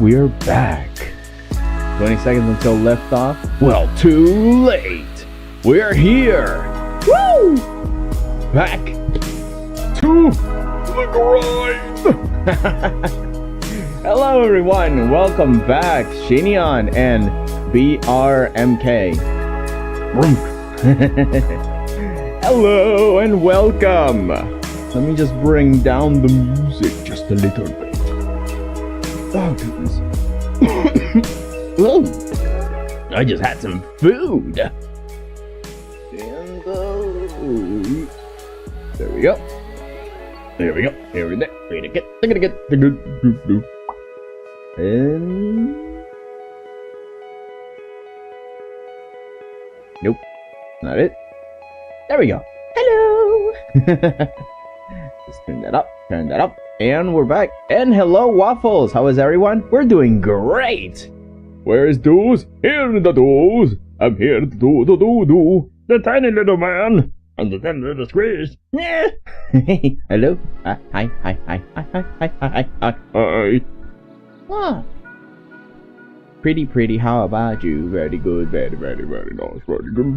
we're back. 20 seconds until left off. Well, too late. We're here. Woo! Back to the grind. Hello, everyone. Welcome back. Shinion and BRMK. Hello and welcome. Let me just bring down the music just a little bit. Oh, goodness. I just had some food. And, there we go. There we go. Here we go. And nope, not it. There we go. Hello. Just turn that up, and we're back. And hello, Waffles. How is everyone? We're doing great. Where's Doos? Here the Doos. I'm here to do the tiny little man and the tiny little squeeze. Yeah. Hello. Hi. Ah. Pretty. How about you? Very good. Very nice. Very good.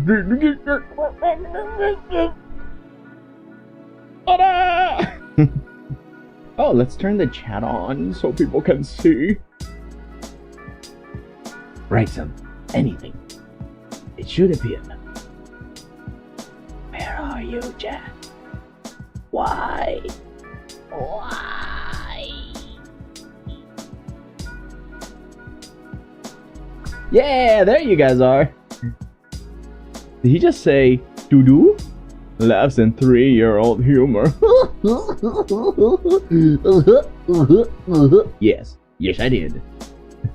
Oh, let's turn the chat on so people can see. Write some anything. It should appear. Where are you, chat? Why? Yeah, there you guys are. Did he just say doo-doo? Laughs in 3-year-old humor. Yes, I did.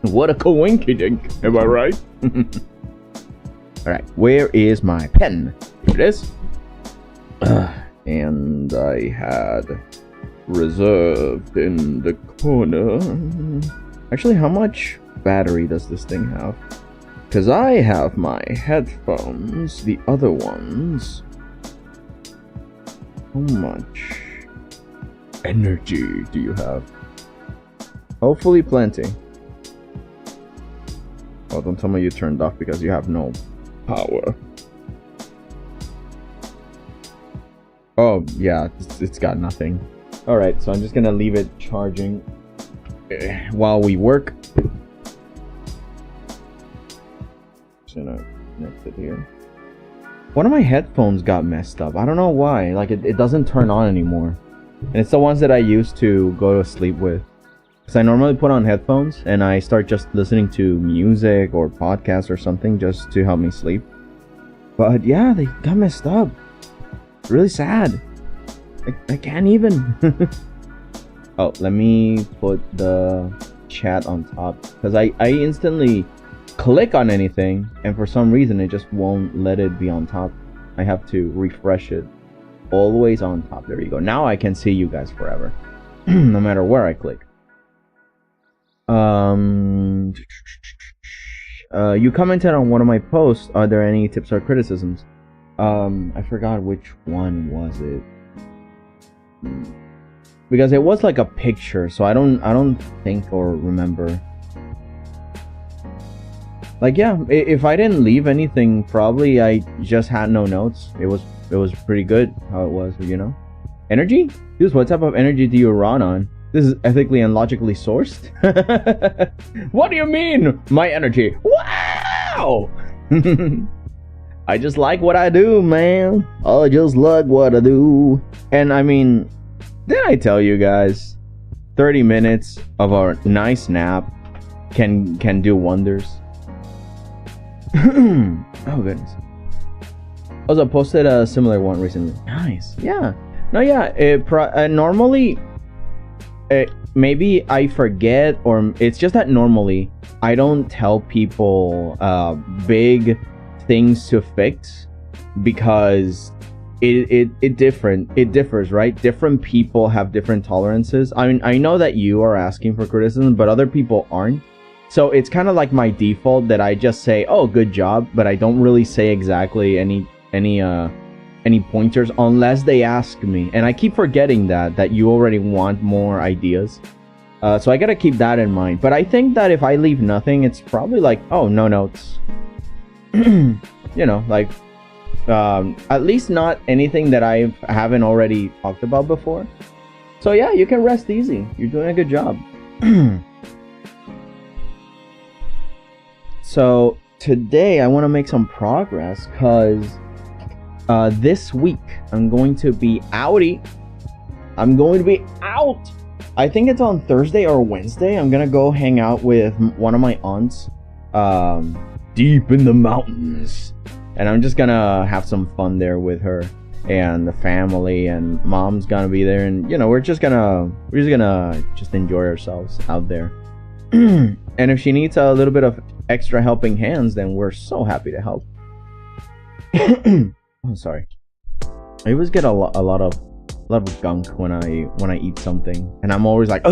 What a coinkydink, am I right? Alright, where is my pen? Here it is. And I had reserved in the corner. Actually, how much battery does this thing have? Because I have my headphones, the other ones. How much energy do you have? Hopefully plenty. Oh, don't tell me you turned off because you have no power. Oh, yeah, it's got nothing. Alright, so I'm just gonna leave it charging while we work. Just gonna connect it here. One of my headphones got messed up. I don't know why. Like, it doesn't turn on anymore. And it's the ones that I used to go to sleep with. Because I normally put on headphones and I start just listening to music or podcasts or something just to help me sleep. But yeah, they got messed up. Really sad. I can't even. Oh, let me put the chat on top. Because I instantly click on anything and for some reason it just won't let it be on top. I have to refresh it. Always on top. There you go. Now I can see you guys forever. No matter where I click. You commented on one of my posts. Are there any tips or criticisms? I forgot which one was it. Because it was like a picture, so I don't think or remember. Like, yeah, if I didn't leave anything, probably I just had no notes. It was pretty good how it was, you know. Energy? Dude, what type of energy do you run on? This is ethically and logically sourced? What do you mean, my energy? Wow! I just like what I do, man. I just like what I do. And I mean, did I tell you guys, 30 minutes of a nice nap can do wonders. Oh goodness. Also posted a similar one recently. Nice. Yeah. No, yeah. Normally, maybe I forget, or it's just that normally I don't tell people big things to fix because it differs, right? Different people have different tolerances. I mean, I know that you are asking for criticism, but other people aren't. So it's kind of like my default that I just say, "Oh, good job," but I don't really say exactly any pointers unless they ask me. And I keep forgetting that you already want more ideas. So I gotta keep that in mind. But I think that if I leave nothing, it's probably like, oh, no notes. You know, like, at least not anything that I haven't already talked about before. So yeah, you can rest easy. You're doing a good job. So today I want to make some progress because this week I'm going to be outie. I'm going to be out. I think it's on Thursday or Wednesday. I'm gonna go hang out with one of my aunts deep in the mountains, and I'm just gonna have some fun there with her and the family, and mom's gonna be there, and you know, we're just gonna enjoy ourselves out there. And if she needs a little bit of extra helping hands, then we're so happy to help. I'm sorry. I always get a lot of gunk when I eat something, and I'm always like,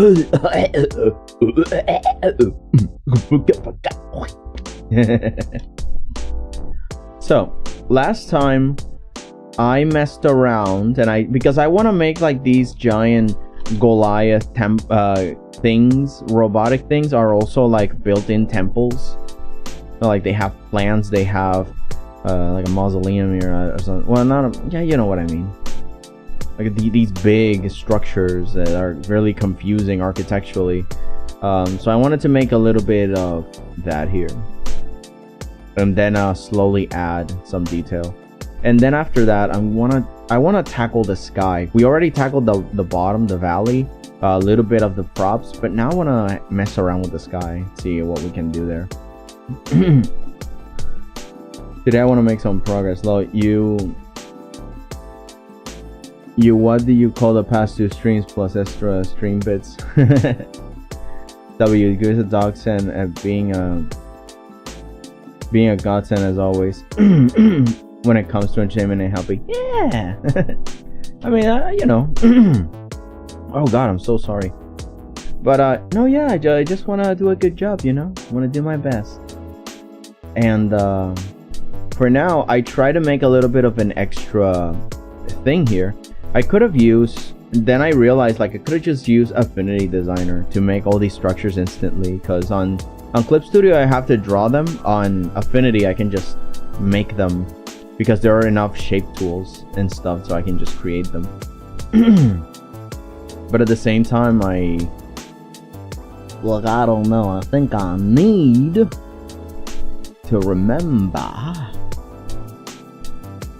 So last time I messed around, and because I want to make like these giant Goliath things, robotic things are also like built-in temples. So, like, they have plants, they have like a mausoleum here or something. Well, yeah, you know what I mean. Like these big structures that are really confusing architecturally. So I wanted to make a little bit of that here, and then slowly add some detail. And then after that, I wanna tackle the sky. We already tackled the bottom, the valley, a little bit of the props, but now I wanna mess around with the sky, see what we can do there. Today I want to make some progress. Lo, you what do you call the past 2 streams plus extra stream bits? W, gives a godsend at being a godsend as always. When it comes to entertainment and helping. Yeah. I mean, you know. Oh god, I'm so sorry. But no, yeah, I just want to do a good job, you know. I want to do my best. And for now, I try to make a little bit of an extra thing here. I could have used, then I realized like I could have just used Affinity Designer to make all these structures instantly, because on Clip Studio I have to draw them. On Affinity I can just make them, because there are enough shape tools and stuff, so I can just create them. But at the same time, look, I don't know, I think I need to remember,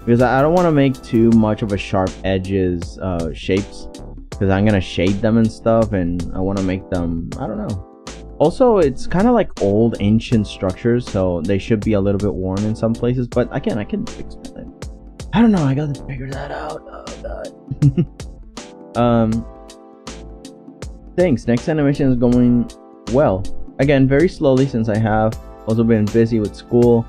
because I don't want to make too much of a sharp edges shapes, because I'm gonna shade them and stuff, and I want to make them, I don't know. Also, it's kind of like old ancient structures, so they should be a little bit worn in some places, but again, I can fix it. I don't know, I gotta figure that out. Oh god. Thanks. Next animation is going well. Again, very slowly, since I have also been busy with school.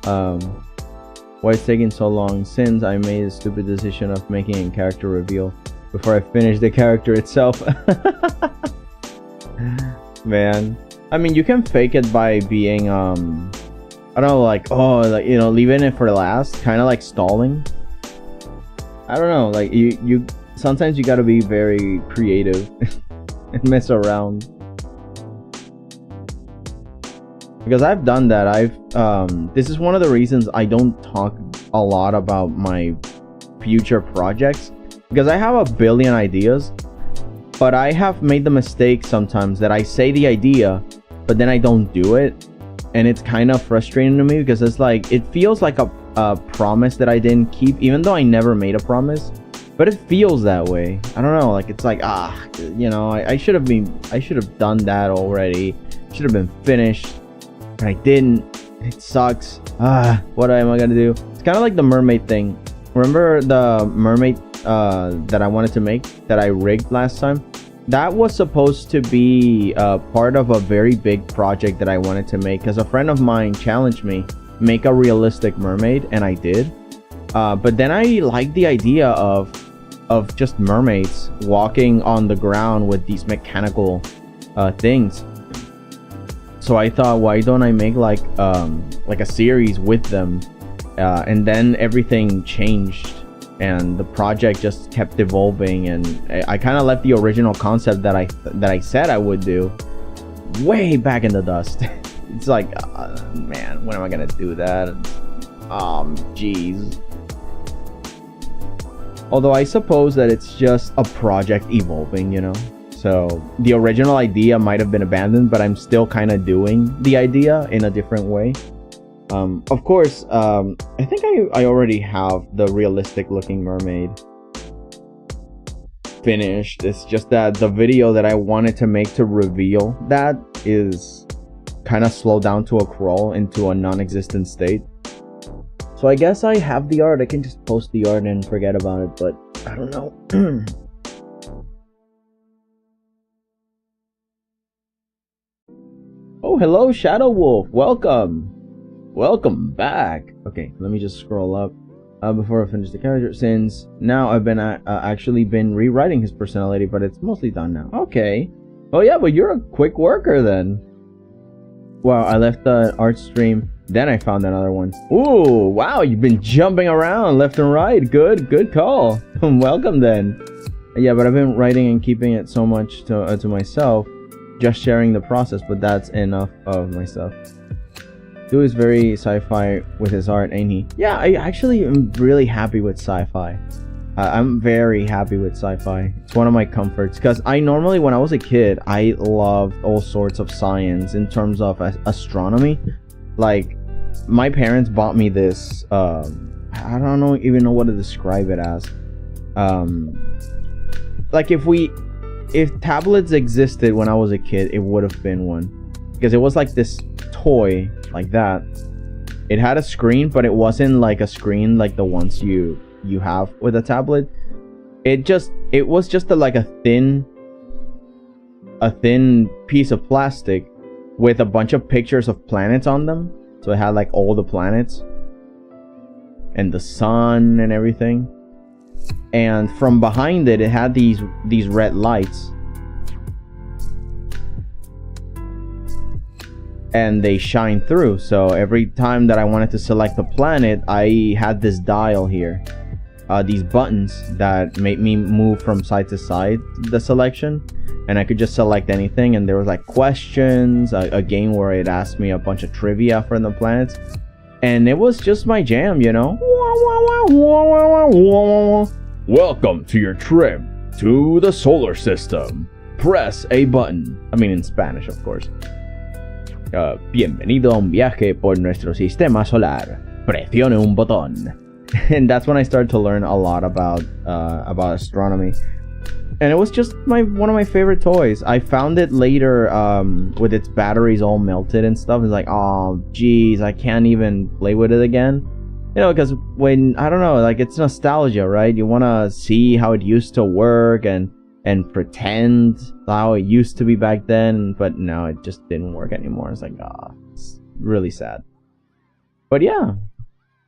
Why it's taking so long? Since I made a stupid decision of making a character reveal before I finish the character itself. Man, I mean, you can fake it by being I don't know, like, oh, like, you know, leaving it for last, kind of like stalling. I don't know, like you sometimes you gotta be very creative and mess around, because I've done that. This is one of the reasons I don't talk a lot about my future projects, because I have a billion ideas, but I have made the mistake sometimes that I say the idea but then I don't do it, and it's kind of frustrating to me, because it's like, it feels like a promise that I didn't keep, even though I never made a promise, but it feels that way. I don't know, like, it's like, you know, I should have done that already, should have been finished, but I didn't. It sucks. What am I gonna do? It's kind of like the mermaid thing. Remember the mermaid that I wanted to make, that I rigged last time? That was supposed to be part of a very big project that I wanted to make, because a friend of mine challenged me, make a realistic mermaid, and I did. But then I liked the idea of just mermaids walking on the ground with these mechanical things. So I thought, why don't I make like a series with them? And then everything changed, and the project just kept evolving, and I kind of left the original concept that I said I would do way back in the dust. It's like, man, when am I gonna do that? Jeez. Although I suppose that it's just a project evolving, you know. So the original idea might have been abandoned, but I'm still kind of doing the idea in a different way. Of course, I think I already have the realistic looking mermaid finished. It's just that the video that I wanted to make to reveal that is kind of slowed down to a crawl into a non-existent state. So I guess I have the art. I can just post the art and forget about it, but I don't know. Oh, hello, Shadow Wolf. Welcome. Welcome back. Okay, let me just scroll up before I finish the character, since now I've been actually been rewriting his personality, but it's mostly done now. Okay. Oh yeah, but you're a quick worker then. Wow, I left the art stream, then I found another one. Ooh, wow, you've been jumping around left and right. Good call. Welcome then. Yeah, but I've been writing and keeping it so much to myself, just sharing the process, but that's enough of myself. Dude is very sci-fi with his art, ain't he? Yeah, I actually am really happy with sci-fi. I'm very happy with sci-fi. It's one of my comforts, because I normally, when I was a kid, I loved all sorts of science in terms of astronomy. Like, my parents bought me this, I don't even know what to describe it as. Like, if tablets existed when I was a kid, it would have been one. Because it was like this toy, like that. It had a screen, but it wasn't like a screen like the ones you have with a tablet. It was just like a thin piece of plastic with a bunch of pictures of planets on them. So it had like all the planets and the sun and everything. And from behind it, it had these red lights, and they shine through. So every time that I wanted to select a planet, I had this dial here, these buttons that made me move from side to side the selection, and I could just select anything. And there was like questions, a game where it asked me a bunch of trivia for the planets, and it was just my jam, you know. Welcome to your trip to the solar system. Press a button. I mean, in Spanish, of course. Bienvenido a un viaje por nuestro sistema solar. Presione un botón. And that's when I started to learn a lot about astronomy. And it was just one of my favorite toys. I found it later with its batteries all melted and stuff. It's like, oh, geez, I can't even play with it again. You know, because when, I don't know, like, it's nostalgia, right? You want to see how it used to work and pretend how it used to be back then, but no, it just didn't work anymore. It's like, it's really sad. But yeah,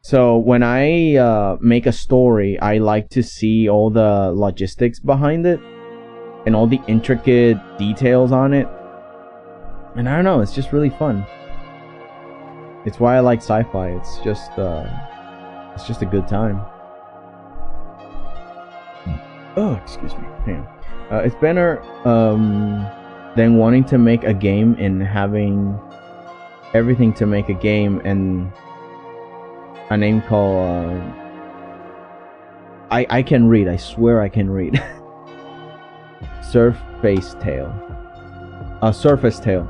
so when I make a story, I like to see all the logistics behind it and all the intricate details on it. And I don't know, it's just really fun. It's why I like sci-fi. It's just a good time. Oh, excuse me. Hang on. It's better than wanting to make a game and having everything to make a game and a name called I can read. I swear I can read. Surface Tale. Surface Tale.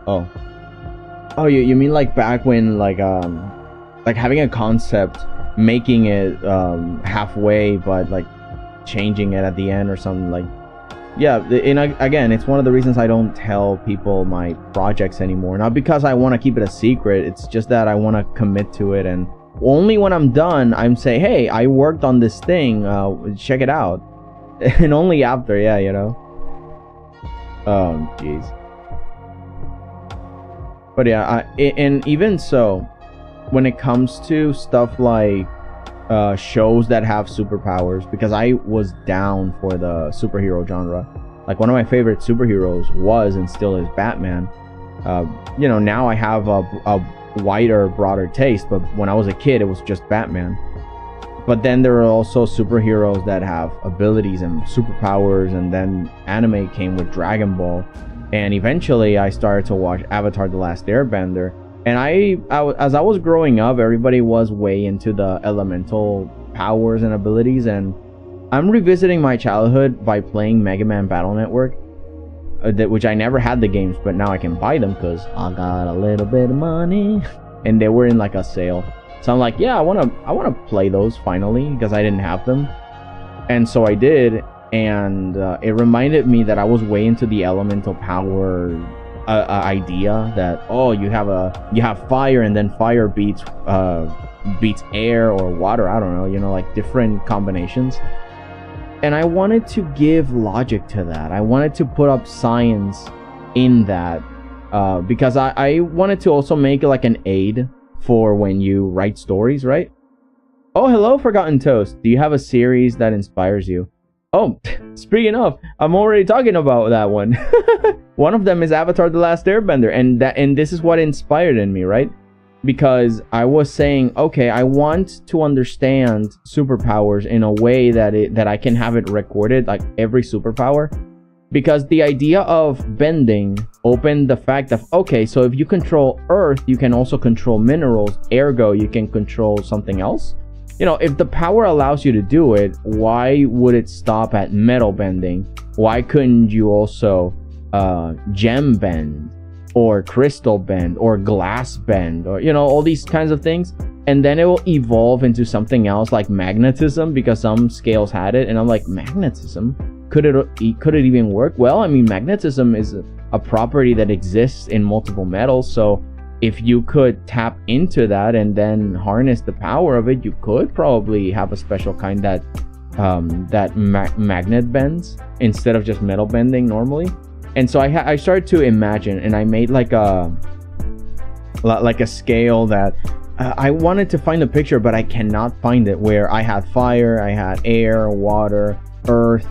Oh, you mean like back when like having a concept, making it halfway, but like changing it at the end or something. Like, yeah, and again, it's one of the reasons I don't tell people my projects anymore. Not because I want to keep it a secret, it's just that I want to commit to it, and only when I'm done I'm say, hey, I worked on this thing, check it out. And only after, yeah, you know. Jeez. But yeah, and even so, when it comes to stuff like shows that have superpowers, because I was down for the superhero genre. Like, one of my favorite superheroes was and still is Batman. You know, now I have a wider, broader taste, but when I was a kid, it was just Batman. But then there are also superheroes that have abilities and superpowers, and then anime came with Dragon Ball. And eventually I started to watch Avatar: The Last Airbender. And as I was growing up, everybody was way into the elemental powers and abilities, and I'm revisiting my childhood by playing Mega Man Battle Network, which I never had the games, but now I can buy them because I got a little bit of money, and they were in like a sale. So I'm like, yeah, I wanna play those finally, because I didn't have them, and so I did, and it reminded me that I was way into the elemental power idea, that you have fire, and then fire beats air or water, I don't know, like different combinations. And I wanted to give logic to that. I wanted to put up science in that, because I wanted to also make it like an aid for when you write stories, right? Oh, hello, Forgotten Toast. Do you have a series that inspires you? Oh, speaking of, I'm already talking about that one. One of them is Avatar: The Last Airbender, and this is what inspired in me, right? Because I was saying, okay, I want to understand superpowers in a way that I can have it recorded, like every superpower. Because the idea of bending opened the fact of, okay, so if you control earth, you can also control minerals, ergo you can control something else. If the power allows you to do it, why would it stop at metal bending? Why couldn't you also gem bend, or crystal bend, or glass bend, or all these kinds of things? And then it will evolve into something else like magnetism, because some scales had it, and I'm like, magnetism? Could it even work? Well, I mean, magnetism is a property that exists in multiple metals, so if you could tap into that and then harness the power of it, you could probably have a special kind that magnet bends instead of just metal bending normally. And so I started to imagine, and I made like a scale that I wanted to find a picture, but I cannot find it, where I had fire, I had air, water, earth,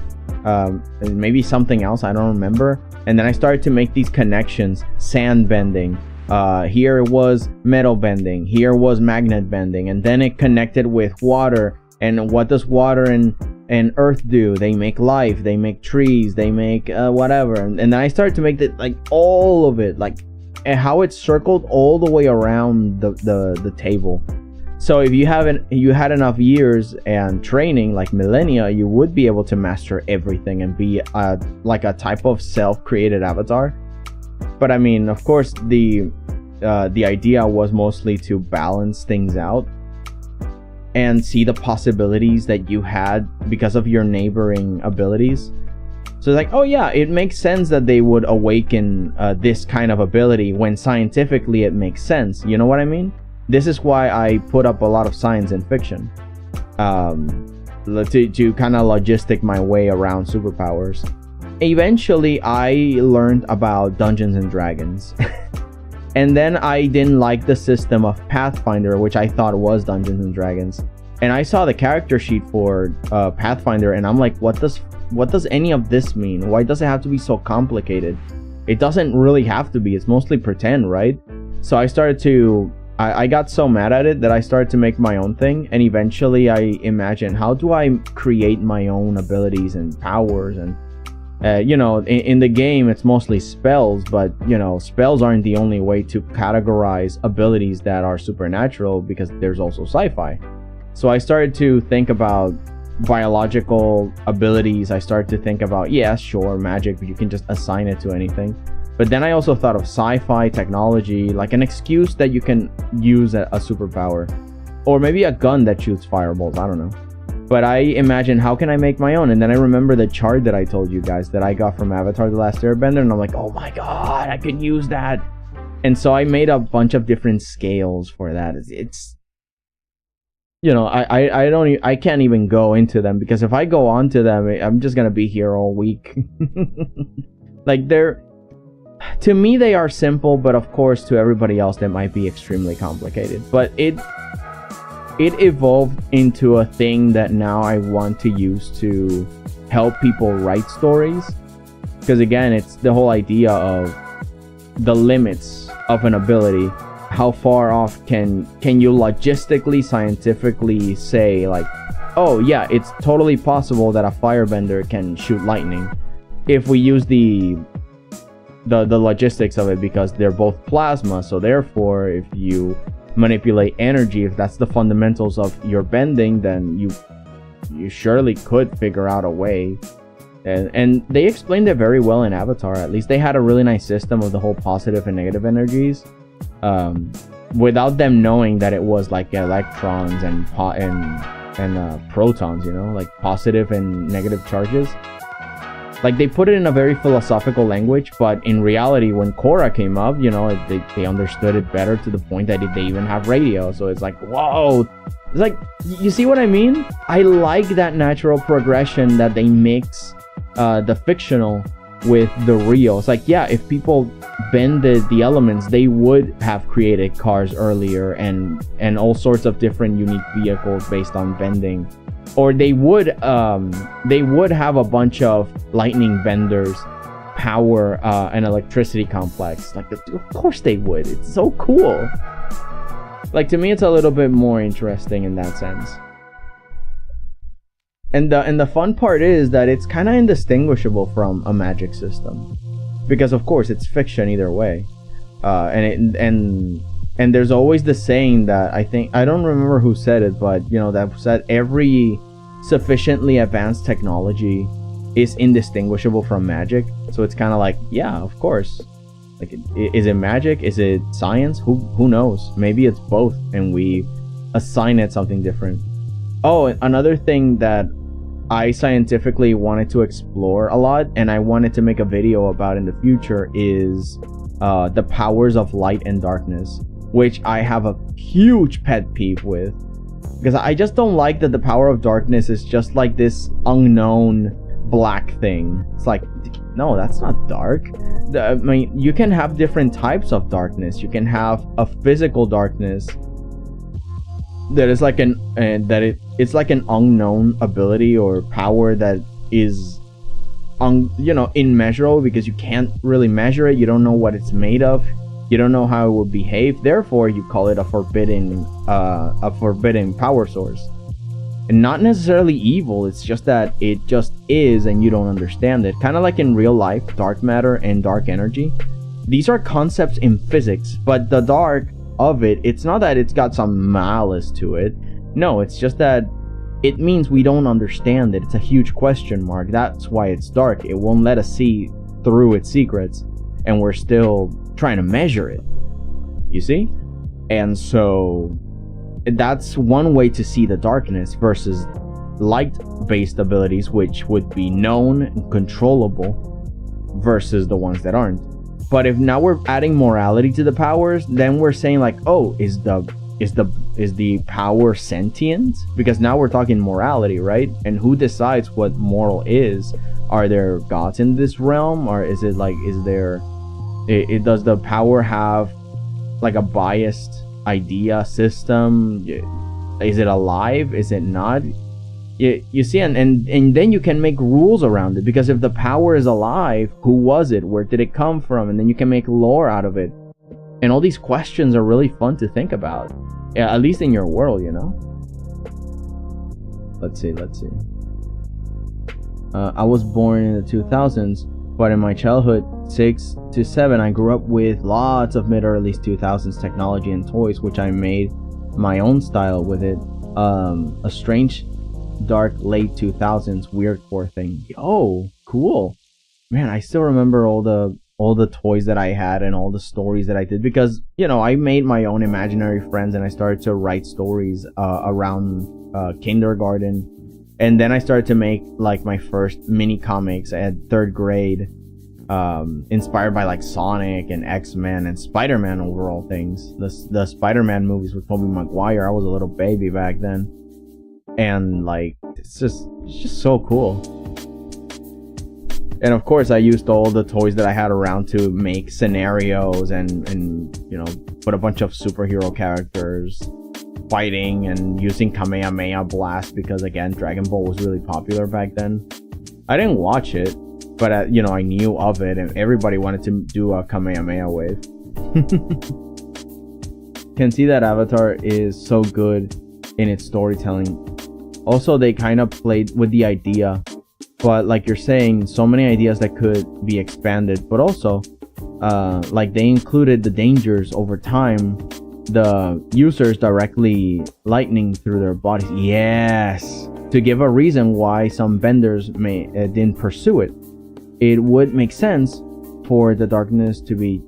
maybe something else, I don't remember. And then I started to make these connections. Sand bending, here it was metal bending, here was magnet bending, and then it connected with water. And what does water and earth do? They make life, they make trees, they make whatever. And then I started to make that, like, all of it, like, and how it circled all the way around the table. So if you had enough years and training, like millennia, you would be able to master everything and be like a type of self-created avatar. But I mean, of course, the idea was mostly to balance things out and see the possibilities that you had because of your neighboring abilities. So it's like, oh yeah, it makes sense that they would awaken this kind of ability when scientifically it makes sense. You know what I mean? This is why I put up a lot of science in fiction, to kind of logistic my way around superpowers. Eventually, I learned about Dungeons and Dragons. And then I didn't like the system of Pathfinder, which I thought was Dungeons and Dragons. And I saw the character sheet for Pathfinder, and I'm like, what does any of this mean? Why does it have to be so complicated? It doesn't really have to be. It's mostly pretend, right? So I started to... I got so mad at it that I started to make my own thing, and eventually I imagined, how do I create my own abilities and powers? And in the game it's mostly spells, but spells aren't the only way to categorize abilities that are supernatural, because there's also sci-fi. So I started to think about biological abilities. I started to think about, yeah, sure, magic, but you can just assign it to anything. But then I also thought of sci-fi technology, like an excuse that you can use a superpower, or maybe a gun that shoots fireballs, I don't know. But I imagined, how can I make my own? And then I remember the chart that I told you guys that I got from Avatar: The Last Airbender, and I'm like, oh my god, I could use that. And so I made a bunch of different scales for that. It's I can't even go into them, because if I go on to them, I'm just gonna be here all week. Like, to me they are simple, but of course to everybody else they might be extremely complicated. But it evolved into a thing that now I want to use to help people write stories, because again, it's the whole idea of the limits of an ability. How far off can you logistically, scientifically say, like, oh yeah, it's totally possible that a firebender can shoot lightning if we use the logistics of it, because they're both plasma. So therefore, if you manipulate energy, if that's the fundamentals of your bending, then you surely could figure out a way. And they explained it very well in Avatar. At least they had a really nice system of the whole positive and negative energies, without them knowing that it was like electrons and protons, you know, like positive and negative charges. Like, they put it in a very philosophical language, but in reality, when Korra came up, you know, they understood it better, to the point that they even have radio. So it's like, whoa. It's like, you see what I mean? I like that natural progression that they mix the fictional with the real. It's like, yeah, if people bended the elements, they would have created cars earlier and all sorts of different unique vehicles based on bending. Or they would have a bunch of lightning benders power an electricity complex. Like, of course they would. It's so cool. Like, to me, it's a little bit more interesting in that sense. And the fun part is that it's kind of indistinguishable from a magic system, because of course it's fiction either way. And there's always the saying that, I don't remember who said it, but you know, that said every sufficiently advanced technology is indistinguishable from magic. So it's kind of like, yeah, of course. Like, is it magic? Is it science? Who knows? Maybe it's both, and we assign it something different. Oh, another thing that I scientifically wanted to explore a lot, and I wanted to make a video about in the future, is the powers of light and darkness, which I have a huge pet peeve with, because I just don't like that the power of darkness is just like this unknown black thing. It's like, no, that's not dark. I mean, you can have different types of darkness. You can have a physical darkness that is like it's like an unknown ability or power that is you know, immeasurable, because you can't really measure it. You don't know what it's made of. You don't know how it will behave. Therefore, you call it a forbidden power source. And not necessarily evil. It's just that it just is, and you don't understand it. Kind of like in real life, dark matter and dark energy. These are concepts in physics, but the dark of it, it's not that it's got some malice to it. No, it's just that it means we don't understand it. It's a huge question mark. That's why it's dark. It won't let us see through its secrets, and we're still trying to measure it, you see? And so that's one way to see the darkness, versus light-based abilities, which would be known and controllable, versus the ones that aren't. But if now we're adding morality to the powers, then we're saying like, oh, is the power sentient? Because now we're talking morality, right? And who decides what moral is? Are there gods in this realm, or is it like, does the power have like a biased idea system? Is it alive? Is it not? You see, and then you can make rules around it, because if the power is alive, who was it? Where did it come from? And then you can make lore out of it. And all these questions are really fun to think about, at least in your world, you know? Let's see. I was born in the 2000s, but in my childhood, 6 to 7, I grew up with lots of mid-early 2000s technology and toys, which I made my own style with it. A strange, dark, late 2000s weird core thing. Oh, cool. Man, I still remember all the toys that I had and all the stories that I did, because, you know, I made my own imaginary friends, and I started to write stories around kindergarten. And then I started to make like my first mini comics at 3rd grade, inspired by like Sonic and X-Men and Spider-Man over all things. The Spider-Man movies with Tobey Maguire. I was a little baby back then, and like it's just so cool. And of course, I used all the toys that I had around to make scenarios and you know, put a bunch of superhero characters fighting and using Kamehameha Blast, because again, Dragon Ball was really popular back then. I didn't watch it, but you know, I knew of it, and everybody wanted to do a Kamehameha wave. Can see that Avatar is so good in its storytelling. Also, they kind of played with the idea, but like you're saying, so many ideas that could be expanded. But also, like they included the dangers over time, the users directly lightning through their bodies. Yes, to give a reason why some vendors didn't pursue it. It would make sense for the darkness to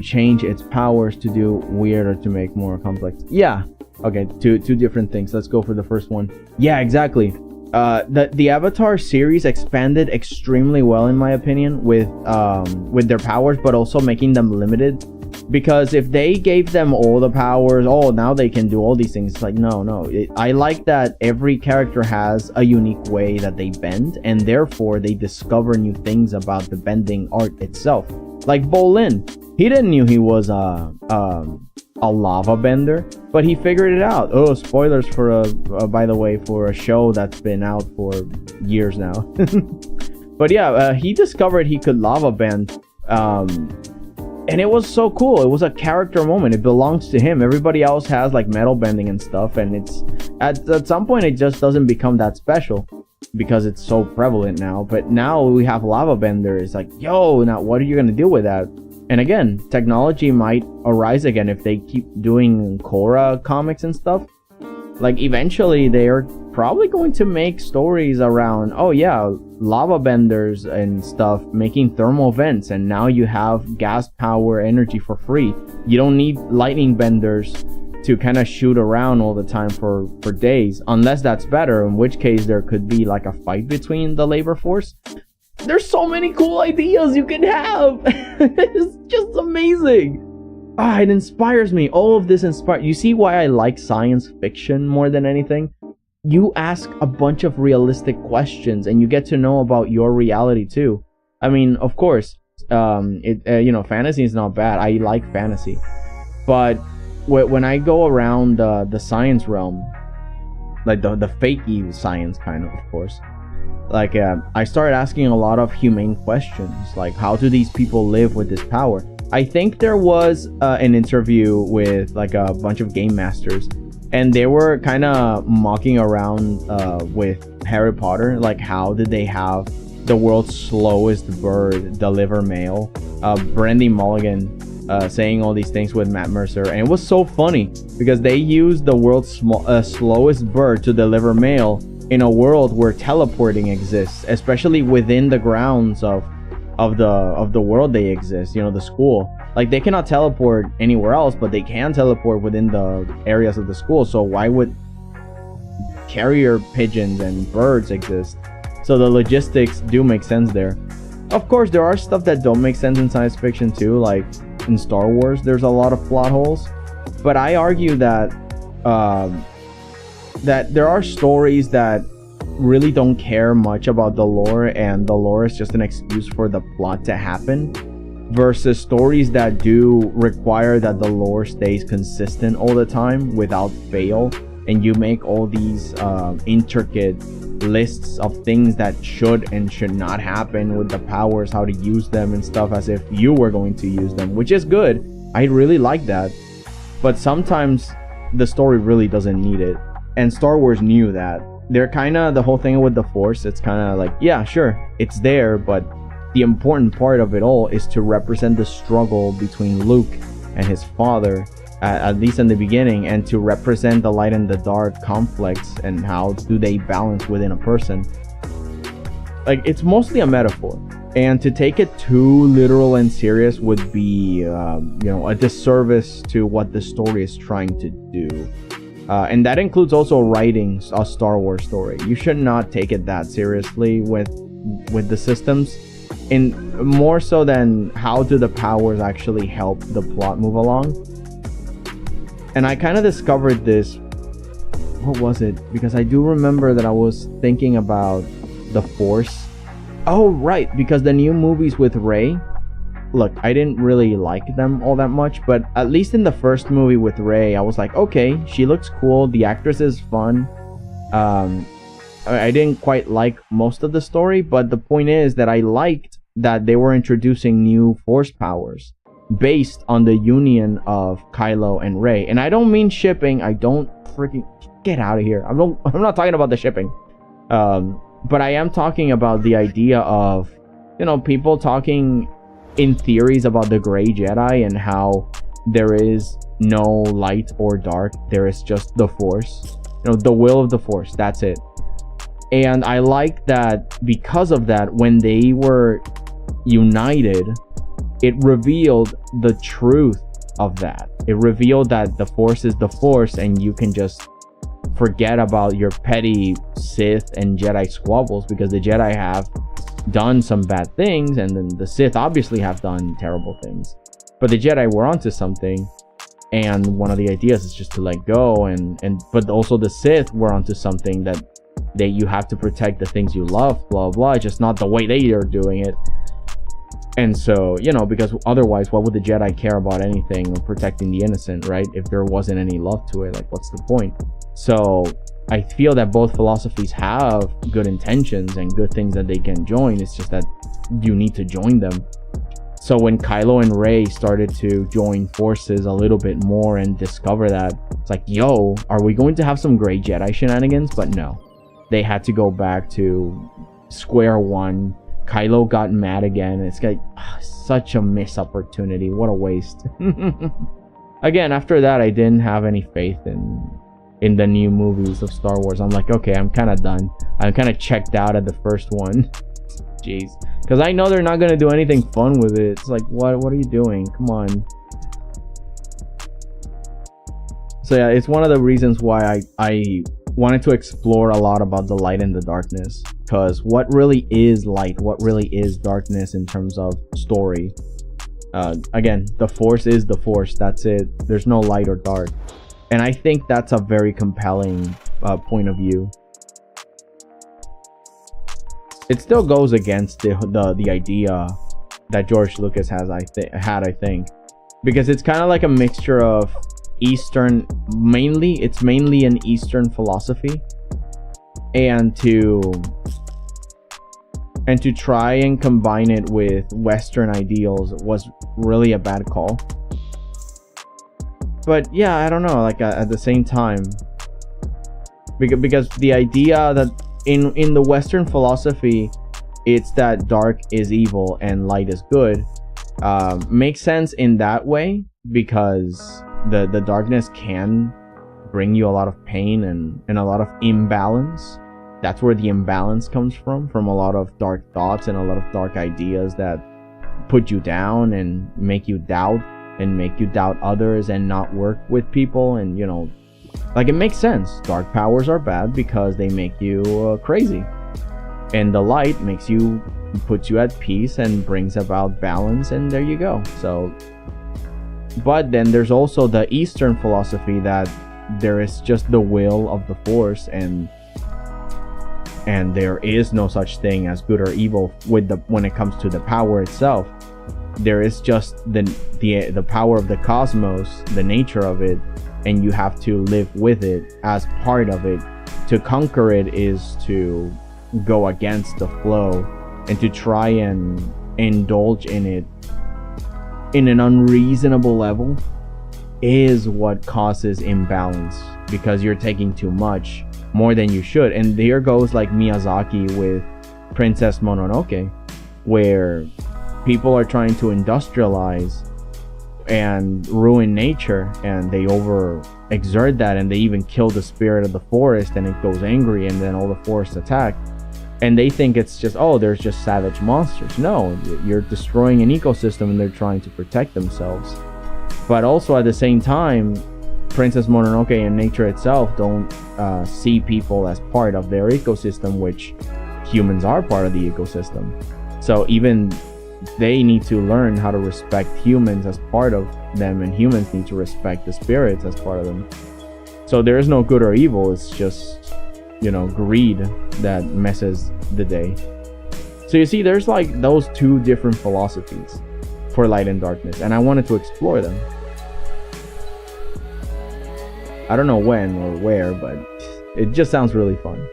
change its powers to do weird or to make more complex. Yeah. Okay, two different things. Let's go for the first one. Yeah, exactly. The Avatar series expanded extremely well, in my opinion, with their powers, but also making them limited. Because if they gave them all the powers, oh, now they can do all these things. It's like, no. I like that every character has a unique way that they bend, and therefore they discover new things about the bending art itself. Like Bolin, he didn't knew he was a lava bender, but he figured it out. Oh, spoilers for by the way, for a show that's been out for years now. But yeah, he discovered he could lava bend. And it was so cool. It was a character moment. It belongs to him. Everybody else has like metal bending and stuff, and it's at some point it just doesn't become that special because it's so prevalent now. But now we have lava bender. It's like, yo, now what are you gonna do with that? And again, technology might arise again if they keep doing Korra comics and stuff. Like eventually they are probably going to make stories around, oh yeah, lava benders and stuff making thermal vents, and now you have gas power energy for free. You don't need lightning benders to kind of shoot around all the time for days, unless that's better, in which case there could be like a fight between the labor force. There's so many cool ideas you can have. It's just amazing. It inspires me. All of this inspires. You see why I like science fiction more than anything? You ask a bunch of realistic questions and you get to know about your reality too. I mean, of course, fantasy is not bad. I like fantasy. But when I go around the science realm, like the fakey science kind of course, like I started asking a lot of humane questions, like how do these people live with this power? I think there was an interview with like a bunch of game masters, and they were kind of mocking around with Harry Potter, like how did they have the world's slowest bird deliver mail? Brandy Mulligan saying all these things with Matt Mercer, and it was so funny because they used the world's slowest bird to deliver mail in a world where teleporting exists, especially within the grounds of the world they exist, the school. Like they cannot teleport anywhere else, but they can teleport within the areas of the school. So why would carrier pigeons and birds exist? So the logistics do make sense there. Of course, there are stuff that don't make sense in science fiction too, like in Star Wars there's a lot of plot holes. But I argue that that there are stories that really don't care much about the lore, and the lore is just an excuse for the plot to happen, versus stories that do require that the lore stays consistent all the time without fail, and you make all these intricate lists of things that should and should not happen with the powers, how to use them and stuff, as if you were going to use them, which is good. I really like that. But sometimes the story really doesn't need it, and Star Wars knew that. They're kind of the whole thing with the Force, it's kind of like, yeah, sure, it's there, but the important part of it all is to represent the struggle between Luke and his father, at least in the beginning, and to represent the light and the dark conflicts and how do they balance within a person. Like, it's mostly a metaphor, and to take it too literal and serious would be a disservice to what the story is trying to do. And that includes also writing a Star Wars story. You should not take it that seriously with the systems, in more so than how do the powers actually help the plot move along. And I kind of discovered this, what was it? Because I do remember that I was thinking about the Force. Oh right, because the new movies with Rey, look, I didn't really like them all that much, but at least in the first movie with Rey, I was like, okay, she looks cool, the actress is fun. I didn't quite like most of the story, but the point is that I liked that they were introducing new Force powers based on the union of Kylo and Rey. And I don't mean shipping, I don't freaking... get out of here. I'm not talking about the shipping. But I am talking about the idea of, you know, people talking in theories about the gray Jedi and how there is no light or dark. There is just the Force, you know, the will of the Force. That's it. And I like that because of that, when they were united, it revealed the truth of that. It revealed that the Force is the Force, and you can just forget about your petty Sith and Jedi squabbles, because the Jedi have done some bad things, and then the Sith obviously have done terrible things, but the Jedi were onto something. And one of the ideas is just to let go, but also the Sith were onto something, that you have to protect the things you love, blah blah, just not the way they are doing it. And so, you know, because otherwise, what would the Jedi care about anything or protecting the innocent, right? If there wasn't any love to it, like, what's the point? So I feel that both philosophies have good intentions and good things that they can join. It's just that you need to join them. So when Kylo and Rey started to join forces a little bit more and discover that, it's like, yo, are we going to have some gray Jedi shenanigans? But no, they had to go back to square one. Kylo got mad again. It's like such a missed opportunity. What a waste. Again, after that, I didn't have any faith in the new movies of Star Wars. I'm like, okay, I'm kind of done. I'm kind of checked out at the first one. Jeez, because I know they're not gonna do anything fun with it. It's like, what are you doing? Come on. So yeah, it's one of the reasons why I wanted to explore a lot about the light and the darkness, because what really is light, what really is darkness in terms of story. Again, the Force is the Force. That's it. There's no light or dark, and I think that's a very compelling point of view. It still goes against the idea that George Lucas has, I think, because it's kind of like a mixture of Eastern, it's mainly an Eastern philosophy, and to try and combine it with Western ideals was really a bad call. But yeah, I don't know, like at the same time, because the idea that in the Western philosophy, it's that dark is evil and light is good, makes sense in that way, because the darkness can bring you a lot of pain and a lot of imbalance. That's where the imbalance comes from a lot of dark thoughts and a lot of dark ideas that put you down and make you doubt others and not work with people. And, you know, like, it makes sense. Dark powers are bad because they make you crazy, and the light puts you at peace and brings about balance, and there you go. So, but then there's also the Eastern philosophy that there is just the will of the Force, and there is no such thing as good or evil when it comes to the power itself. There is just the power of the cosmos, the nature of it, and you have to live with it as part of it. To conquer it is to go against the flow, and to try and indulge in it in an unreasonable level is what causes imbalance, because you're taking too much, more than you should. And there goes like Miyazaki with Princess Mononoke, where people are trying to industrialize and ruin nature, and they overexert that, and they even kill the spirit of the forest, and it goes angry, and then all the forests attack, and they think it's just, oh, there's just savage monsters. No, you're destroying an ecosystem, and they're trying to protect themselves. But also at the same time, Princess Mononoke and nature itself don't see people as part of their ecosystem, which humans are part of the ecosystem. So even they need to learn how to respect humans as part of them, and humans need to respect the spirits as part of them. So there is no good or evil. It's just, you know, greed that messes the day. So you see, there's like those two different philosophies for light and darkness, and I wanted to explore them. I don't know when or where, but it just sounds really fun.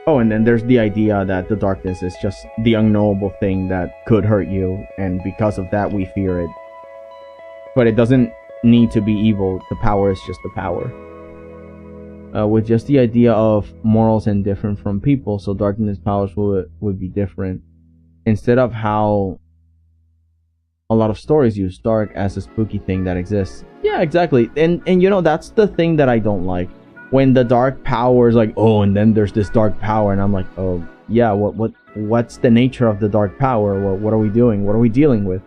Oh, and then there's the idea that the darkness is just the unknowable thing that could hurt you, and because of that we fear it. But it doesn't need to be evil. The power is just the power. With just the idea of morals and different from people, so darkness powers would be different. Instead of how a lot of stories use dark as a spooky thing that exists. Yeah, exactly. And you know, that's the thing that I don't like. When the dark power is like, oh, and then there's this dark power, and I'm like, oh, yeah, what's the nature of the dark power? What are we doing? What are we dealing with?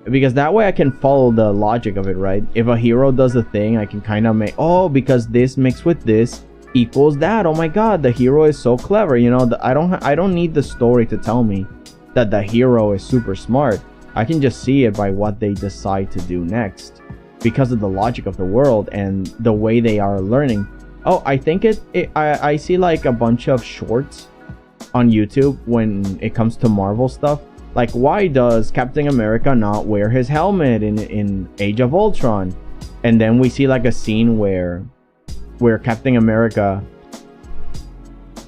Because that way I can follow the logic of it, right? If a hero does a thing, I can kind of make, oh, because this mixed with this equals that. Oh my god, the hero is so clever. You know, I don't need the story to tell me that the hero is super smart. I can just see it by what they decide to do next, because of the logic of the world and the way they are learning. Oh, I think I see like a bunch of shorts on YouTube when it comes to Marvel stuff. Like, why does Captain America not wear his helmet in Age of Ultron? And then we see like a scene where Captain America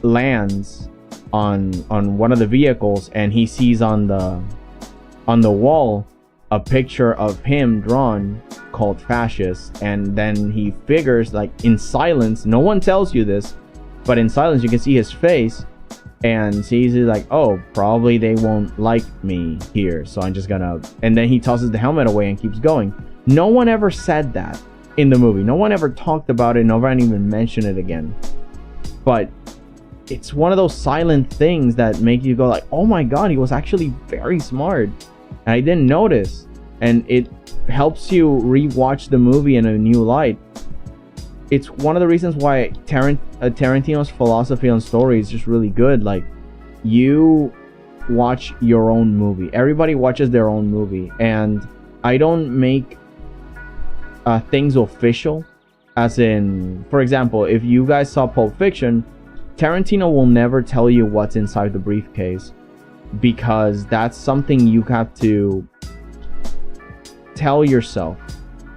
lands on one of the vehicles, and he sees on the wall a picture of him drawn called fascist, and then he figures, like, in silence, no one tells you this, but in silence you can see his face, and sees it like, oh, probably they won't like me here, so I'm just gonna, and then he tosses the helmet away and keeps going. No one ever said that in the movie. No one ever talked about it. No one even mentioned it again. But it's one of those silent things that make you go like, oh my god, he was actually very smart, and I didn't notice. And it helps you rewatch the movie in a new light. It's one of the reasons why Tarantino's philosophy on story is just really good. Like, you watch your own movie. Everybody watches their own movie, and I don't make things official, as in, for example, if you guys saw Pulp Fiction, Tarantino will never tell you what's inside the briefcase, because that's something you have to tell yourself.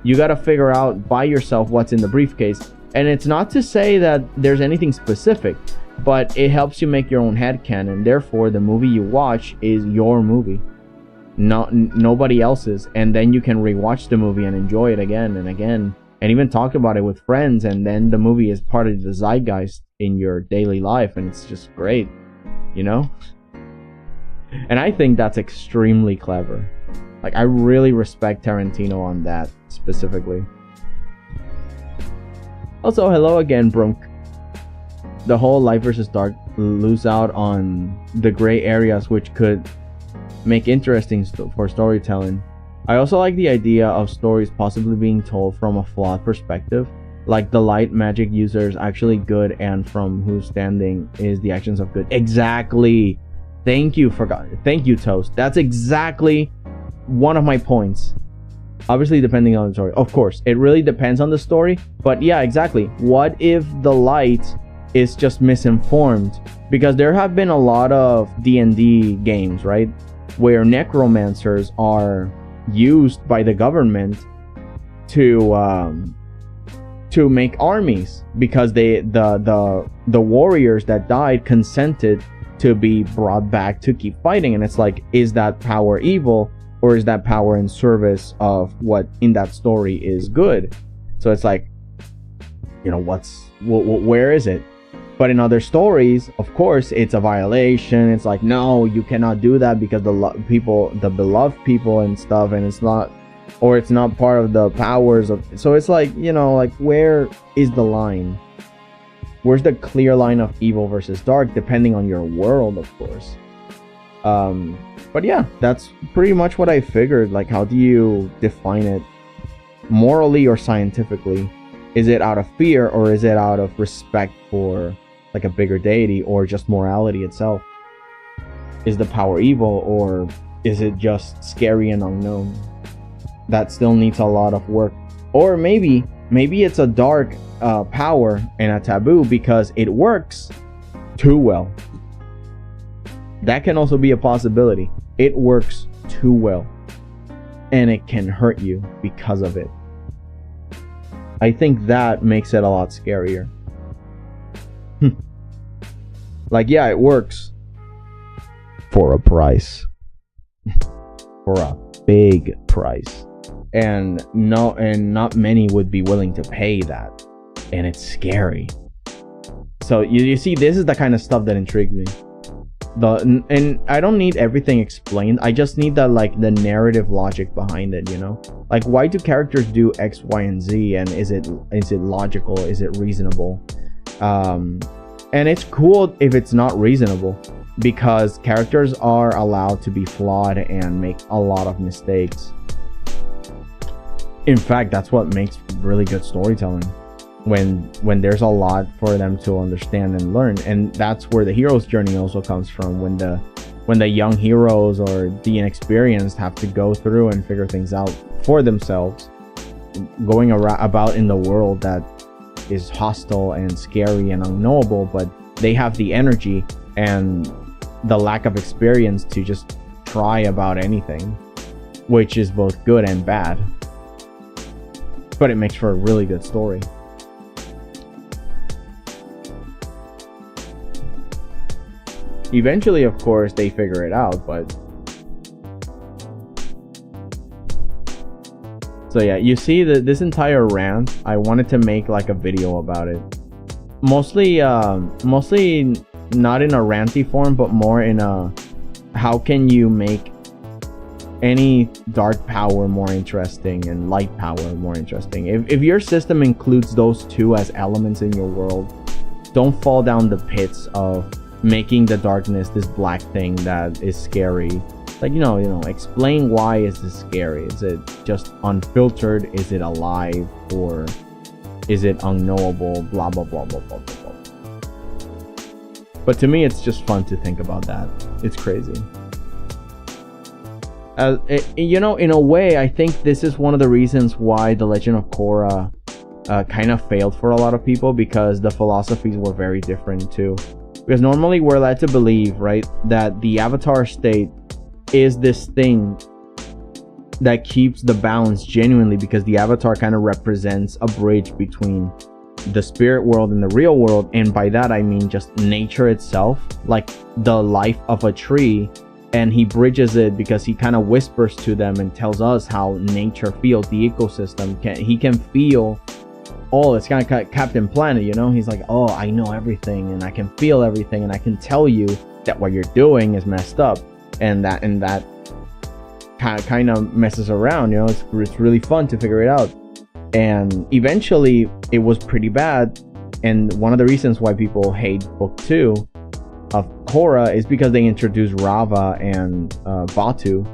You got to figure out by yourself what's in the briefcase. And it's not to say that there's anything specific, but it helps you make your own headcanon. Therefore, the movie you watch is your movie, nobody else's. And then you can rewatch the movie and enjoy it again and again, and even talk about it with friends. And then the movie is part of the zeitgeist in your daily life, and it's just great, you know? And I think that's extremely clever. Like, I really respect Tarantino on that specifically. Also, hello again, Brunk. The whole light versus dark lose out on the gray areas, which could make interesting for storytelling. I also like the idea of stories possibly being told from a flawed perspective, like the light magic user is actually good, and from whose standing is the actions of good. Exactly. Thank you, Toast. That's exactly one of my points. Obviously, depending on the story. Of course, it really depends on the story. But yeah, exactly. What if the light is just misinformed? Because there have been a lot of D&D games, right, where necromancers are used by the government to make armies, because the warriors that died consented to be brought back to keep fighting. And it's like, is that power evil, or is that power in service of what in that story is good? So it's like, you know, where is it? But in other stories, of course, it's a violation. It's like, no, you cannot do that because the beloved people and stuff, and it's not, or it's not part of the powers of. So it's like, you know, like, where is the line? Where's the clear line of evil versus dark, depending on your world, of course. But yeah, that's pretty much what I figured. Like, how do you define it morally or scientifically? Is it out of fear, or is it out of respect for like a bigger deity, or just morality itself? Is the power evil, or is it just scary and unknown? That still needs a lot of work. Or maybe it's a dark power and a taboo because it works too well. That can also be a possibility. It works too well, and it can hurt you because of it. I think that makes it a lot scarier. Like, yeah, it works for a price. For a big price. and not many would be willing to pay that, and it's scary. So you see, this is the kind of stuff that intrigues me. And I don't need everything explained. I just need the narrative logic behind it, you know? Like, why do characters do X, Y, and Z, and is it logical? Is it reasonable? And it's cool if it's not reasonable, because characters are allowed to be flawed and make a lot of mistakes. In fact, that's what makes really good storytelling, when there's a lot for them to understand and learn. And that's where the hero's journey also comes from, when the young heroes or the inexperienced have to go through and figure things out for themselves, going about in the world that is hostile and scary and unknowable, but they have the energy and the lack of experience to just try about anything, which is both good and bad, but it makes for a really good story. Eventually, of course, they figure it out, but... So yeah, you see that this entire rant, I wanted to make like a video about it. Mostly not in a ranty form, but more in a, how can you make any dark power more interesting and light power more interesting? If your system includes those two as elements in your world, don't fall down the pits of making the darkness this black thing that is scary. Like, you know, explain, why is this scary? Is it just unfiltered? Is it alive? Or is it unknowable? Blah blah blah blah blah blah blah. But to me, it's just fun to think about that. It's crazy. You know, in a way, I think this is one of the reasons why the Legend of Korra kind of failed for a lot of people, because the philosophies were very different too. Because normally we're led to believe, right, that the avatar state is this thing that keeps the balance genuinely, because the avatar kind of represents a bridge between the spirit world and the real world. And by that I mean just nature itself, like the life of a tree. And he bridges it because he kind of whispers to them and tells us how nature feels, the ecosystem. He can feel... Oh, it's kind of Captain Planet, you know? He's like, oh, I know everything, and I can feel everything, and I can tell you that what you're doing is messed up, and that kind of messes around, you know? It's really fun to figure it out. And eventually, it was pretty bad, and one of the reasons why people hate Book 2 of Korra is because they introduced Rava and Batu,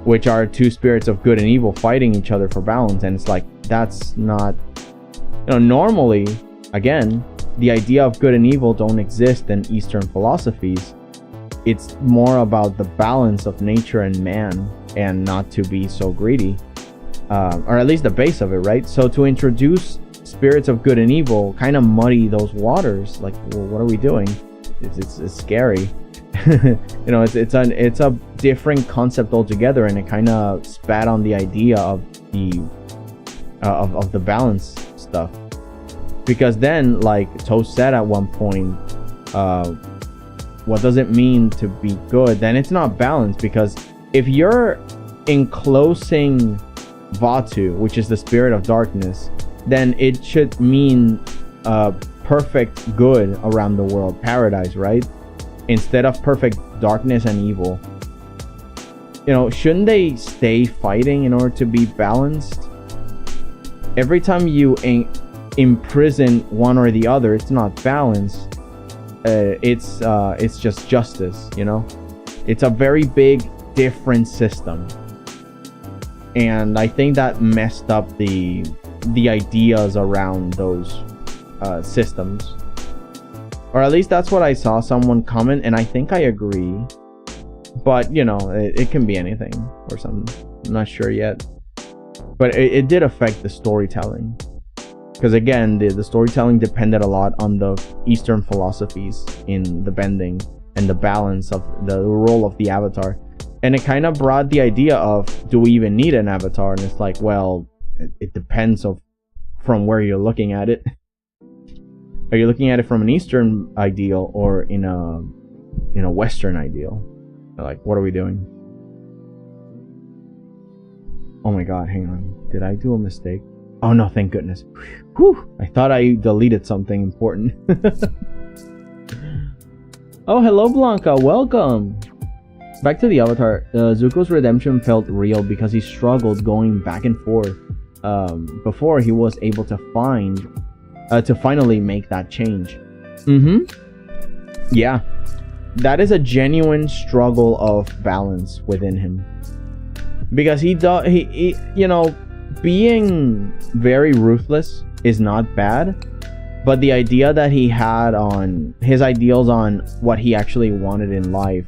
which are two spirits of good and evil fighting each other for balance, and it's like, that's not... You know, normally, again, the idea of good and evil don't exist in Eastern philosophies. It's more about the balance of nature and man, and not to be so greedy, or at least the base of it, right? So to introduce spirits of good and evil kind of muddy those waters. Like, well, what are we doing? It's scary. You know, it's a different concept altogether, and it kind of spat on the idea of the balance stuff. Because then, like Toe said at one point, what does it mean to be good? Then it's not balanced, because if you're enclosing Vatu, which is the spirit of darkness, then it should mean perfect good around the world, paradise, right? Instead of perfect darkness and evil. You know, shouldn't they stay fighting in order to be balanced? Every time you imprison one or the other, it's not balanced. It's just justice, you know? It's a very big, different system. And I think that messed up the ideas around those systems. Or at least that's what I saw someone comment, and I think I agree. But, you know, it can be anything or something. I'm not sure yet. But it did affect the storytelling. Because again, the storytelling depended a lot on the Eastern philosophies in the bending and the balance of the role of the avatar. And it kind of brought the idea of, do we even need an avatar? And it's like, well, it depends from where you're looking at it. Are you looking at it from an Eastern ideal or in a Western ideal? Like, what are we doing? Oh my god, hang on. Did I do a mistake? Oh no, thank goodness. Whew, I thought I deleted something important. Oh, hello Blanca, welcome! Back to the avatar. Zuko's redemption felt real because he struggled going back and forth before he was able to finally make that change. Yeah, that is a genuine struggle of balance within him. Because he you know, being very ruthless is not bad, but the idea that he had on his ideals on what he actually wanted in life,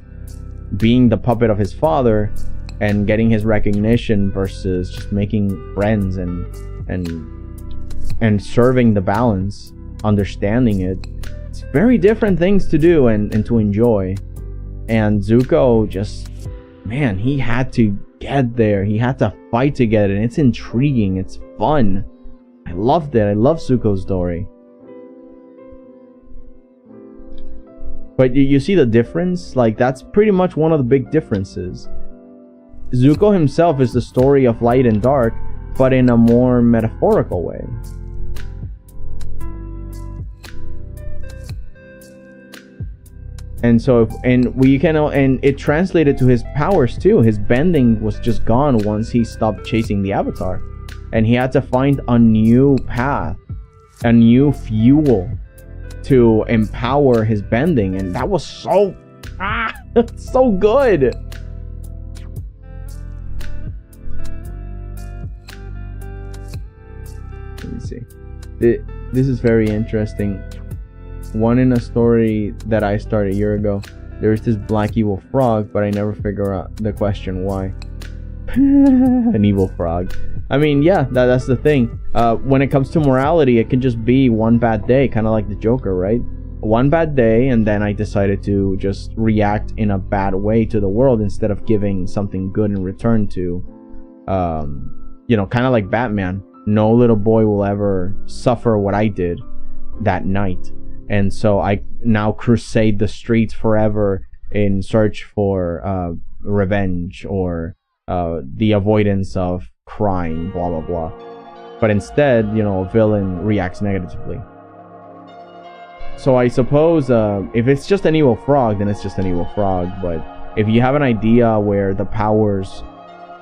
being the puppet of his father and getting his recognition versus just making friends and serving the balance, understanding it, it's very different things to do and to enjoy. And Zuko just, man, he had to get there. He had to fight to get it, and it's intriguing, it's fun. I loved it. I love Zuko's story. But you see the difference? Like, that's pretty much one of the big differences. Zuko himself is the story of light and dark, but in a more metaphorical way. And so, and it translated to his powers too. His bending was just gone once he stopped chasing the avatar. And he had to find a new path, a new fuel to empower his bending, and that was so so good. Let me see. This is very interesting. One in a story that I started a year ago. There's this black evil frog, but I never figure out the question why. An evil frog. I mean, yeah, that's the thing. When it comes to morality, it can just be one bad day, kind of like the Joker, right? One bad day, and then I decided to just react in a bad way to the world instead of giving something good in return to, you know, kind of like Batman. No little boy will ever suffer what I did that night. And so I now crusade the streets forever in search for revenge or the avoidance of crime, blah blah blah. But instead, you know, a villain reacts negatively. So I suppose if it's just an evil frog, then it's just an evil frog. But if you have an idea where the powers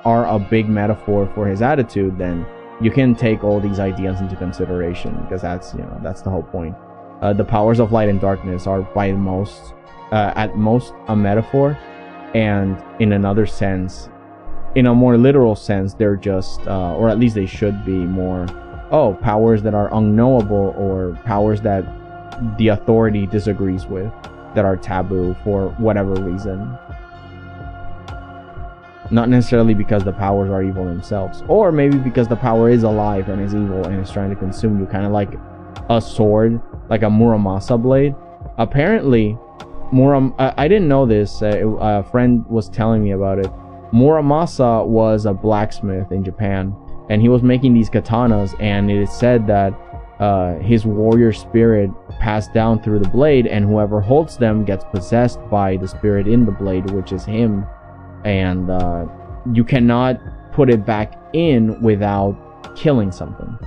are a big metaphor for his attitude, then you can take all these ideas into consideration, because that's, you know, that's the whole point. The powers of light and darkness are by most at most a metaphor, and in another sense, in a more literal sense, they're just or at least they should be more, oh, powers that are unknowable, or powers that the authority disagrees with, that are taboo for whatever reason. Not necessarily because the powers are evil themselves, or maybe because the power is alive and is evil and is trying to consume you, kind of like a sword, like a Muramasa blade. Apparently, I didn't know this, a friend was telling me about it. Muramasa was a blacksmith in Japan, and he was making these katanas, and it is said that his warrior spirit passed down through the blade, and whoever holds them gets possessed by the spirit in the blade, which is him. And you cannot put it back in without killing something.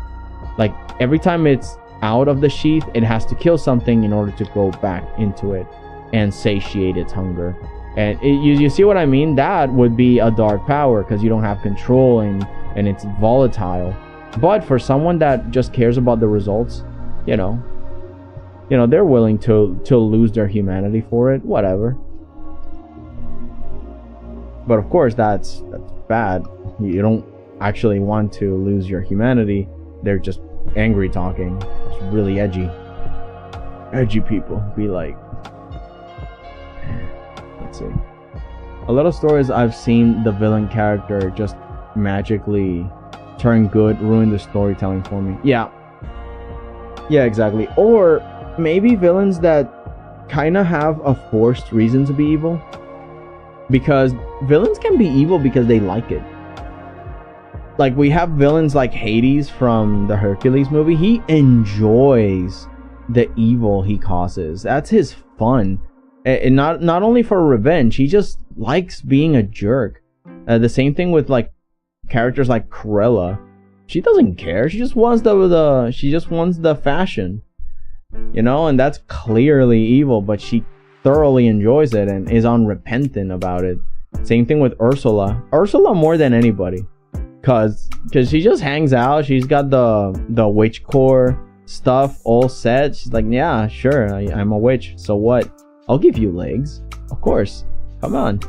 Like, every time it's out of the sheath, it has to kill something in order to go back into it and satiate its hunger. And you see what I mean? That would be a dark power, because you don't have control, and it's volatile. But for someone that just cares about the results, you know, they're willing to lose their humanity for it, whatever. But of course, that's bad. You don't actually want to lose your humanity. They're just angry talking. It's really edgy. Edgy people be like. Let's see. A lot of stories I've seen the villain character just magically turn good, ruin the storytelling for me. Yeah, exactly. Or maybe villains that kind of have a forced reason to be evil. Because villains can be evil because they like it. Like, we have villains like Hades from the Hercules movie. He enjoys the evil he causes. That's his fun. And not only for revenge, he just likes being a jerk. The same thing with, like, characters like Cruella, she doesn't care. She just wants the fashion, you know, and that's clearly evil, but she thoroughly enjoys it and is unrepentant about it. Same thing with Ursula. Ursula more than anybody, cause she just hangs out. She's got the witch core stuff all set. She's like, yeah, sure, I'm a witch, so what? I'll give you legs, of course. Come on.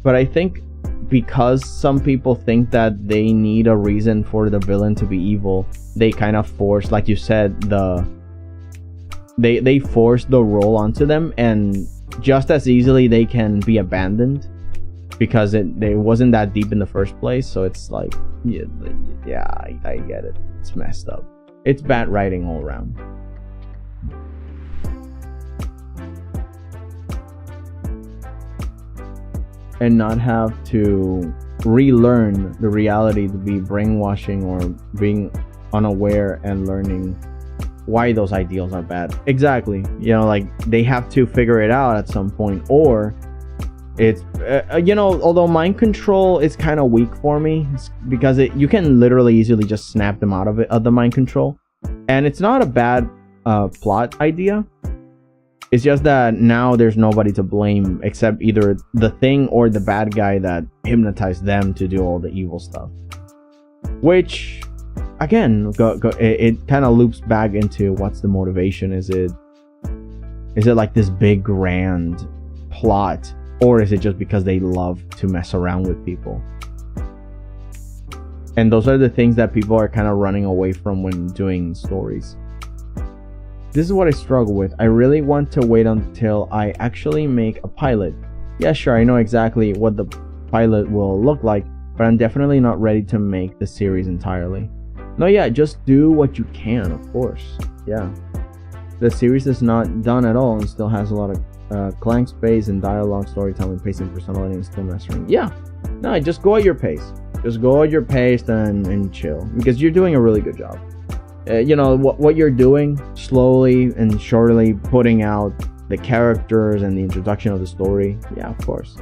But I think because some people think that they need a reason for the villain to be evil, they kind of force, like you said, they force the role onto them, and just as easily they can be abandoned because it wasn't that deep in the first place. So it's like, yeah, I get it. It's messed up. It's bad writing all around. And not have to relearn the reality to be brainwashing or being unaware and learning why those ideals are bad. Exactly. You know, like they have to figure it out at some point, or it's you know, although mind control is kind of weak for me because you can literally easily just snap them out of the mind control, and it's not a bad plot idea. It's just that now there's nobody to blame except either the thing or the bad guy that hypnotized them to do all the evil stuff. Which, again, it kind of loops back into what's the motivation. Is it like this big grand plot, or is it just because they love to mess around with people? And those are the things that people are kind of running away from when doing stories. This is what I struggle with. I really want to wait until I actually make a pilot. Yeah, sure, I know exactly what the pilot will look like, but I'm definitely not ready to make the series entirely. No, yeah, just do what you can, of course. Yeah. The series is not done at all and still has a lot of blank space and dialogue, storytelling, pacing, personality, and still mastering. Yeah. No, just go at your pace. Just go at your pace and chill, because you're doing a really good job. You know, what you're doing, slowly and surely putting out the characters and the introduction of the story. Yeah, of course.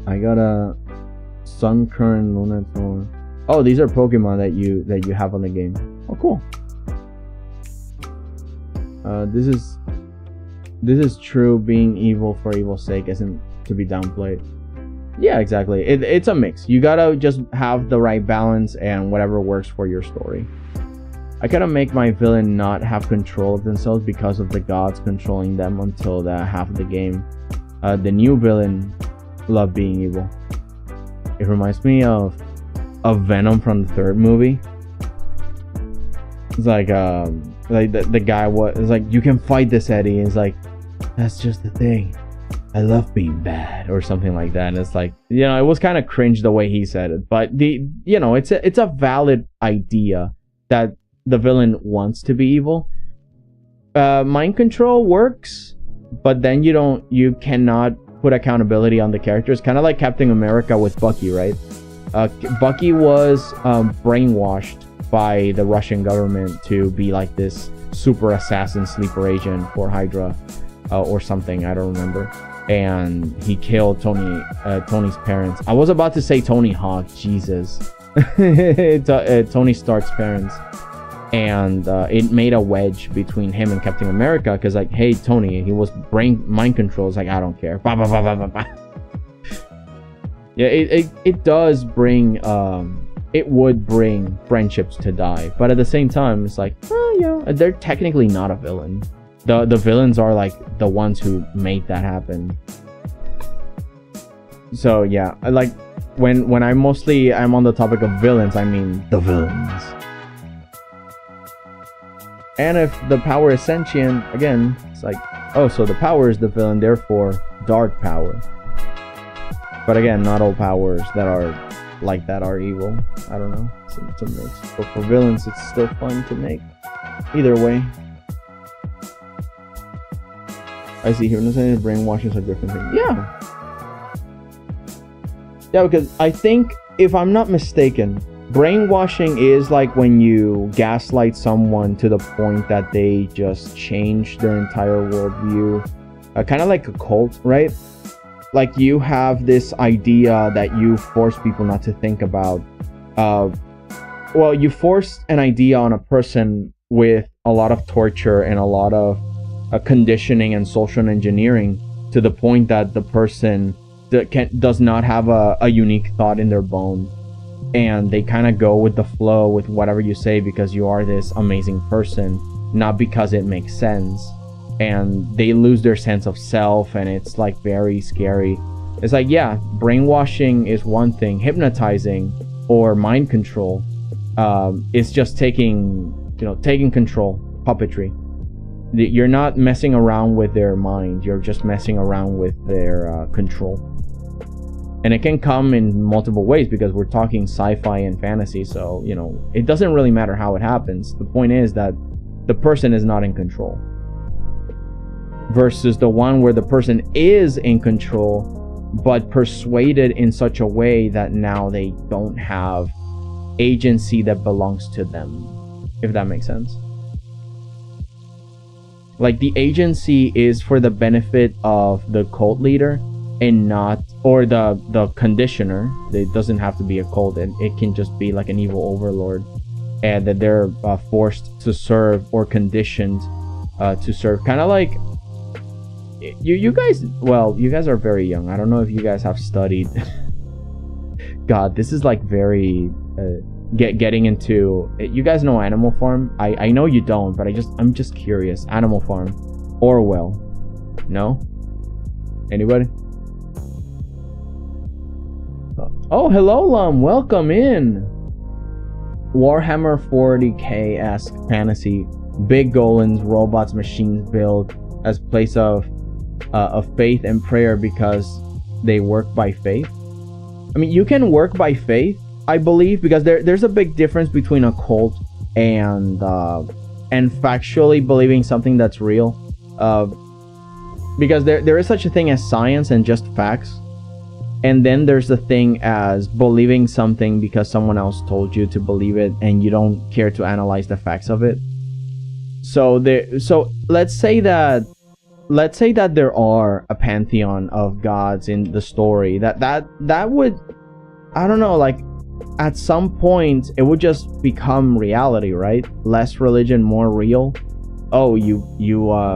I got a Sun, Current, Lunator. Oh, these are Pokemon that you have on the game. Oh, cool. This is true. Being evil for evil's sake isn't to be downplayed. Yeah, exactly. It's a mix. You gotta just have the right balance and whatever works for your story. I gotta make my villain not have control of themselves because of the gods controlling them until the half of the game. The new villain love being evil. It reminds me of Venom from the third movie. It's like the guy was like, you can fight this, Eddie. And it's like, that's just the thing. I love being bad, or something like that. And it's like, you know, it was kind of cringe the way he said it, but you know, it's a valid idea that the villain wants to be evil. Mind control works, but then you cannot put accountability on the characters. Kind of like Captain America with Bucky, right? Bucky was brainwashed by the Russian government to be like this super assassin sleeper agent for Hydra, or something, I don't remember. And he killed Tony's parents. I was about to say Tony Hawk, Jesus. Tony Stark's parents. And it made a wedge between him and Captain America, because like, hey, Tony, he was mind control. It's like, I don't care. Bah, bah, bah, bah, bah, bah. Yeah, it does bring it would bring friendships to die, but at the same time, it's like, oh yeah, they're technically not a villain. The villains are like the ones who made that happen. So yeah, like when I'm on the topic of villains, I mean the villains. And if the power is sentient, again, it's like, oh, so the power is the villain, therefore dark power. But again, not all powers that are like that are evil. I don't know. It's a mix. But for villains, it's still fun to make. Either way. I see hypnotism and brainwashing are different things. Yeah. Yeah, because I think, if I'm not mistaken, brainwashing is like when you gaslight someone to the point that they just change their entire worldview. Kind of like a cult, right? Like you have this idea that you force people not to think about. Well, you force an idea on a person with a lot of torture and a lot of conditioning and social engineering, to the point that the person does not have a unique thought in their bones, and they kind of go with the flow with whatever you say because you are this amazing person, not because it makes sense. And they lose their sense of self, and it's like very scary. It's like, yeah, brainwashing is one thing. Hypnotizing or mind control is just taking control, puppetry. You're not messing around with their mind, you're just messing around with their control. And it can come in multiple ways, because we're talking sci-fi and fantasy, so it doesn't really matter how it happens. The point is that the person is not in control, versus the one where the person is in control but persuaded in such a way that now they don't have agency that belongs to them, if that makes sense. Like the agency is for the benefit of the cult leader and not, or the conditioner. It doesn't have to be a cult, and it can just be like an evil overlord, and that they're forced to serve or conditioned to serve. Kind of like you guys, well, you guys are very young. I don't know if you guys have studied. God, this is like very getting into, you guys know Animal Farm? I know you don't, but I'm just curious. Animal Farm, Orwell, no? Anybody? Oh, hello, Lum, welcome in. Warhammer 40k-esque fantasy, big golems, robots, machines built as place of faith and prayer because they work by faith. I mean, you can work by faith, I believe, because there's a big difference between a cult and factually believing something that's real. Because there is such a thing as science and just facts, and then there's the thing as believing something because someone else told you to believe it and you don't care to analyze the facts of it. So let's say that there are a pantheon of gods in the story, that would, I don't know, like at some point it would just become reality, right? Less religion, more real. Oh, you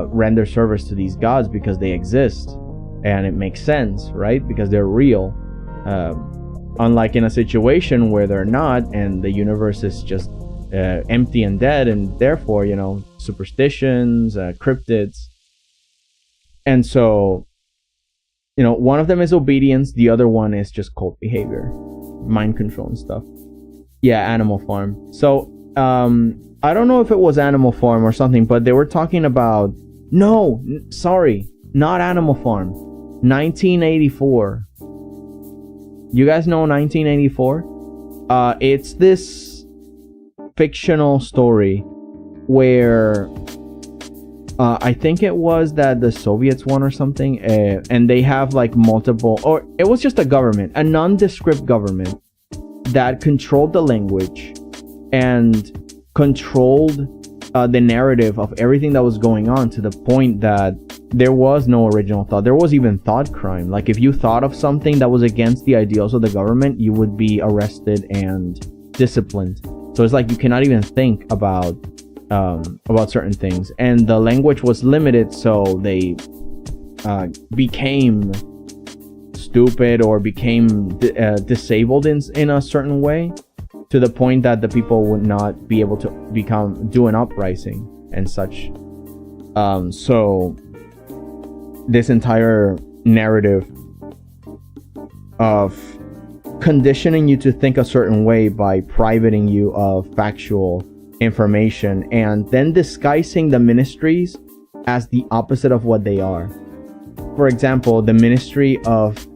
render service to these gods because they exist, and it makes sense, right? Because they're real. Unlike in a situation where they're not, and the universe is just empty and dead, and therefore, superstitions, cryptids. And so, one of them is obedience, the other one is just cult behavior, mind control and stuff. Yeah, Animal Farm. So, I don't know if it was Animal Farm or something, but they were talking about, sorry, not Animal Farm, 1984. You guys know 1984? It's this fictional story where I think it was that the Soviets won or something, and they have like multiple, or it was just a government, a nondescript government that controlled the language and controlled the narrative of everything that was going on, to the point that there was no original thought. There was even thought crime. Like if you thought of something that was against the ideals of the government, you would be arrested and disciplined. So it's like you cannot even think about certain things, and the language was limited, so they became stupid or became disabled in a certain way, to the point that the people would not be able to do an uprising and such. So this entire narrative of conditioning you to think a certain way by privating you of factual information, and then disguising the ministries as the opposite of what they are. For example, the ministry of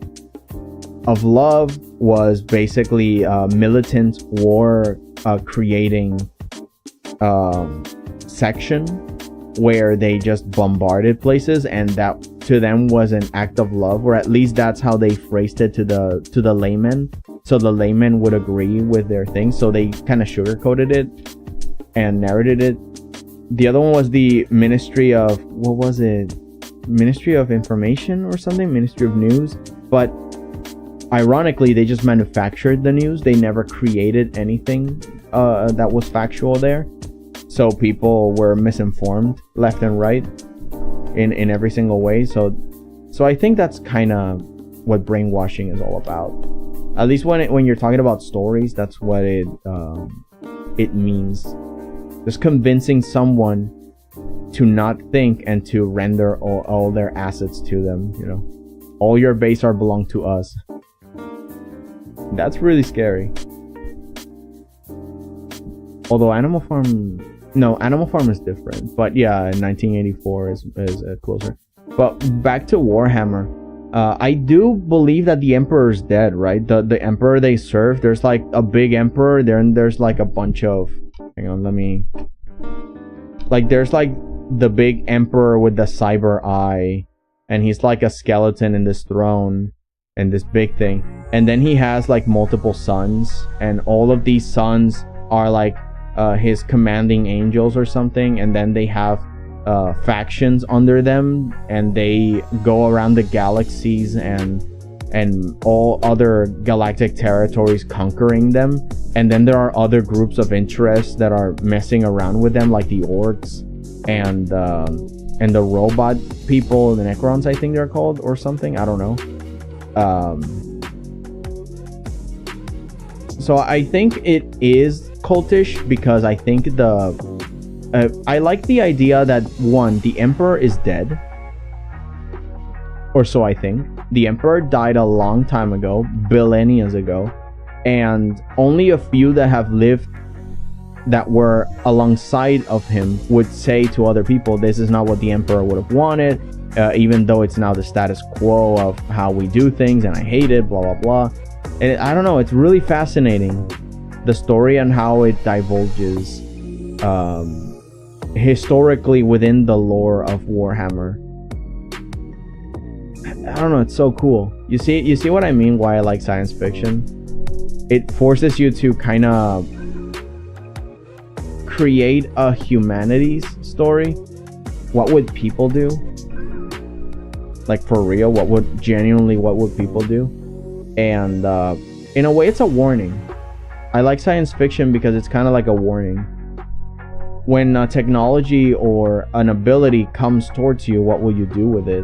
love was basically a militant war creating section where they just bombarded places, and that to them was an act of love, or at least that's how they phrased it to the layman, so the layman would agree with their thing. So they kind of sugarcoated it and narrated it. The other one was the Ministry of, what was it, Ministry of Information or something, Ministry of News. But ironically, they just manufactured the news. They never created anything that was factual there, so people were misinformed left and right in every single way. So I think that's kind of what brainwashing is all about. At least when you're talking about stories, that's what it means. Just convincing someone to not think and to render all their assets to them. You know, all your base are belong to us. That's really scary. Although Animal Farm is different. But yeah, 1984 is closer. But back to Warhammer. I do believe that the Emperor's dead, right? The Emperor they serve, there's like a big Emperor, there's like a bunch of... Hang on, there's like the big Emperor with the cyber eye, and he's like a skeleton in this throne and this big thing. And then he has like multiple sons, and all of these sons are like his commanding angels or something, and then they have factions under them, and they go around the galaxies and all other galactic territories, conquering them. And then there are other groups of interest that are messing around with them, like the orcs and the robot people, the Necrons, I think they're called, or something, I don't know. So I think it is cultish, because I think I like the idea that, one, the Emperor is dead, or so I think. The Emperor died a long time ago, millennia ago, and only a few that have lived that were alongside of him would say to other people, this is not what the Emperor would have wanted, even though it's now the status quo of how we do things, and I hate it, blah blah blah. And I don't know, it's really fascinating, the story and how it divulges historically within the lore of Warhammer. I don't know, it's so cool. You see what I mean, why I like science fiction? It forces you to kind of create a humanities story. What would people do? Like, for real, what would people do? And in a way, it's a warning. I like science fiction because it's kind of like a warning. When technology or an ability comes towards you, what will you do with it?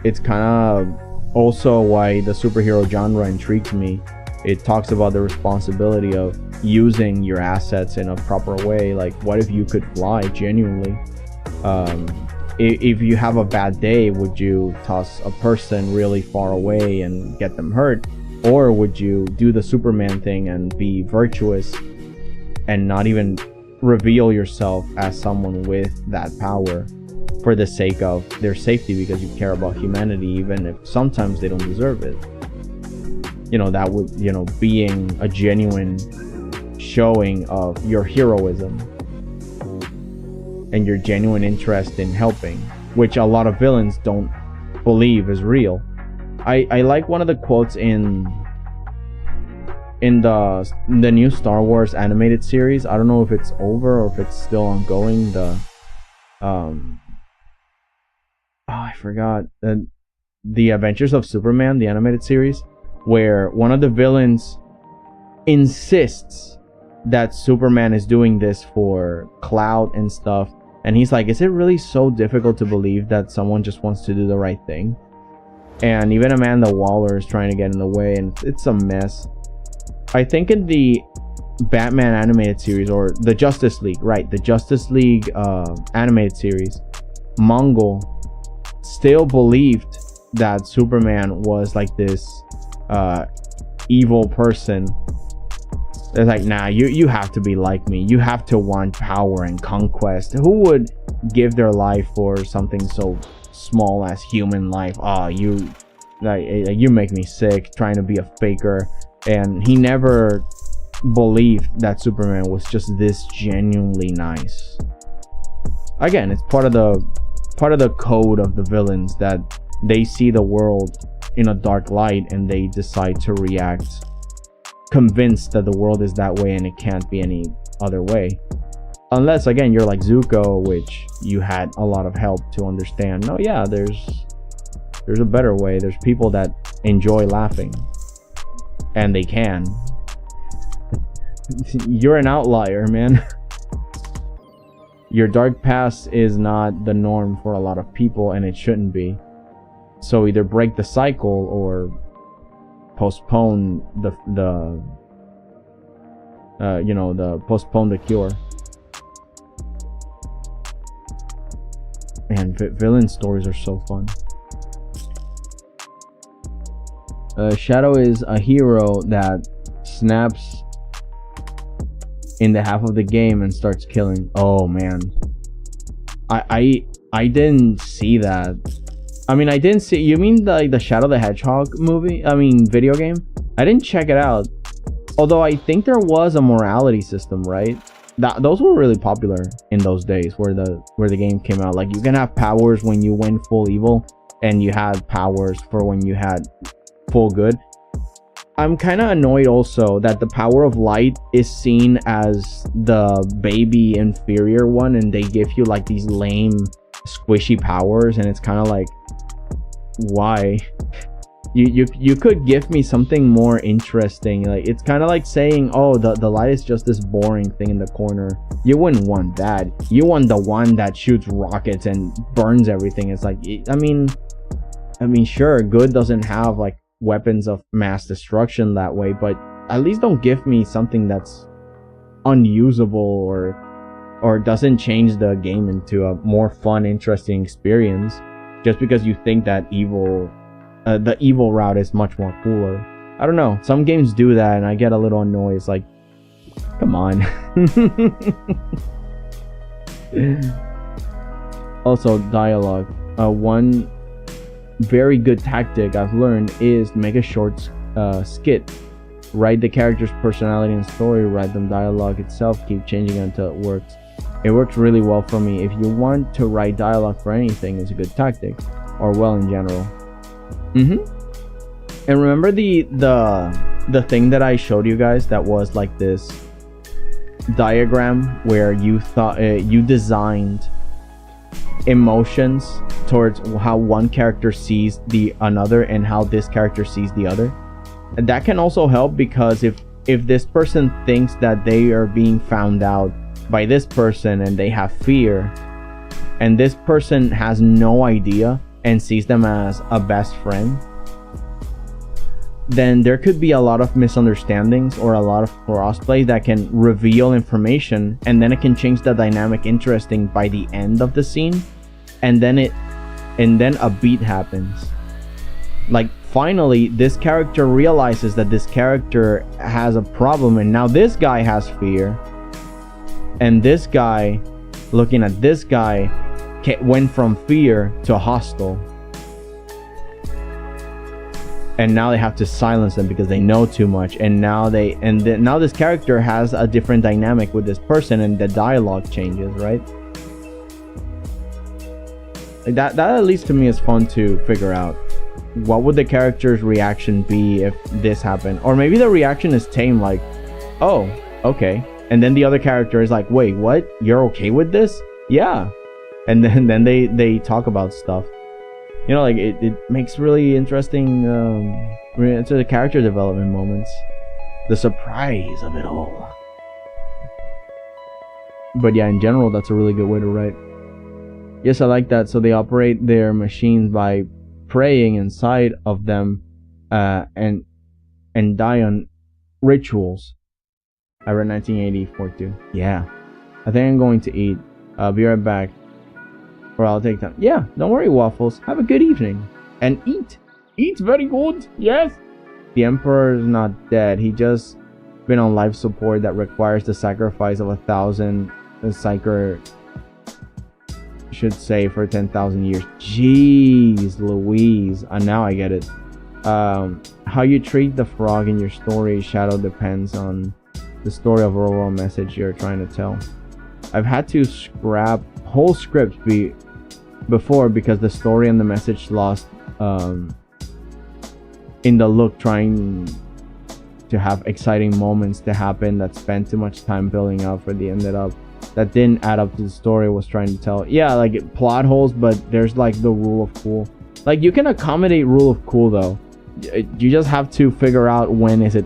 It's kind of also why the superhero genre intrigues me. It talks about the responsibility of using your assets in a proper way. Like, what if you could fly genuinely? If you have a bad day, would you toss a person really far away and get them hurt? Or would you do the Superman thing and be virtuous and not even reveal yourself as someone with that power for the sake of their safety, because you care about humanity, even if sometimes they don't deserve it? You know, that would, you know, being a genuine showing of your heroism and your genuine interest in helping, which a lot of villains don't believe is real. I like one of the quotes in the new Star Wars animated series. I don't know if it's over or if it's still ongoing. I forgot. The Adventures of Superman, the animated series, where one of the villains insists that Superman is doing this for clout and stuff, and he's like, is it really so difficult to believe that someone just wants to do the right thing? And even Amanda Waller is trying to get in the way, and it's a mess. I think in the Batman animated series, or the Justice League, right, the Justice League animated series, Mongol still believed that Superman was like this evil person. They're like, nah, you have to be like me. You have to want power and conquest. Who would give their life for something so small as human life? You make me sick trying to be a faker. And he never believed that Superman was just this genuinely nice. Again, it's part of the part of the code of the villains, that they see the world in a dark light and they decide to react convinced that the world is that way and it can't be any other way. Unless, again, you're like Zuko, which you had a lot of help to understand. No, yeah, there's a better way. There's people that enjoy laughing, and they can. You're an outlier, man. Your dark past is not the norm for a lot of people, and it shouldn't be. So either break the cycle or postpone postpone the cure. And villain stories are so fun. Shadow is a hero that snaps in the half of the game and starts killing. Oh man, I didn't see that. I mean, I didn't see. You mean the Shadow the Hedgehog movie? I mean, video game? I didn't check it out. Although I think there was a morality system, right? Those were really popular in those days where the game came out. Like, you can have powers when you went full evil, and you had powers for when you had full good. I'm kind of annoyed also that the power of light is seen as the baby inferior one, and they give you like these lame squishy powers, and it's kind of like, why? You could give me something more interesting. Like, it's kind of like saying, oh, the light is just this boring thing in the corner. You wouldn't want that. You want the one that shoots rockets and burns everything. It's like, I mean sure, good doesn't have like weapons of mass destruction that way, but at least don't give me something that's unusable or doesn't change the game into a more fun, interesting experience just because you think that the evil route is much more cooler. I don't know, some games do that and I get a little annoyed. It's like, come on. Also, dialogue. One very good tactic I've learned is to make a short skit. Write the character's personality and story, write them dialogue itself, keep changing it until it works. It works really well for me. If you want to write dialogue for anything, it's a good tactic, or well, in general. And remember the thing that I showed you guys that was like this diagram where you thought you designed emotions towards how one character sees the another and how this character sees the other? And that can also help, because if this person thinks that they are being found out by this person and they have fear, and this person has no idea and sees them as a best friend, then there could be a lot of misunderstandings or a lot of crossplay that can reveal information, and then it can change the dynamic interesting by the end of the scene, and then a beat happens. Like, finally this character realizes that this character has a problem, and now this guy has fear, and this guy looking at this guy went from fear to hostile, and now they have to silence them because they know too much, and now now this character has a different dynamic with this person, and the dialogue changes, right? Like that at least to me is fun to figure out. What would the character's reaction be if this happened? Or maybe the reaction is tame, like, oh, okay, and then the other character is like, wait, what? You're okay with this? Yeah. And then they talk about stuff. You know, like it makes really interesting into the character development moments. The surprise of it all. But yeah, in general, that's a really good way to write. Yes, I like that. So they operate their machines by praying inside of them and die on rituals. I read 1984 too. Yeah. I think I'm going to eat. I'll be right back. Or I'll take time. Yeah, don't worry, Waffles. Have a good evening. And eat. Eat very good. Yes. The Emperor is not dead. He just been on life support that requires the sacrifice of 1,000 Psyker should say for 10,000 years. Jeez Louise. Now I get it. How you treat the frog in your story, Shadow, depends on the story of overall message you're trying to tell. I've had to scrap whole scripts before, because the story and the message lost in the look, trying to have exciting moments to happen that spent too much time building up for the ended up that didn't add up to the story was trying to tell. Yeah, like plot holes, but there's like the rule of cool. Like you can accommodate rule of cool though. You just have to figure out when is it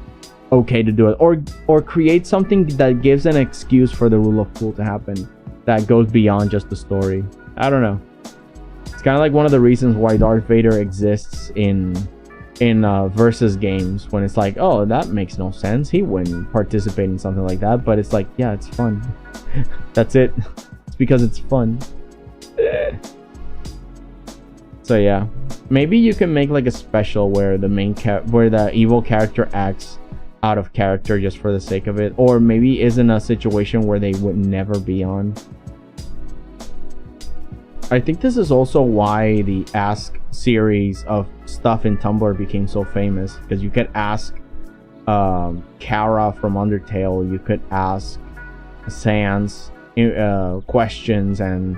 okay to do it, or create something that gives an excuse for the rule of cool to happen that goes beyond just the story. I don't know. It's kind of like one of the reasons why Darth Vader exists in versus games, when it's like, oh, that makes no sense, he wouldn't participate in something like that, but it's like, yeah, it's fun. That's it. It's because it's fun. So yeah, maybe you can make like a special where the where the evil character acts out of character just for the sake of it, or maybe is in a situation where they would never be on. I think this is also why the Ask series of stuff in Tumblr became so famous, because you could ask Kara from Undertale, you could ask Sans questions, and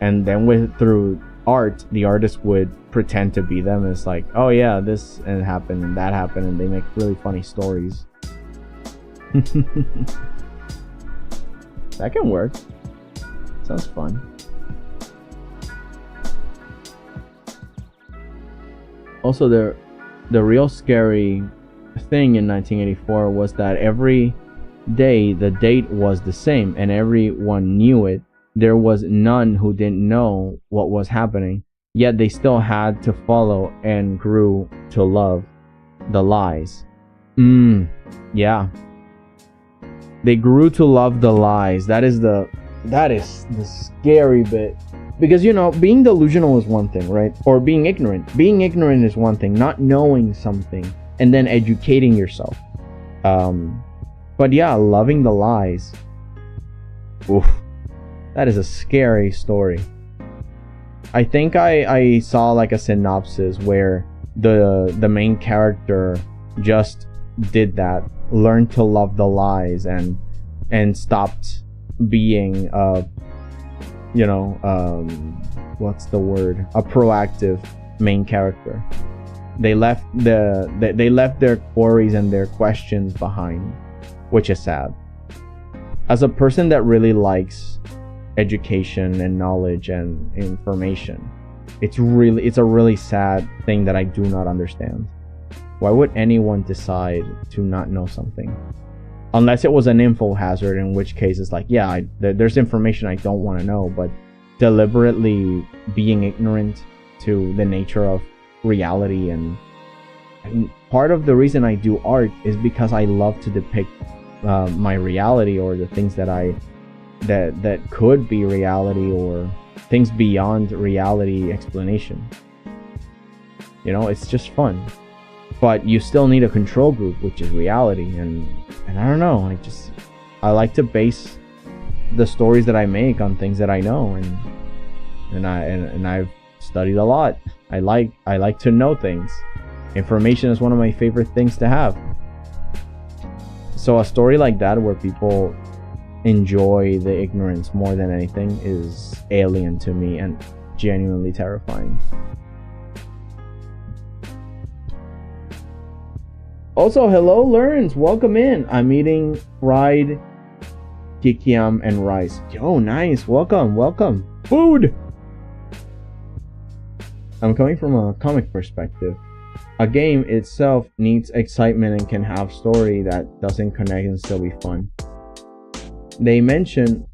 then through art, the artist would pretend to be them. It's like, oh yeah, this and happened and that happened, and they make really funny stories. That can work. Sounds fun. Also, the real scary thing in 1984 was that every day the date was the same and everyone knew it. There was none who didn't know what was happening, yet they still had to follow and grew to love the lies. Yeah. They grew to love the lies. That is the scary bit. Because, you know, being delusional is one thing, right? Or being ignorant. Being ignorant is one thing. Not knowing something and then educating yourself. But yeah, loving the lies. Oof. That is a scary story. I think I saw like a synopsis where the main character just did that. Learned to love the lies and stopped being you know, what's the word? A proactive main character. They left their queries and their questions behind, which is sad. As a person that really likes education and knowledge and information, it's a really sad thing that I do not understand. Why would anyone decide to not know something? Unless it was an info hazard, in which case it's like, yeah, there's information I don't want to know, but deliberately being ignorant to the nature of reality. And part of the reason I do art is because I love to depict my reality, or the things that could be reality, or things beyond reality explanation. You know, it's just fun. But you still need a control group, which is reality, and I don't know, I like to base the stories that I make on things that I know, and I've studied a lot. I like to know things. Information is one of my favorite things to have. So a story like that, where people enjoy the ignorance more than anything, is alien to me and genuinely terrifying. Also, hello, Learns. Welcome in. I'm eating fried kikiam and rice. Yo, nice. Welcome, welcome. Food! I'm coming from a comic perspective. A game itself needs excitement and can have story that doesn't connect and still be fun. They mentioned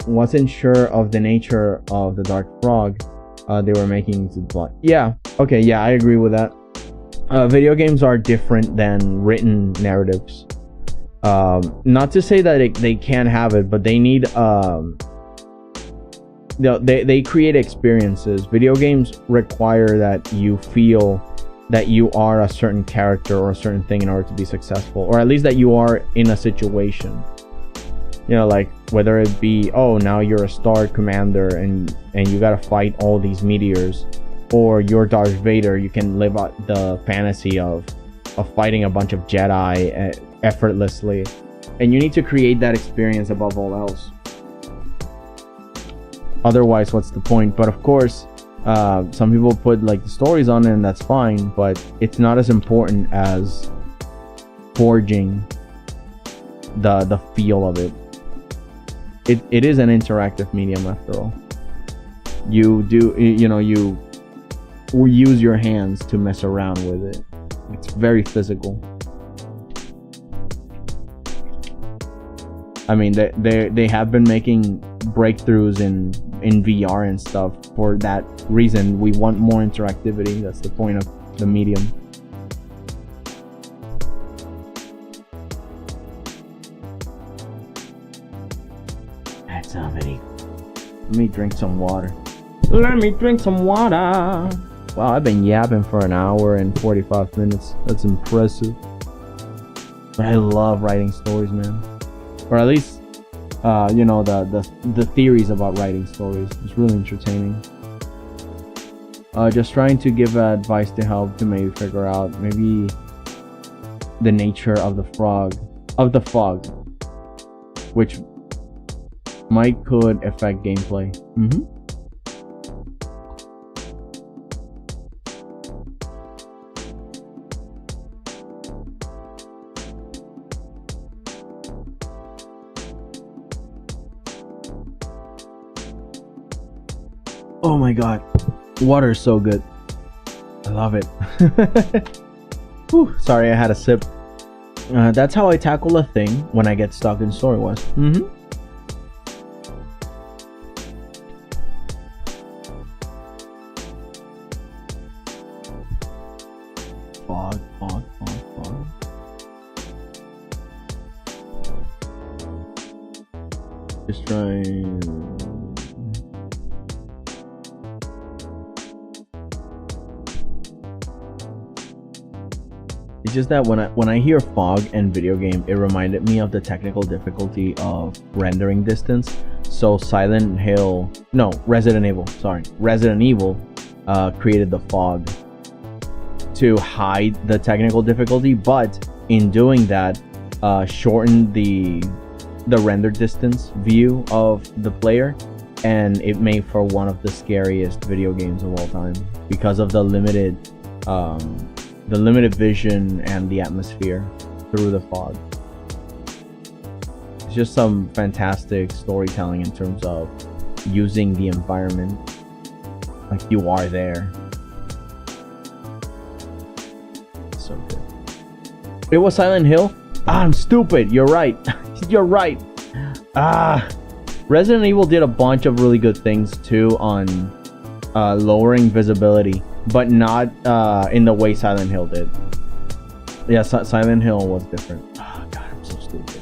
wasn't sure of the nature of the Dark Frog they were making to blood. Yeah, okay, yeah, I agree with that. Video games are different than written narratives. Not to say that they can't have it, but they need they create experiences. Video games require that you feel that you are a certain character or a certain thing in order to be successful, or at least that you are in a situation. You know, like whether it be, oh, now you're a star commander and you gotta fight all these meteors, or you're Darth Vader, you can live out the fantasy of fighting a bunch of Jedi effortlessly, and you need to create that experience above all else. Otherwise, what's the point? But of course, some people put like the stories on it, and that's fine, but it's not as important as forging the feel of it. It is an interactive medium after all. You use your hands to mess around with it. It's very physical. I mean, they have been making breakthroughs in VR and stuff. For that reason, we want more interactivity. That's the point of the medium. That's how many. Let me drink some water. Let me drink some water. Wow, I've been yapping for an hour and 45 minutes. That's impressive. But I love writing stories, man. Or at least, you know, the theories about writing stories. It's really entertaining. Just trying to give advice to help to maybe figure out maybe the nature of the fog, which could affect gameplay. Oh my god, water is so good. I love it. Whew, sorry, I had a sip. That's how I tackle a thing when I get stuck in story wise. Fog. Just trying. It's just that when I hear fog and video game, it reminded me of the technical difficulty of rendering distance. So Resident Evil created the fog to hide the technical difficulty, but in doing that, shortened the render distance view of the player, and it made for one of the scariest video games of all time because of the limited vision and the atmosphere through the fog. It's just some fantastic storytelling in terms of using the environment like you are there. So good. It was Silent Hill? I'm stupid. You're right. You're right. Resident Evil did a bunch of really good things too on lowering visibility, but not in the way Silent Hill did. Yeah, Silent Hill was different. Oh god, I'm so stupid.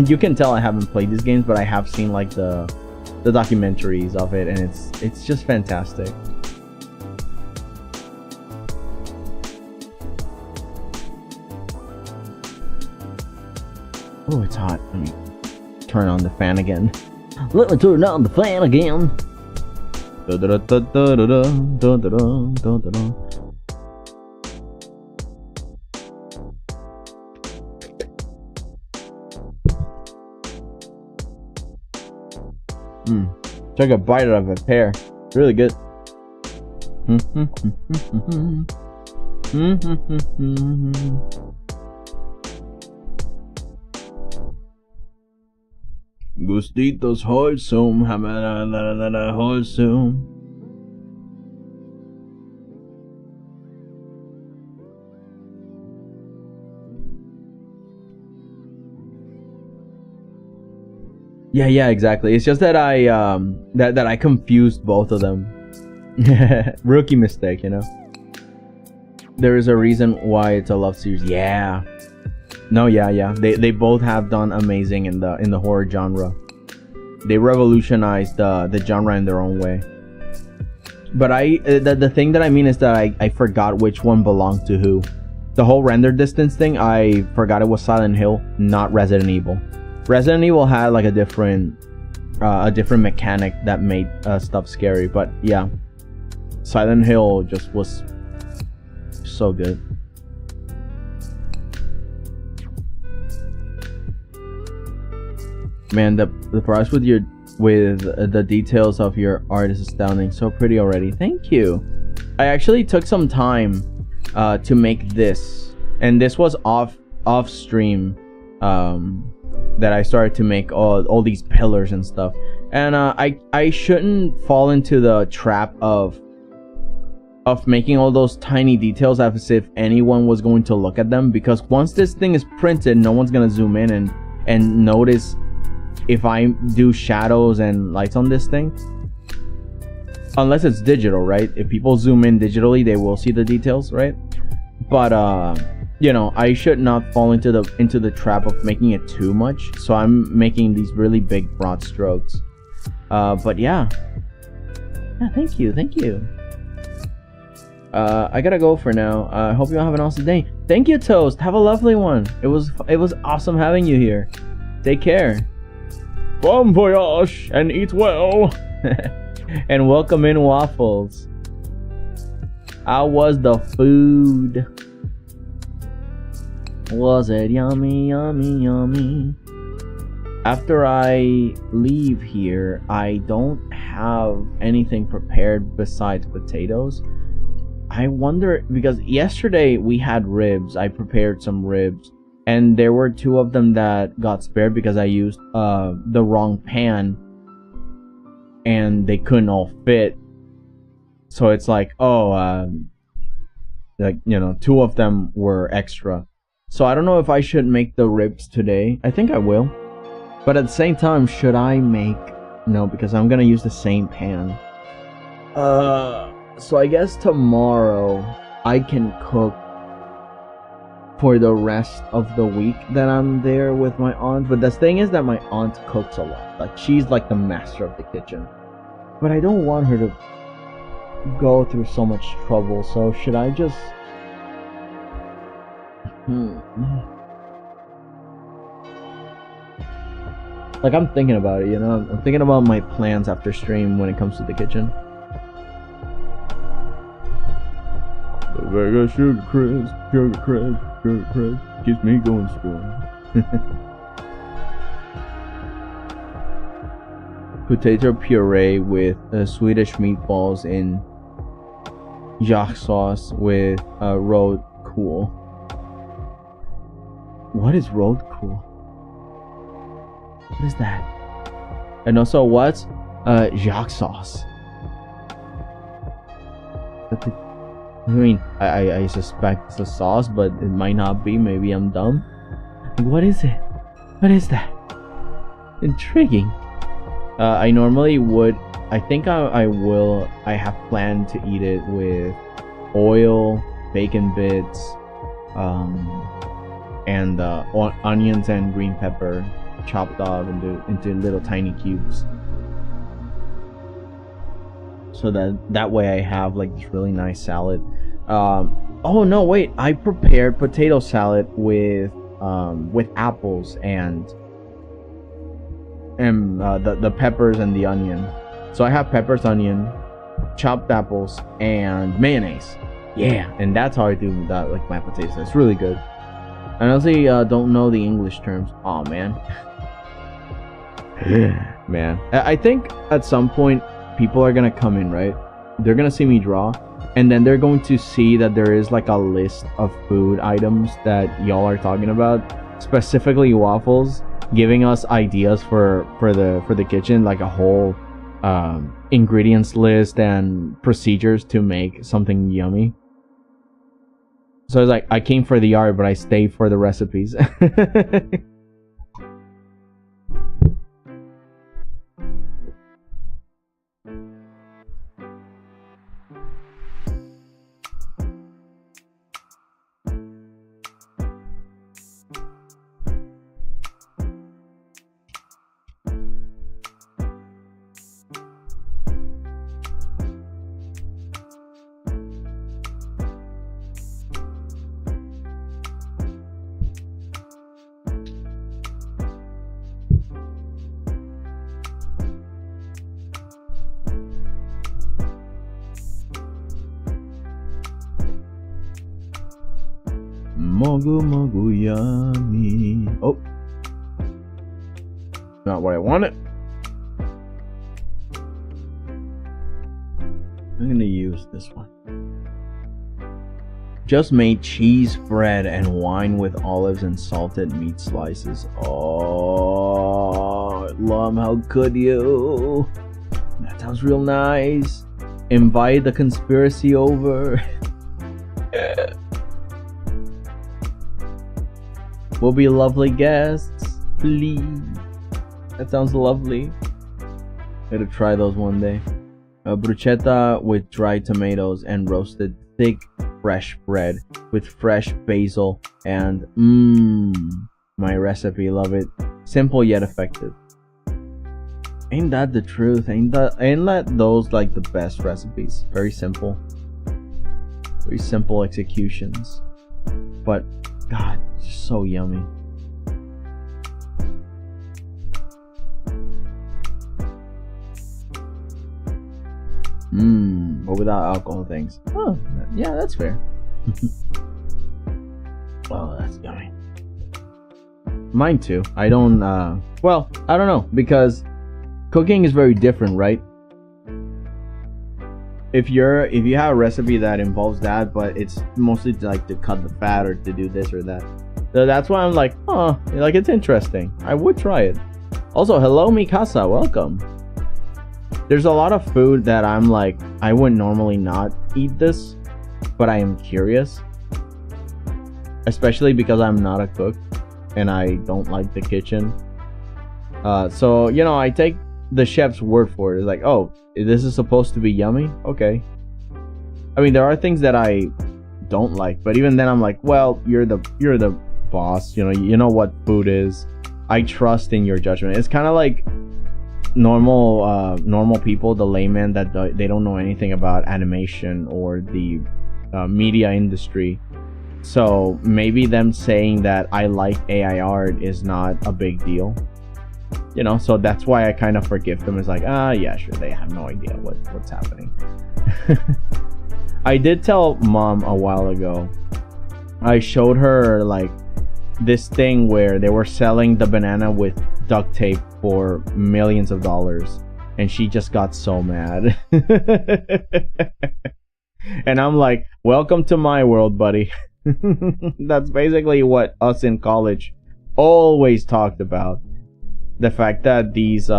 You can tell I haven't played these games, but I have seen like the documentaries of it, and it's just fantastic. Oh, it's hot. Let me turn on the fan again. Let me turn on the fan again. Took a bite out of a pear. Really good. Gustitos wholesome, wholesome. Yeah, exactly. It's just that I confused both of them. Rookie mistake, you know. There is a reason why it's a love series. Yeah. No, yeah. They both have done amazing in the horror genre. They revolutionized the genre in their own way. But the thing that I mean is that I forgot which one belonged to who. The whole render distance thing, I forgot it was Silent Hill, not Resident Evil. Resident Evil had like a different mechanic that made stuff scary, but yeah, Silent Hill just was so good. Man, the price with your with the details of your art is astounding. So pretty already. Thank you. I actually took some time to make this, and this was off stream that I started to make all these pillars and stuff. And I shouldn't fall into the trap of making all those tiny details as if anyone was going to look at them, because once this thing is printed, no one's gonna zoom in and notice if I do shadows and lights on this thing, unless it's digital, right? If people zoom in digitally, they will see the details, right? But you know, I should not fall into the trap of making it too much, so I'm making these really big broad strokes. But yeah, thank you. I gotta go for now. I hope you all have an awesome day. Thank you, Toast. Have a lovely one. It was awesome having you here. Take care. Bon voyage and eat well. And welcome in, Waffles. How was the food? Was it yummy, yummy, yummy? After I leave here, I don't have anything prepared besides potatoes. I wonder, because yesterday we had ribs. I prepared some ribs, and there were 2 of them that got spared because I used the wrong pan and they couldn't all fit. So it's like, oh, like, you know, 2 of them were extra. So I don't know if I should make the ribs today. I think I will. But at the same time, should I make... No, because I'm gonna use the same pan. So I guess tomorrow I can cook for the rest of the week that I'm there with my aunt. But the thing is that my aunt cooks a lot. Like, she's like the master of the kitchen. But I don't want her to go through so much trouble. So should I just... Like, I'm thinking about it, you know? I'm thinking about my plans after stream when it comes to the kitchen. Vega sugar crisp keeps me going strong. Potato puree with Swedish meatballs in yak sauce with road cool. What is road cool? What is that? And also, what's yak sauce? I mean, I suspect it's a sauce, but it might not be. Maybe I'm dumb. What is it? What is that? Intriguing. I normally would... I think I will... I have planned to eat it with oil, bacon bits, and onions and green pepper chopped up into little tiny cubes. So that way I have like this really nice salad. Oh no, wait! I prepared potato salad with apples and the peppers and the onion. So I have peppers, onion, chopped apples, and mayonnaise. Yeah, and that's how I do that, like my potato salad. It's really good. I honestly don't know the English terms. Oh man. Man, I think at some point people are gonna come in, right? They're gonna see me draw, and then they're going to see that there is like a list of food items that y'all are talking about, specifically Waffles, giving us ideas for the kitchen, like a whole ingredients list and procedures to make something yummy. So it's like, I came for the art, but I stayed for the recipes. Mogu mogu yummy. Oh, not what I wanted. I'm gonna use this one. Just made cheese bread and wine with olives and salted meat slices. Oh, Lum, how could you? That sounds real nice. Invite the conspiracy over. We'll be lovely guests, please. That sounds lovely. Gotta try those one day. Bruschetta with dried tomatoes and roasted thick fresh bread with fresh basil and my recipe, love it. Simple yet effective. Ain't that the truth? Ain't that those like the best recipes? Very simple executions, but God, it's just so yummy. But without alcohol things. Oh, yeah, that's fair. Oh, that's yummy. Mine too. I don't well, I don't know, because cooking is very different, right? If you have a recipe that involves that, but it's mostly like to cut the fat or to do this or that. So that's why I'm like, oh, like it's interesting. I would try it. Also, hello Mikasa, welcome. There's a lot of food that I'm like, I would normally not eat this, but I am curious. Especially because I'm not a cook and I don't like the kitchen. So, you know, I take the chef's word for it. It's like, oh, this is supposed to be yummy? Okay. I mean, there are things that I don't like, but even then I'm like, well, you're the boss, you know what food is. I trust in your judgment. It's kind of like normal people, the layman that they don't know anything about animation or the media industry. So maybe them saying that I like AI art is not a big deal, you know. So that's why I kind of forgive them. It's like, yeah, sure, they have no idea what's happening. I did tell mom a while ago. I showed her like this thing where they were selling the banana with duct tape for millions of dollars, and she just got so mad. And I'm like, welcome to my world, buddy. That's basically what us in college always talked about. The fact that these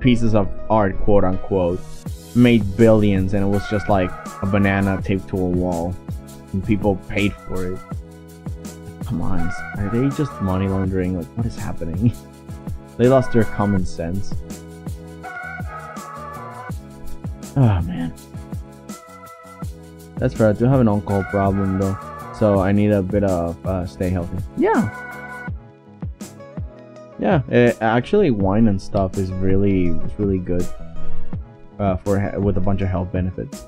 pieces of art, quote unquote, made billions, and it was just like a banana taped to a wall and people paid for it. Come on, are they just money laundering? Like, what is happening? They lost their common sense. Oh man. That's fair. I do have an alcohol problem though, so I need a bit of stay healthy. Yeah, actually wine and stuff is really good with a bunch of health benefits.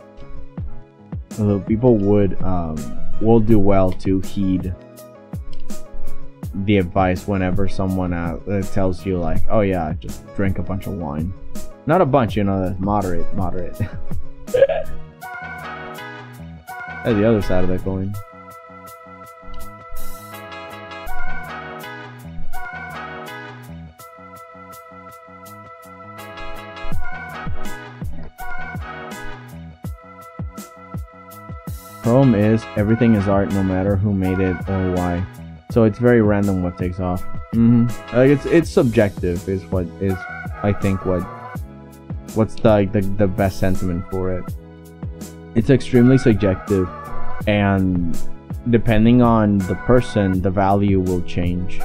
Although people will do well to heed the advice whenever someone tells you like, oh yeah, just drink a bunch of wine. Not a bunch, you know, moderate. That's the other side of that coin. Problem is, everything is art no matter who made it or why. So it's very random what takes off. Like it's subjective is what is, I think, what's the best sentiment for it. It's extremely subjective, and depending on the person, the value will change.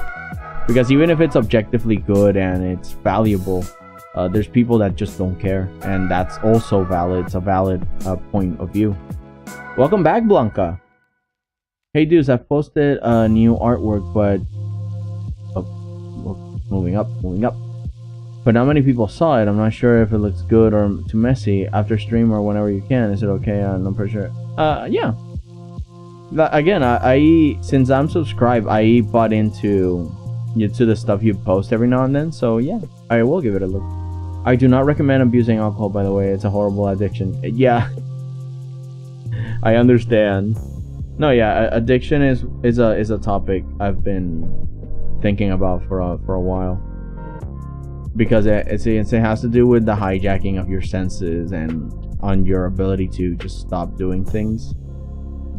Because even if it's objectively good and it's valuable, there's people that just don't care, and that's also valid. It's a valid point of view. Welcome back, Blanca. Hey dudes, I've posted a new artwork, but moving up. But not many people saw it. I'm not sure if it looks good or too messy. After stream or whenever you can, is it okay? I'm pretty sure. Yeah. Again, I since I'm subscribed, I bought into the stuff you post every now and then. So yeah, I will give it a look. I do not recommend abusing alcohol, by the way. It's a horrible addiction. Yeah, I understand. No, yeah, addiction is a topic I've been thinking about for a while. because it has to do with the hijacking of your senses and on your ability to just stop doing things.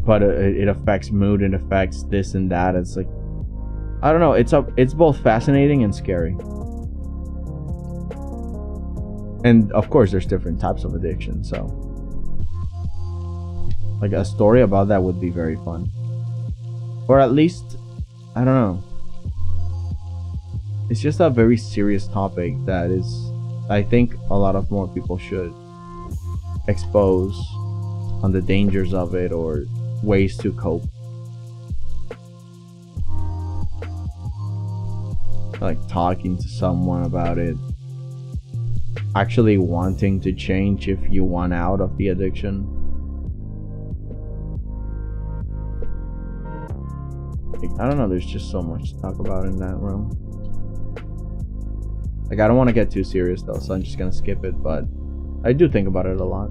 But it affects mood, it affects this and that. It's like, I don't know, it's both fascinating and scary. And of course there's different types of addiction, so like a story about that would be very fun. Or at least, I don't know, it's just a very serious topic that is, I think a lot of more people should expose on the dangers of it or ways to cope. Like talking to someone about it, actually wanting to change if you want out of the addiction. Like, I don't know, there's just so much to talk about in that realm. Like, I don't want to get too serious though, so I'm just gonna skip it, but I do think about it a lot.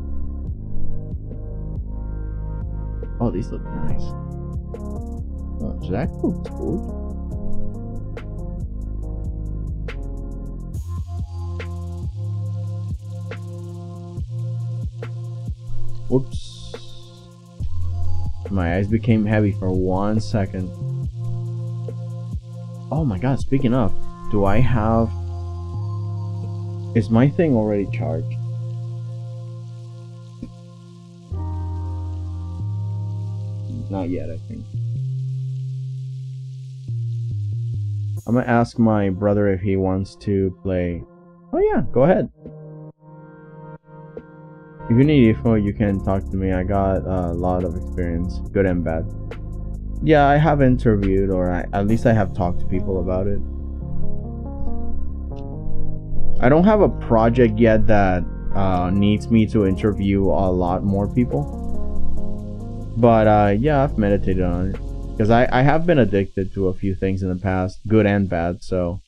Oh, these look nice. Oh, that looks cool. Whoops. My eyes became heavy for 1 second. Oh my god, speaking of, do I have... Is my thing already charged? Not yet, I think. I'm gonna ask my brother if he wants to play. Oh yeah, go ahead. If you need info, you can talk to me. I got a lot of experience, good and bad. Yeah, I have interviewed, or at least I have talked to people about it. I don't have a project yet that needs me to interview a lot more people. But yeah, I've meditated on it. Because I have been addicted to a few things in the past, good and bad. So,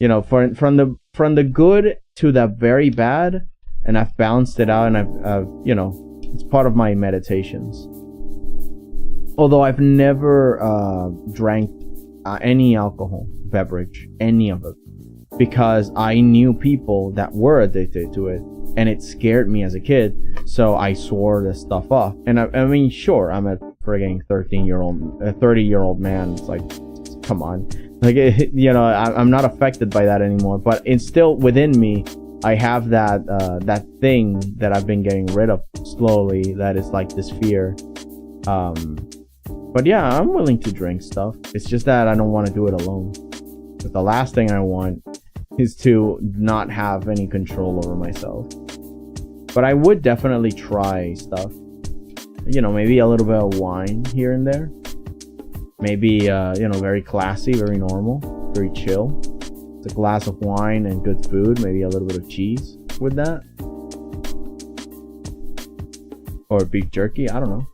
you know, from the good to the very bad, and I've balanced it out, and I've you know, it's part of my meditations. Although I've never drank any alcohol beverage, any of it, because I knew people that were addicted to it, and it scared me as a kid, so I swore this stuff off. And I mean, sure, I'm a frigging 30-year-old man. It's like, come on, like, you know, I'm not affected by that anymore. But it's still within me. I have that that thing that I've been getting rid of slowly. That is like this fear. But yeah, I'm willing to drink stuff. It's just that I don't want to do it alone. But the last thing I want is to not have any control over myself. But I would definitely try stuff. You know, maybe a little bit of wine here and there. Maybe, you know, very classy, very normal, very chill. It's a glass of wine and good food. Maybe a little bit of cheese with that. Or beef jerky, I don't know.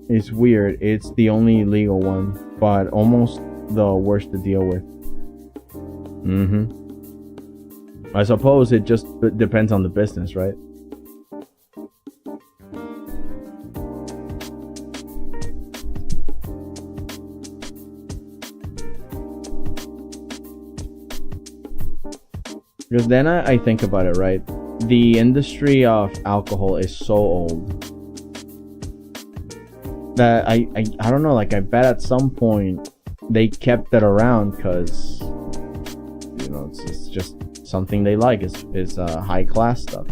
It's weird. It's the only legal one, but almost the worst to deal with. I suppose it just depends on the business, right? Because then I think about it, right? The industry of alcohol is so old that I don't know, like, I bet at some point they kept it around because, you know, it's just something they like. Is high class stuff.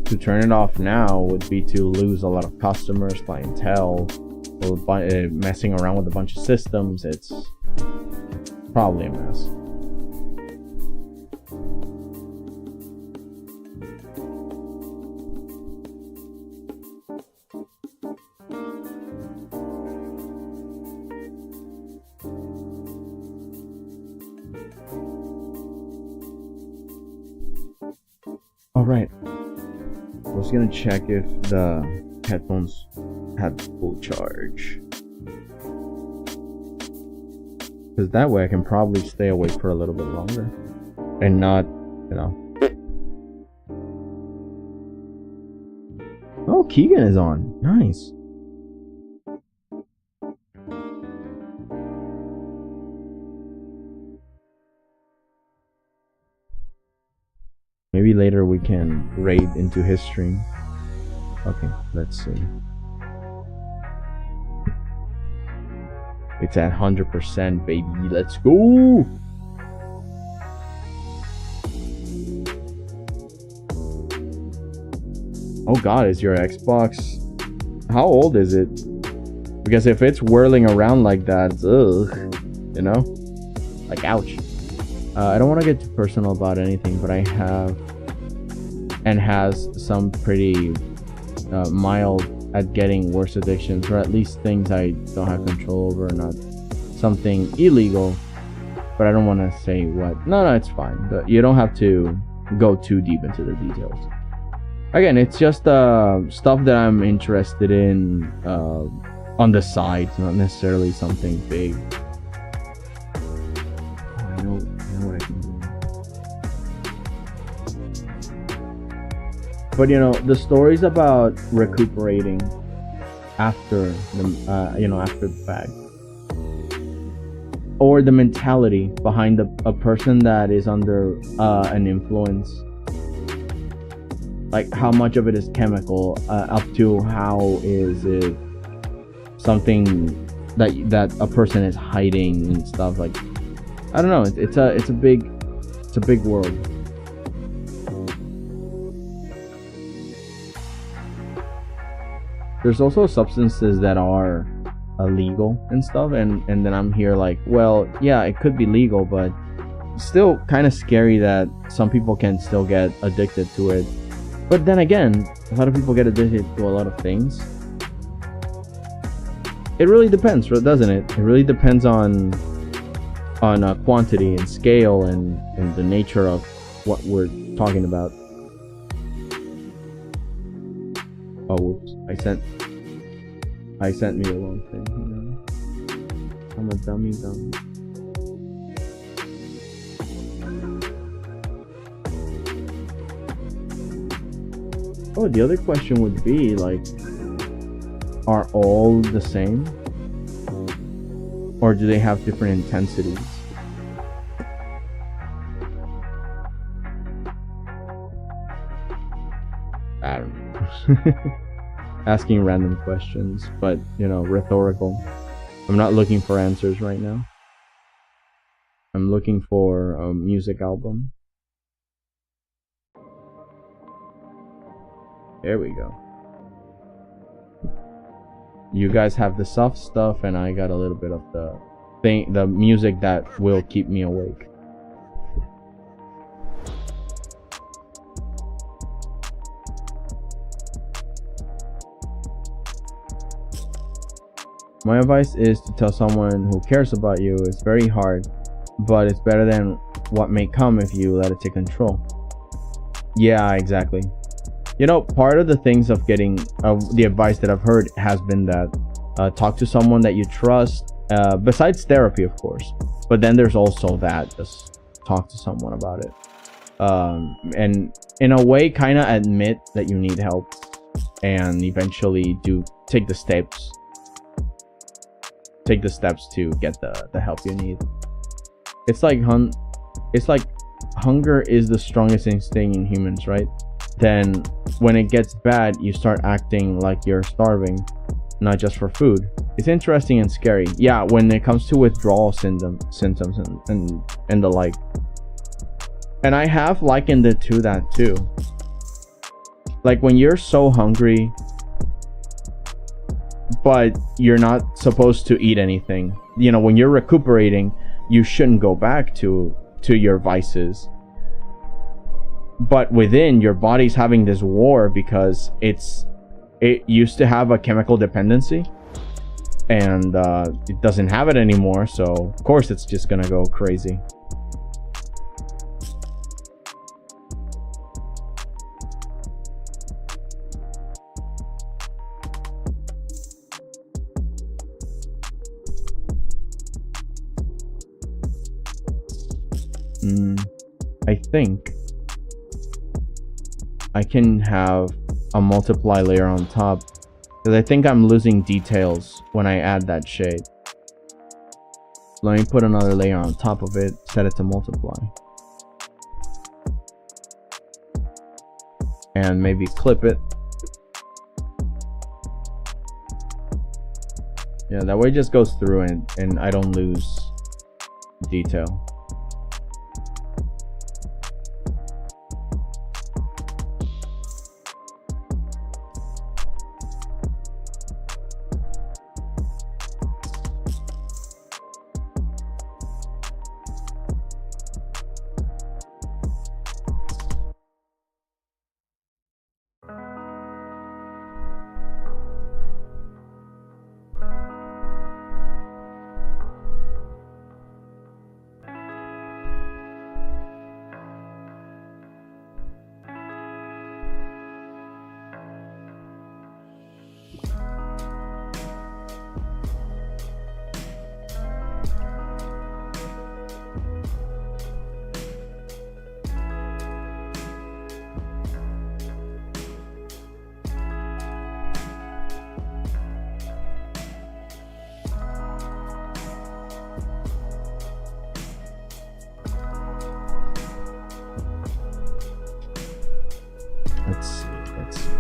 To turn it off now would be to lose a lot of customers, clientele, messing around with a bunch of systems. It's probably a mess. Alright, I was gonna check if the headphones had full charge, because that way I can probably stay awake for a little bit longer and not you know. Oh, Keegan is on. Nice. Maybe later we can raid into his stream. Okay, let's see. It's at 100%, baby. Let's go! Oh god, is your Xbox... How old is it? Because if it's whirling around like that, ugh, you know? Like, ouch. I don't want to get too personal about anything, but I have and has some pretty mild at getting worse addictions, or at least things I don't have control over, not something illegal, but I don't want to say what. No, it's fine. You don't have to go too deep into the details. Again, it's just stuff that I'm interested in on the side, not necessarily something big. I know what I can do. But you know, the stories about recuperating after the after the fact, or the mentality behind a person that is under an influence, like how much of it is chemical, up to how is it something that a person is hiding and stuff. Like, I don't know, it's a big world. There's also substances that are illegal and stuff, and then I'm here like, well, yeah, it could be legal, but still kind of scary that some people can still get addicted to it. But then again, a lot of people get addicted to a lot of things. It really depends, doesn't it? It really depends on quantity and scale and the nature of what we're talking about. Oh, whoops! I sent me the wrong thing. You know? I'm a dummy. Oh, the other question would be like, are all the same, or do they have different intensities? I don't know. Asking random questions, but you know, rhetorical. I'm not looking for answers right now. I'm looking for a music album. There we go. You guys have the soft stuff, and I got a little bit of the music that will keep me awake. My advice is to tell someone who cares about you. It's very hard, but it's better than what may come if you let it take control. Yeah, exactly. You know, part of the things of getting the advice that I've heard has been that talk to someone that you trust, besides therapy, of course. But then there's also that, just talk to someone about it. And in a way, kind of admit that you need help, and eventually take the steps to get the help you need. It's like hunger is the strongest instinct in humans, right? Then when it gets bad, you start acting like you're starving, not just for food. It's interesting and scary. Yeah, when it comes to withdrawal symptoms and the like. And I have likened it to that too. Like when you're so hungry, but you're not supposed to eat anything. You know, when you're recuperating, you shouldn't go back to your vices. But within, your body's having this war because it used to have a chemical dependency, and it doesn't have it anymore, so of course it's just gonna go crazy. I think I can have a multiply layer on top, because I think I'm losing details when I add that shade. Let me put another layer on top of it, set it to multiply, and maybe clip it. Yeah, that way it just goes through and I don't lose detail. Let's see.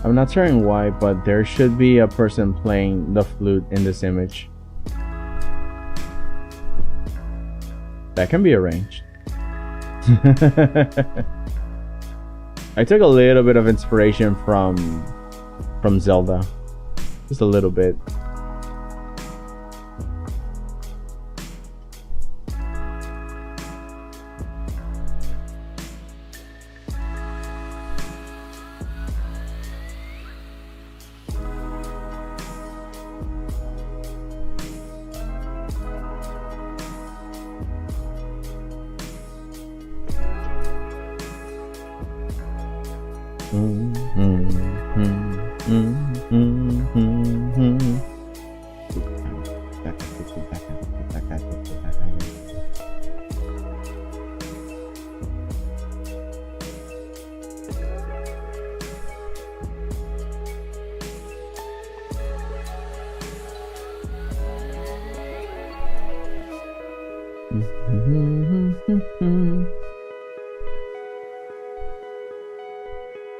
I'm not certain why, but there should be a person playing the flute in this image. That can be arranged. I took a little bit of inspiration from Zelda. Just a little bit.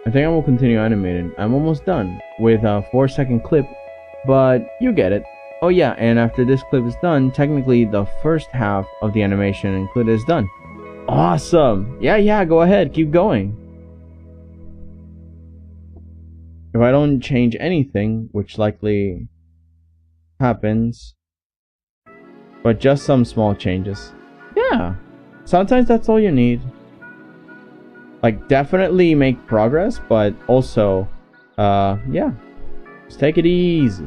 I think I will continue animating. I'm almost done with a 4-second clip, but you get it. Oh yeah, and after this clip is done, technically the first half of the animation included is done. Awesome! Yeah, go ahead, keep going. If I don't change anything, which likely happens, but just some small changes. Yeah, sometimes that's all you need. Like, definitely make progress, but also, yeah, just take it easy.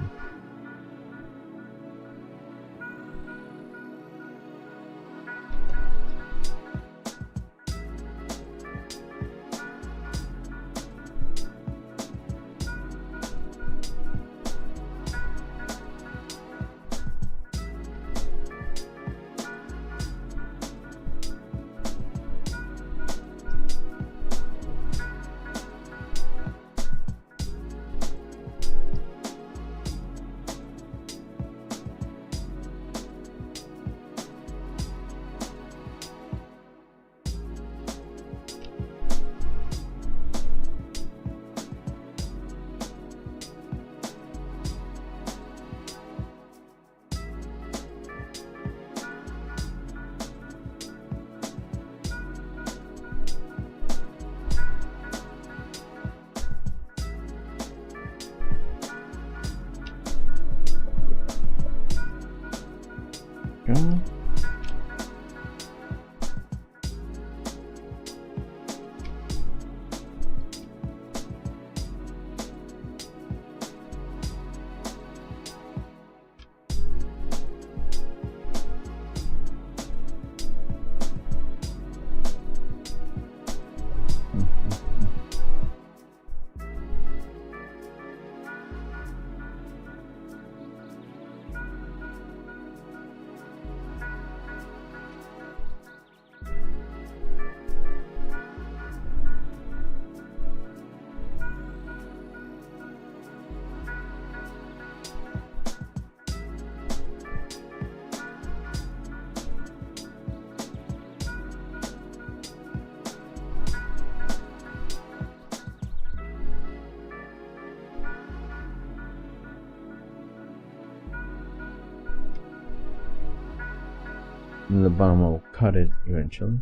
And the bottom will cut it eventually.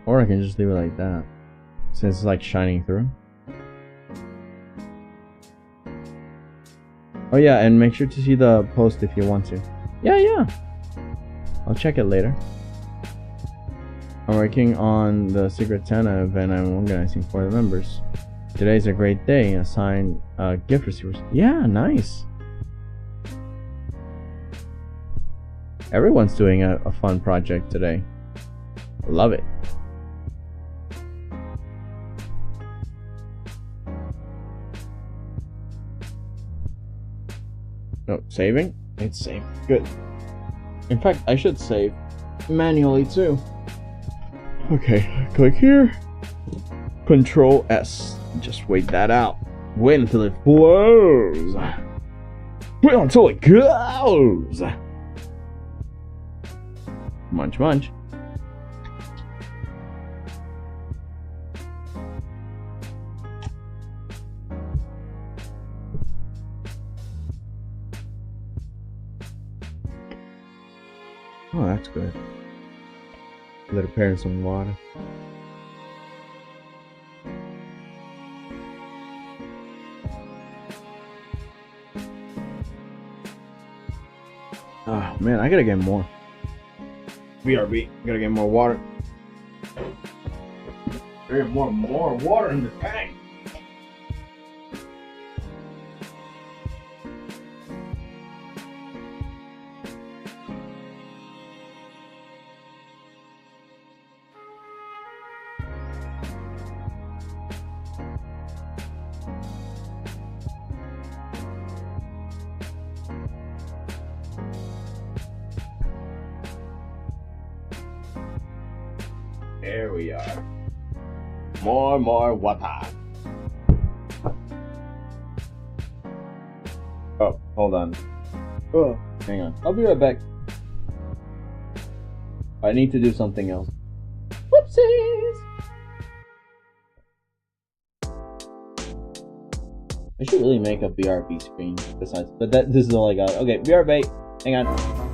Or I can just leave it like that, since it's like shining through. Oh yeah, and make sure to see the post if you want to. Yeah. I'll check it later. I'm working on the Secret Santa event I'm organizing for the members. Today's a great day. Assign gift receivers. Yeah, nice. Everyone's doing a fun project today. Love it. Oh, saving? It's saved. Good. In fact, I should save manually too. Okay, click here. Control S. Just wait that out. Wait until it flows. Wait until it goes. Munch, munch. Oh, that's good. Let it pair in some water. Oh man, I gotta get more. BRB, gotta get more water. Gotta get more water in the tank. There we are. More water. Oh, hold on. Oh, hang on. I'll be right back. I need to do something else. Whoopsies! I should really make a BRB screen besides, but this is all I got. Okay, BRB. Hang on.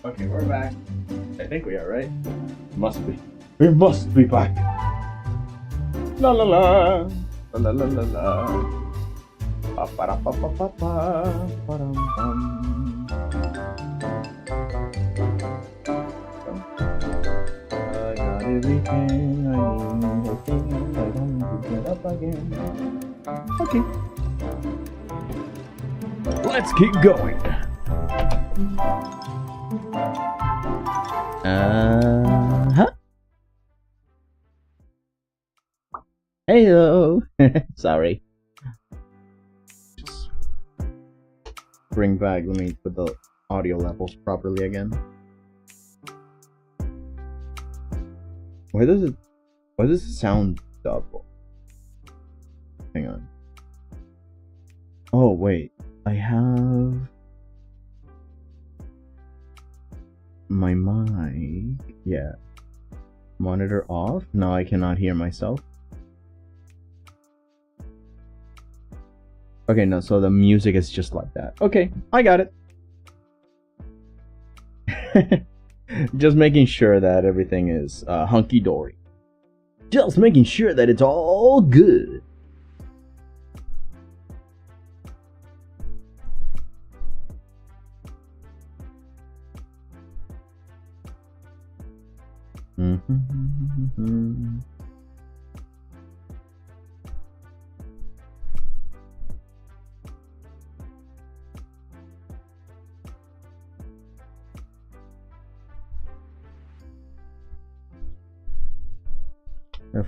Okay, we're back. I think we are, right? Must be. We must be back. La la la. La la la la. Pa pa pa pa pa pa. Param pam. I got everything I need. I think I don't need to get up again. Okay. Let's keep going. Huh? Heyo. Sorry. Just bring back. Let me put the audio levels properly again. Why does it sound double? Hang on. Oh wait, I have my mic. Yeah. Monitor off. Now I cannot hear myself. Okay, no, so the music is just like that. Okay, I got it. Just making sure that everything is hunky-dory. Just making sure that it's all good.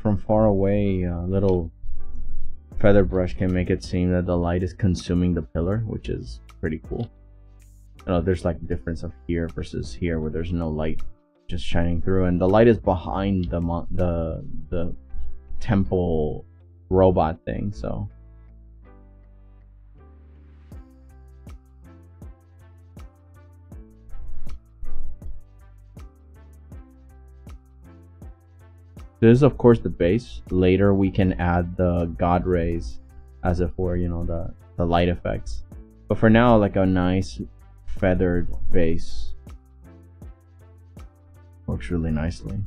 From far away, a little feather brush can make it seem that the light is consuming the pillar, which is pretty cool. There's like a difference of here versus here, where there's no light just shining through, and the light is behind the temple robot thing. So this is of course the base. Later we can add the god rays as if for, you know, the light effects, but for now, like a nice feathered base works really nicely.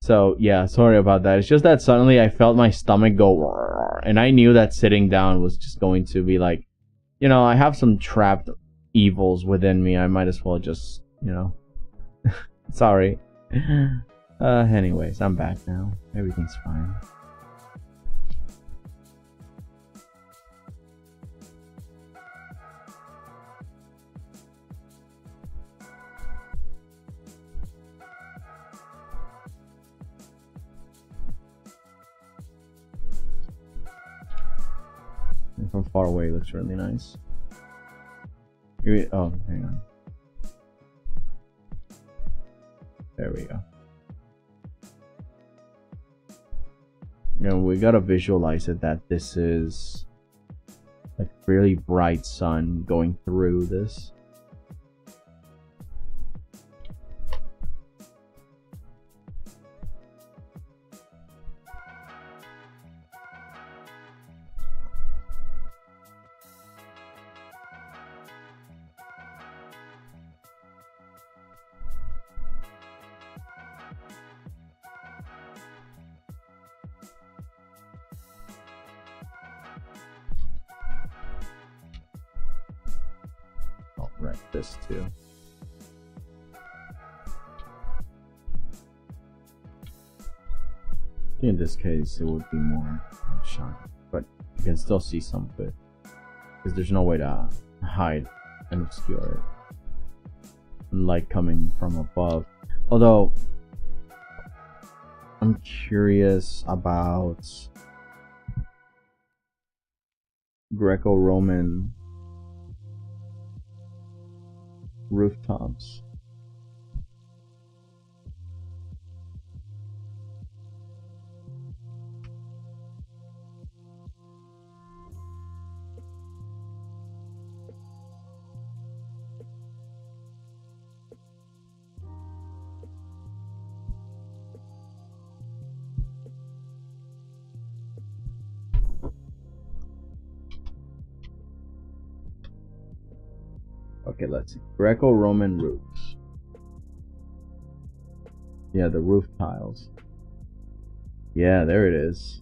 So yeah, sorry about that. It's just that suddenly I felt my stomach go, and I knew that sitting down was just going to be like, you know, I have some trapped evils within me. I might as well just, you know, sorry. Anyways, I'm back now. Everything's fine. And from far away, it looks really nice. Oh, hang on. There we go. You know, we gotta visualize it that this is like really bright sun going through this. Right, this too. In this case, it would be more shiny, but you can still see some of it because there's no way to hide and obscure it. Light coming from above. Although, I'm curious about Greco-Roman rooftops. Okay, let's see. Greco-Roman roofs. Yeah, the roof tiles. Yeah, there it is.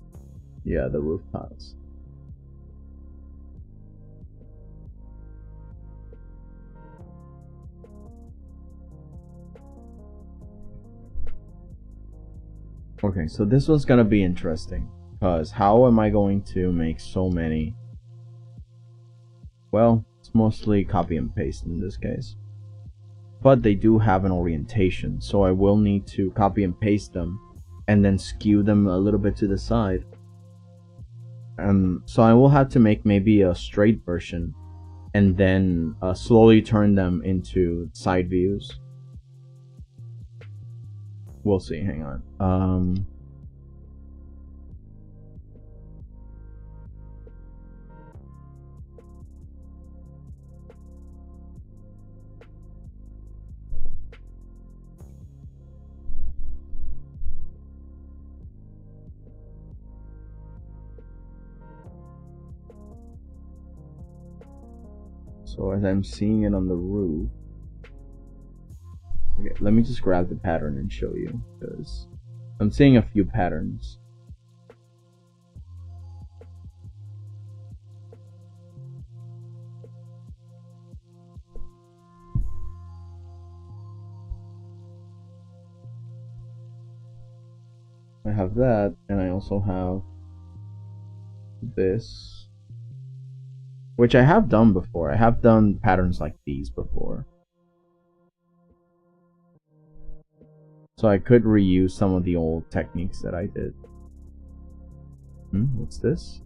Yeah, the roof tiles. Okay, so this one's gonna be interesting, because how am I going to make so many? Well, it's mostly copy and paste in this case, but they do have an orientation, so I will need to copy and paste them and then skew them a little bit to the side. So I will have to make maybe a straight version and then slowly turn them into side views. We'll see. Hang on. So as I'm seeing it on the roof, okay, let me just grab the pattern and show you, because I'm seeing a few patterns. I have that, and I also have this, which I have done before. I have done patterns like these before, so I could reuse some of the old techniques that I did. What's this?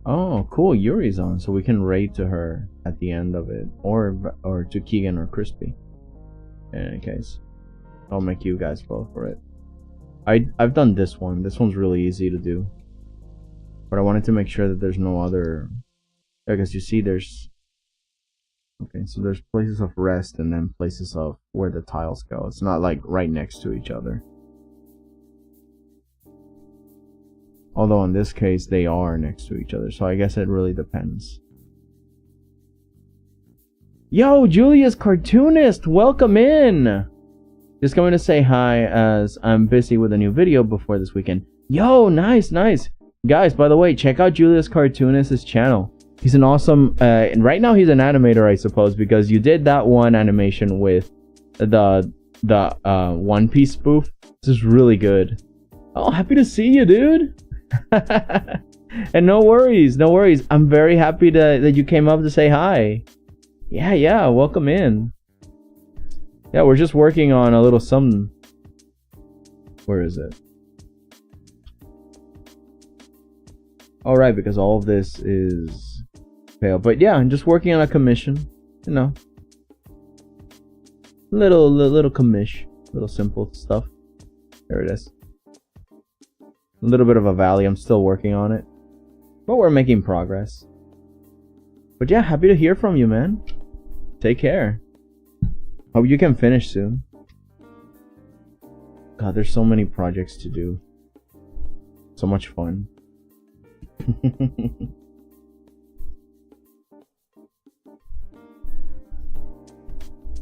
Oh, cool. Yuri's on, so we can raid to her at the end of it, or to Keegan or Crispy. In any case, I'll make you guys vote for it. I've done this one. This one's really easy to do, but I wanted to make sure that there's no other. I guess you see there's. Okay, so there's places of rest and then places of where the tiles go. It's not like right next to each other. Although in this case they are next to each other, so I guess it really depends. Yo, Julia's Cartoonist, welcome in! Just going to say hi as I'm busy with a new video before this weekend. Yo, nice, nice. Guys, by the way, check out Julia's Cartoonist's channel. He's an awesome, and right now he's an animator, I suppose, because you did that one animation with the the One Piece spoof. This is really good. Oh, happy to see you, dude. And no worries, no worries. I'm very happy that you came up to say hi. Yeah, welcome in. Yeah, we're just working on a little something. Where is it? All right, because all of this is pale. But yeah, I'm just working on a commission. You know, little commish, little simple stuff. There it is. A little bit of a valley. I'm still working on it, but we're making progress. But yeah, happy to hear from you, man. Take care. Hope you can finish soon. God, there's so many projects to do. So much fun.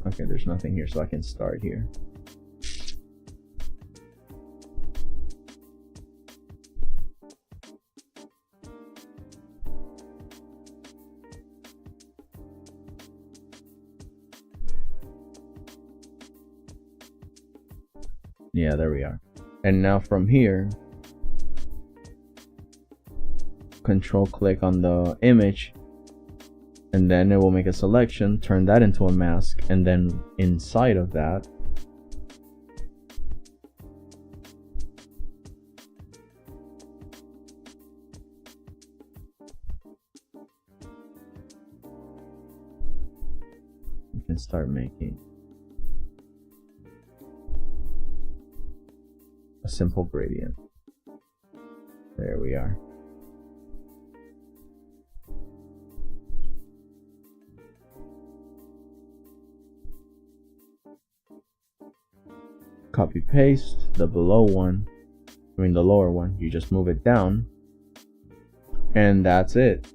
Okay, there's nothing here, so I can start here. Yeah, there we are. And now from here, control click on the image, and then it will make a selection, turn that into a mask, and then inside of that, you can start making a simple gradient. There we are. Copy paste the below one, the lower one, you just move it down, and that's it.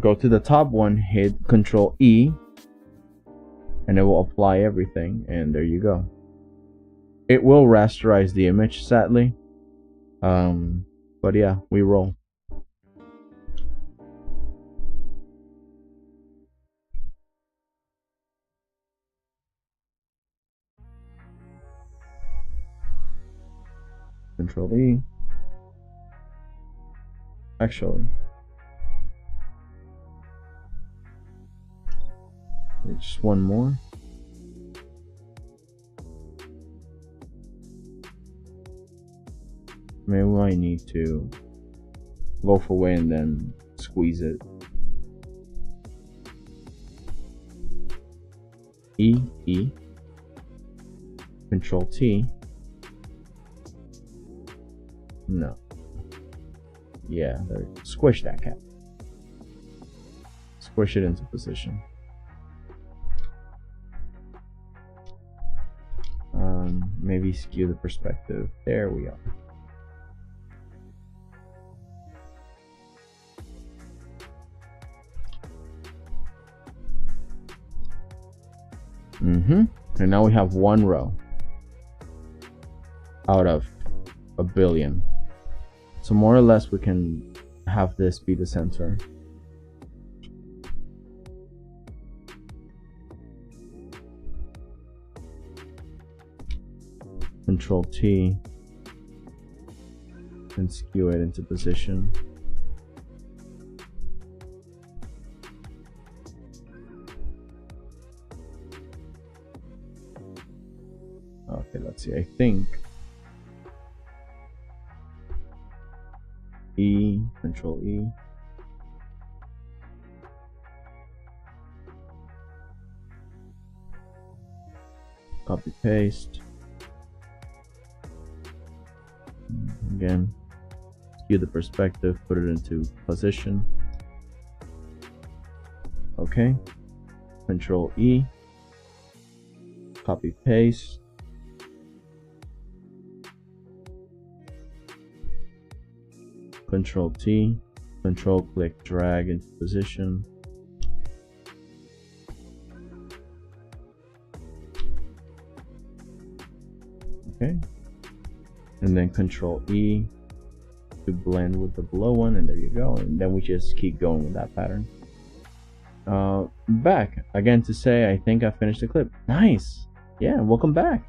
Go to the top one, hit Control E, and it will apply everything, and there you go. It will rasterize the image, sadly, but yeah, we roll. Control E. Actually, just one more. Maybe we might need to go for away and then squeeze it. E. Control T. No. Yeah, there. Squish that cat. Squish it into position. Maybe skew the perspective. There we are. And now we have one row out of a billion. So more or less we can have this be the center. Control T and skew it into position. Okay, let's see. I think E, Control E. Copy paste. Again, skew the perspective, put it into position. Okay. Control E. Copy paste. Control T, control click, drag into position. Okay. And then Control E to blend with the below one, and there you go. And then we just keep going with that pattern. Back again to say I think I finished the clip. Nice. Yeah, welcome back.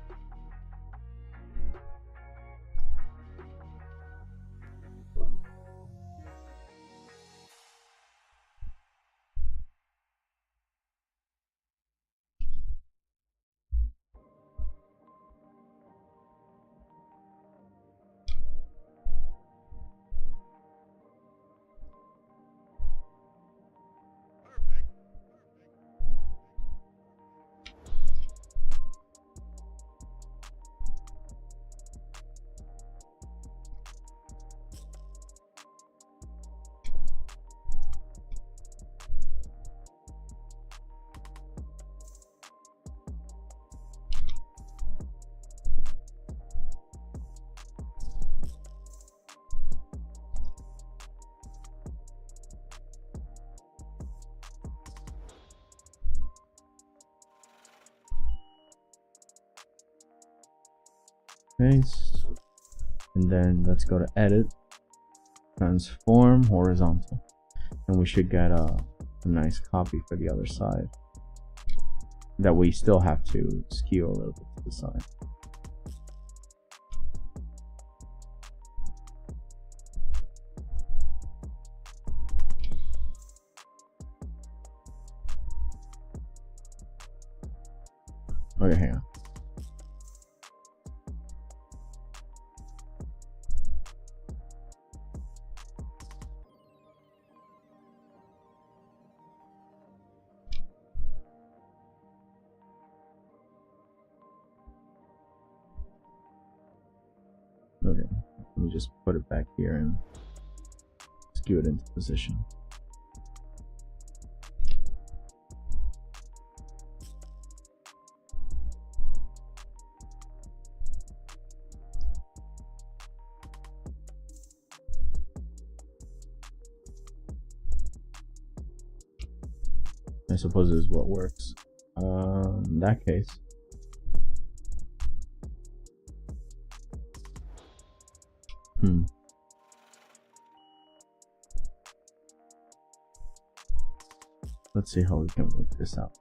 paste, and then let's go to edit, transform horizontal, and we should get a nice copy for the other side that we still have to skew a little bit to the side. Okay, hang on. Okay, let me just put it back here and skew it into position. I suppose this is what works. In that case, let's see how we can work this out.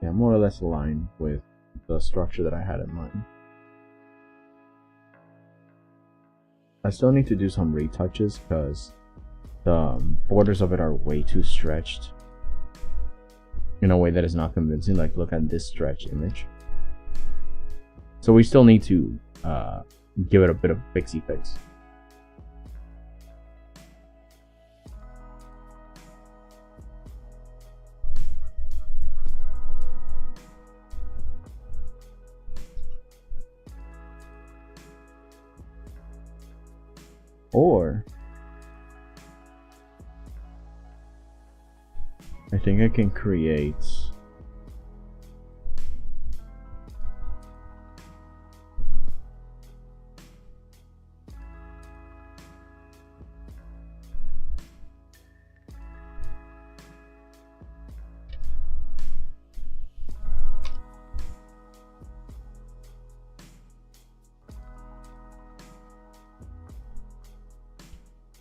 Yeah, more or less aligned with the structure that I had in mind. I still need to do some retouches because the borders of it are way too stretched in a way that is not convincing. Like, look at this stretch image. So we still need to give it a bit of fixie fix. Or I think I can create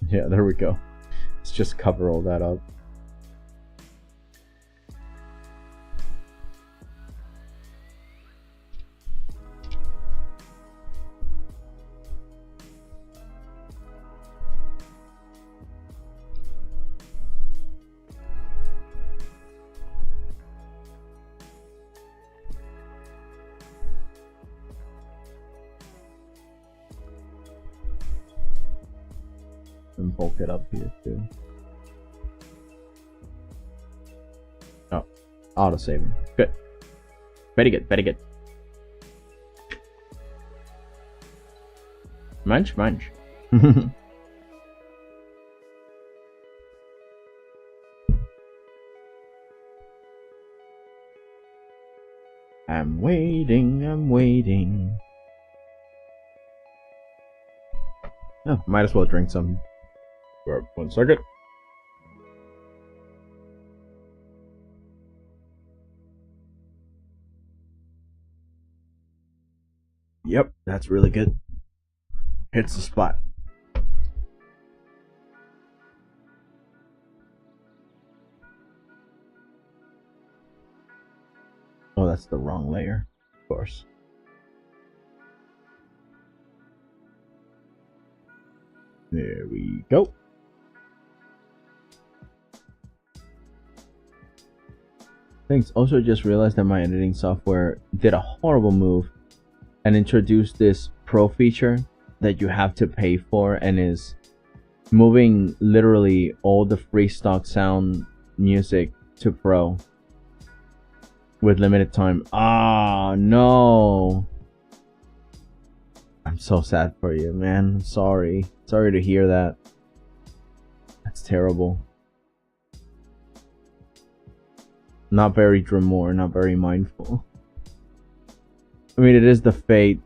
yeah, there we go. Let's just cover all that up. And bulk it up here too. Oh, auto saving. Good. Very good, very good. Munch, munch. I'm waiting, I'm waiting. Oh, might as well drink some. For 1 second. Yep, that's really good. Hits the spot. Oh, that's the wrong layer, of course. There we go. Thanks. Also just realized that my editing software did a horrible move and introduced this Pro feature that you have to pay for and is moving literally all the free stock sound music to Pro with limited time. Ah, no. I'm so sad for you, man. I'm sorry. Sorry to hear that. That's terrible. Not very Dremore, not very mindful. I mean, it is the fate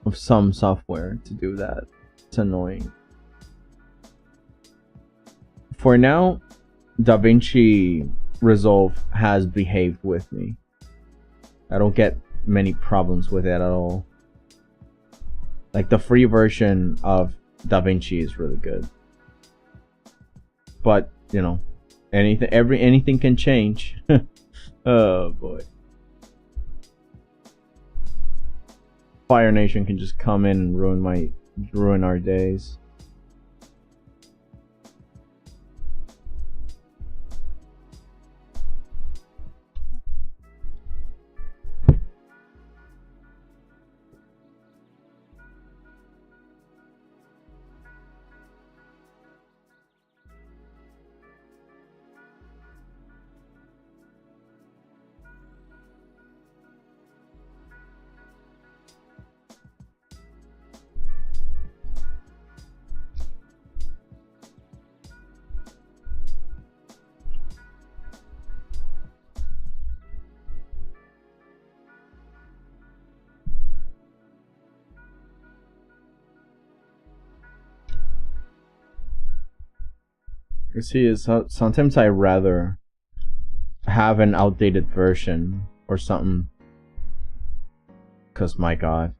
of some software to do that. It's annoying. For now, DaVinci Resolve has behaved with me. I don't get many problems with it at all. Like, the free version of DaVinci is really good. But, you know, anything can change. Oh boy. Fire Nation can just come in and ruin our days. You see, sometimes I rather have an outdated version or something. 'Cause my god.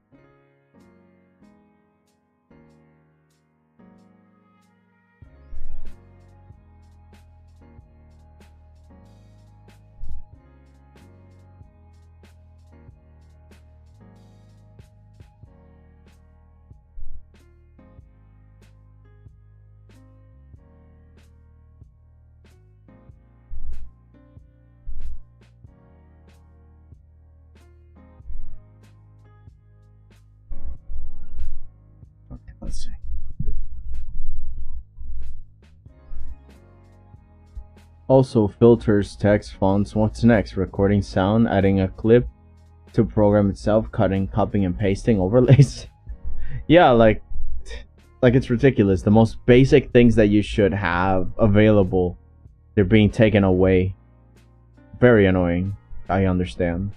Let's see. Also, filters, text, fonts. What's next? Recording sound, adding a clip to program itself, cutting, copying, and pasting overlays. Yeah, like it's ridiculous. The most basic things that you should have available, they're being taken away. Very annoying. I understand.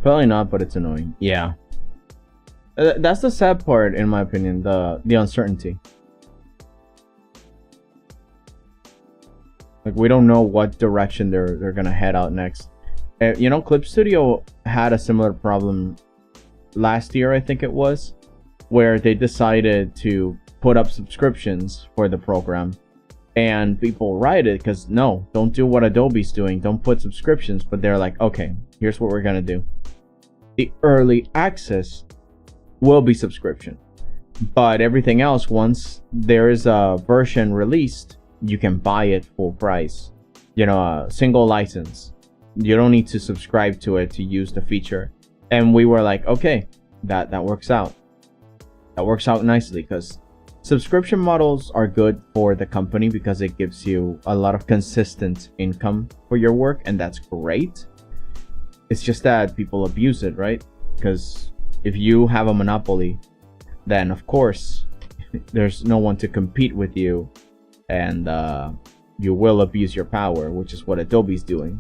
Probably not, but it's annoying. Yeah. That's the sad part, in my opinion, the uncertainty. Like, we don't know what direction they're gonna head out next. You know, Clip Studio had a similar problem last year, I think it was, where they decided to put up subscriptions for the program, and people rioted because no, don't do what Adobe's doing, don't put subscriptions. But they're like, okay, here's what we're gonna do: the early access will be subscription, but everything else, once there is a version released, you can buy it full price, you know, a single license. You don't need to subscribe to it to use the feature. And we were like, okay, that works out. That works out nicely, because subscription models are good for the company because it gives you a lot of consistent income for your work, and that's great. It's just that people abuse it, right? Because if you have a monopoly, then of course there's no one to compete with you, and you will abuse your power, which is what Adobe's doing.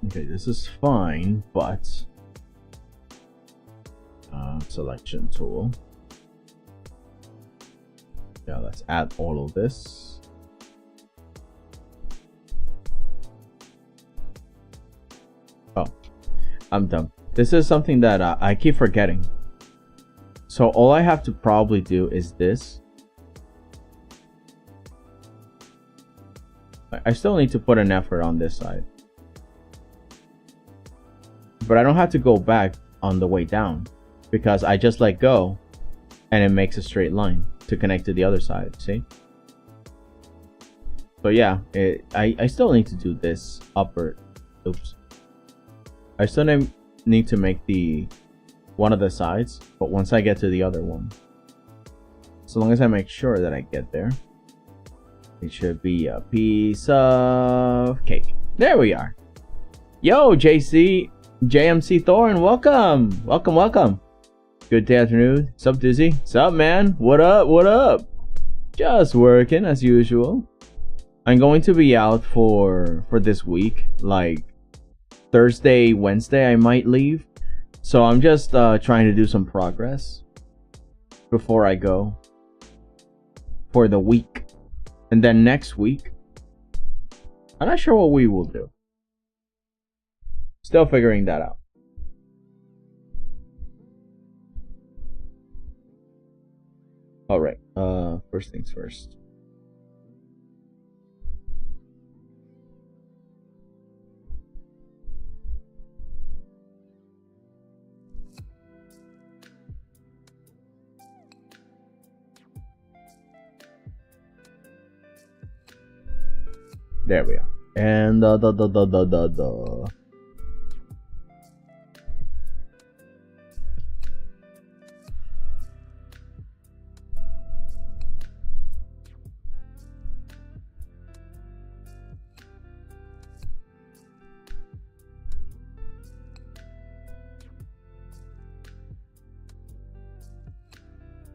Okay, this is fine, but selection tool. Yeah, let's add all of this. Oh, I'm done. This is something that I keep forgetting. So all I have to probably do is this. I still need to put an effort on this side, but I don't have to go back on the way down, because I just let go and it makes a straight line to connect to the other side. See? So yeah, I still need to do this upper. Oops. I still need to make the one of the sides, but once I get to the other one, so long as I make sure that I get there, it should be a piece of cake. There we are. Yo, JMC Thorn, welcome. Good afternoon. Sup, Dizzy? Sup, man? What up? Just working as usual. I'm going to be out for this week. Like Thursday, Wednesday, I might leave. So I'm just trying to do some progress before I go for the week. And then next week, I'm not sure what we will do. Still figuring that out. Alright, first things first. There we are. And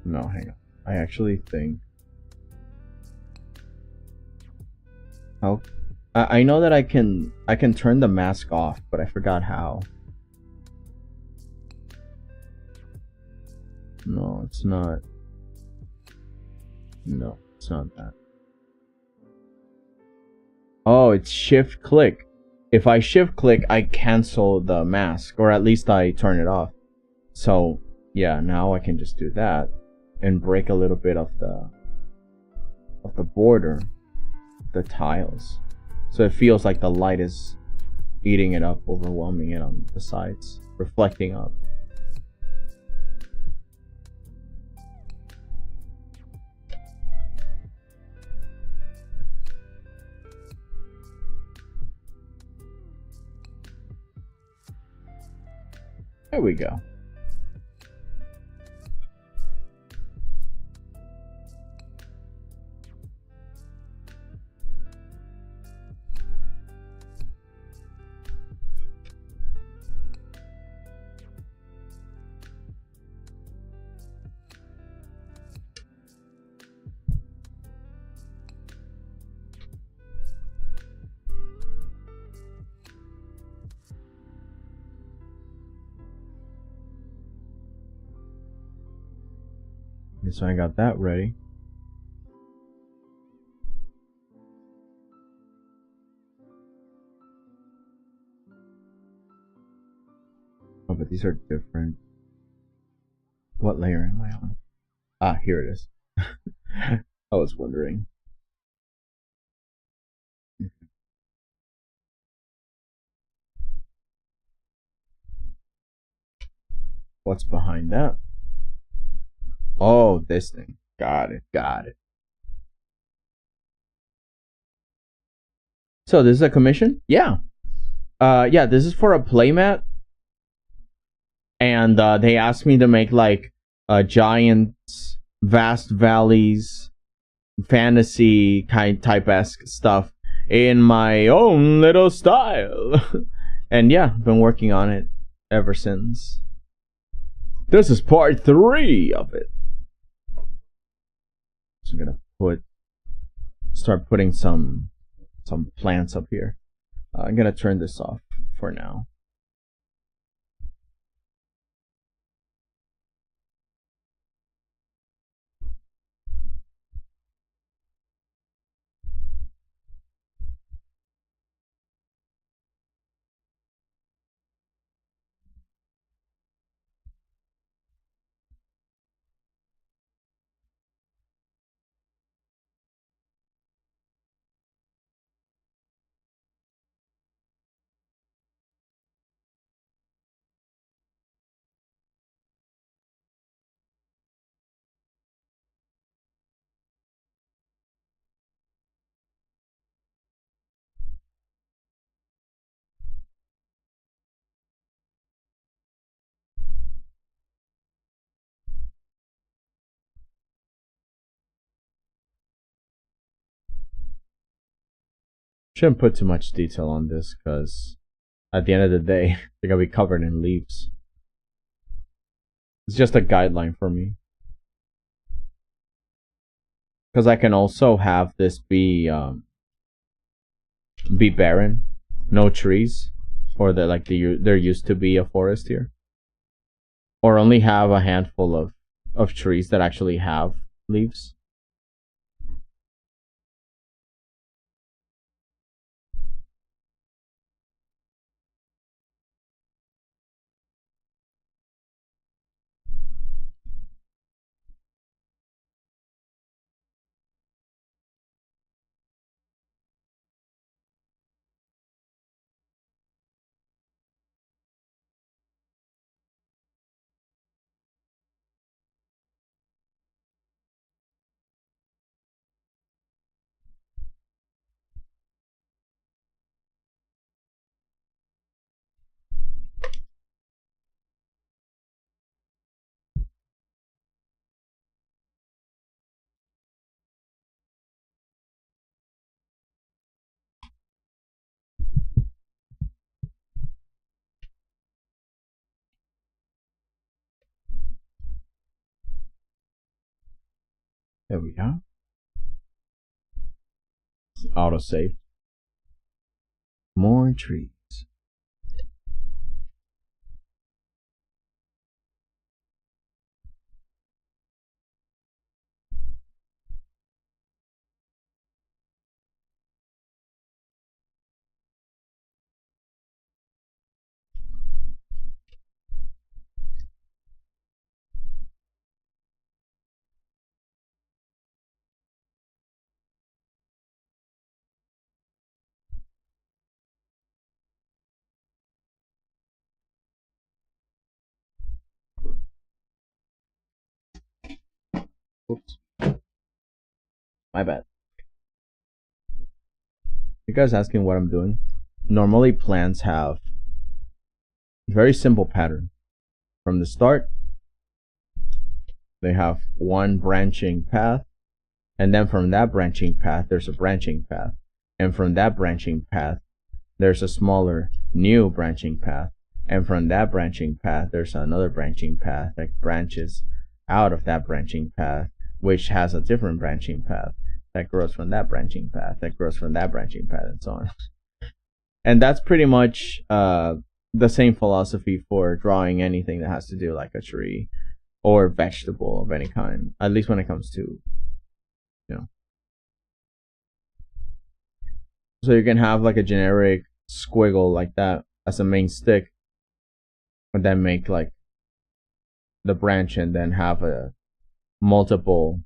no, hang on. I actually think How? I know that I can turn the mask off, but I forgot how. No, it's not. No, it's not that. Oh, it's shift click. If I shift click, I cancel the mask, or at least I turn it off. So yeah, now I can just do that and break a little bit of the border, the tiles, so it feels like the light is eating it up, overwhelming it on the sides, reflecting up. There we go. So I got that ready. Oh, but these are different. What layer am I on? Ah, here it is. I was wondering. What's behind that? Oh, this thing. Got it, got it. So this is a commission? Yeah. Yeah, this is for a playmat. And they asked me to make like giants, vast valleys, fantasy kind type-esque stuff in my own little style. And yeah, been working on it ever since. This is part 3 of it. So I'm gonna start putting some plants up here. I'm gonna turn this off for now. Shouldn't put too much detail on this because at the end of the day, they're gonna be covered in leaves. It's just a guideline for me. Because I can also have this be barren, no trees, or that like there used to be a forest here, or only have a handful of trees that actually have leaves. There we go. It's auto save. More trees. Oops. My bad. You guys asking what I'm doing? Normally plants have a very simple pattern. From the start, they have one branching path, and then from that branching path, there's a branching path. And from that branching path, there's a smaller new branching path. And from that branching path, there's another branching path that branches out of that branching path, which has a different branching path that grows from that branching path, that grows from that branching path, and so on. And that's pretty much the same philosophy for drawing anything that has to do like a tree or vegetable of any kind, at least when it comes to, you know. So you can have like a generic squiggle like that as a main stick, and then make like the branch, and then have a multiple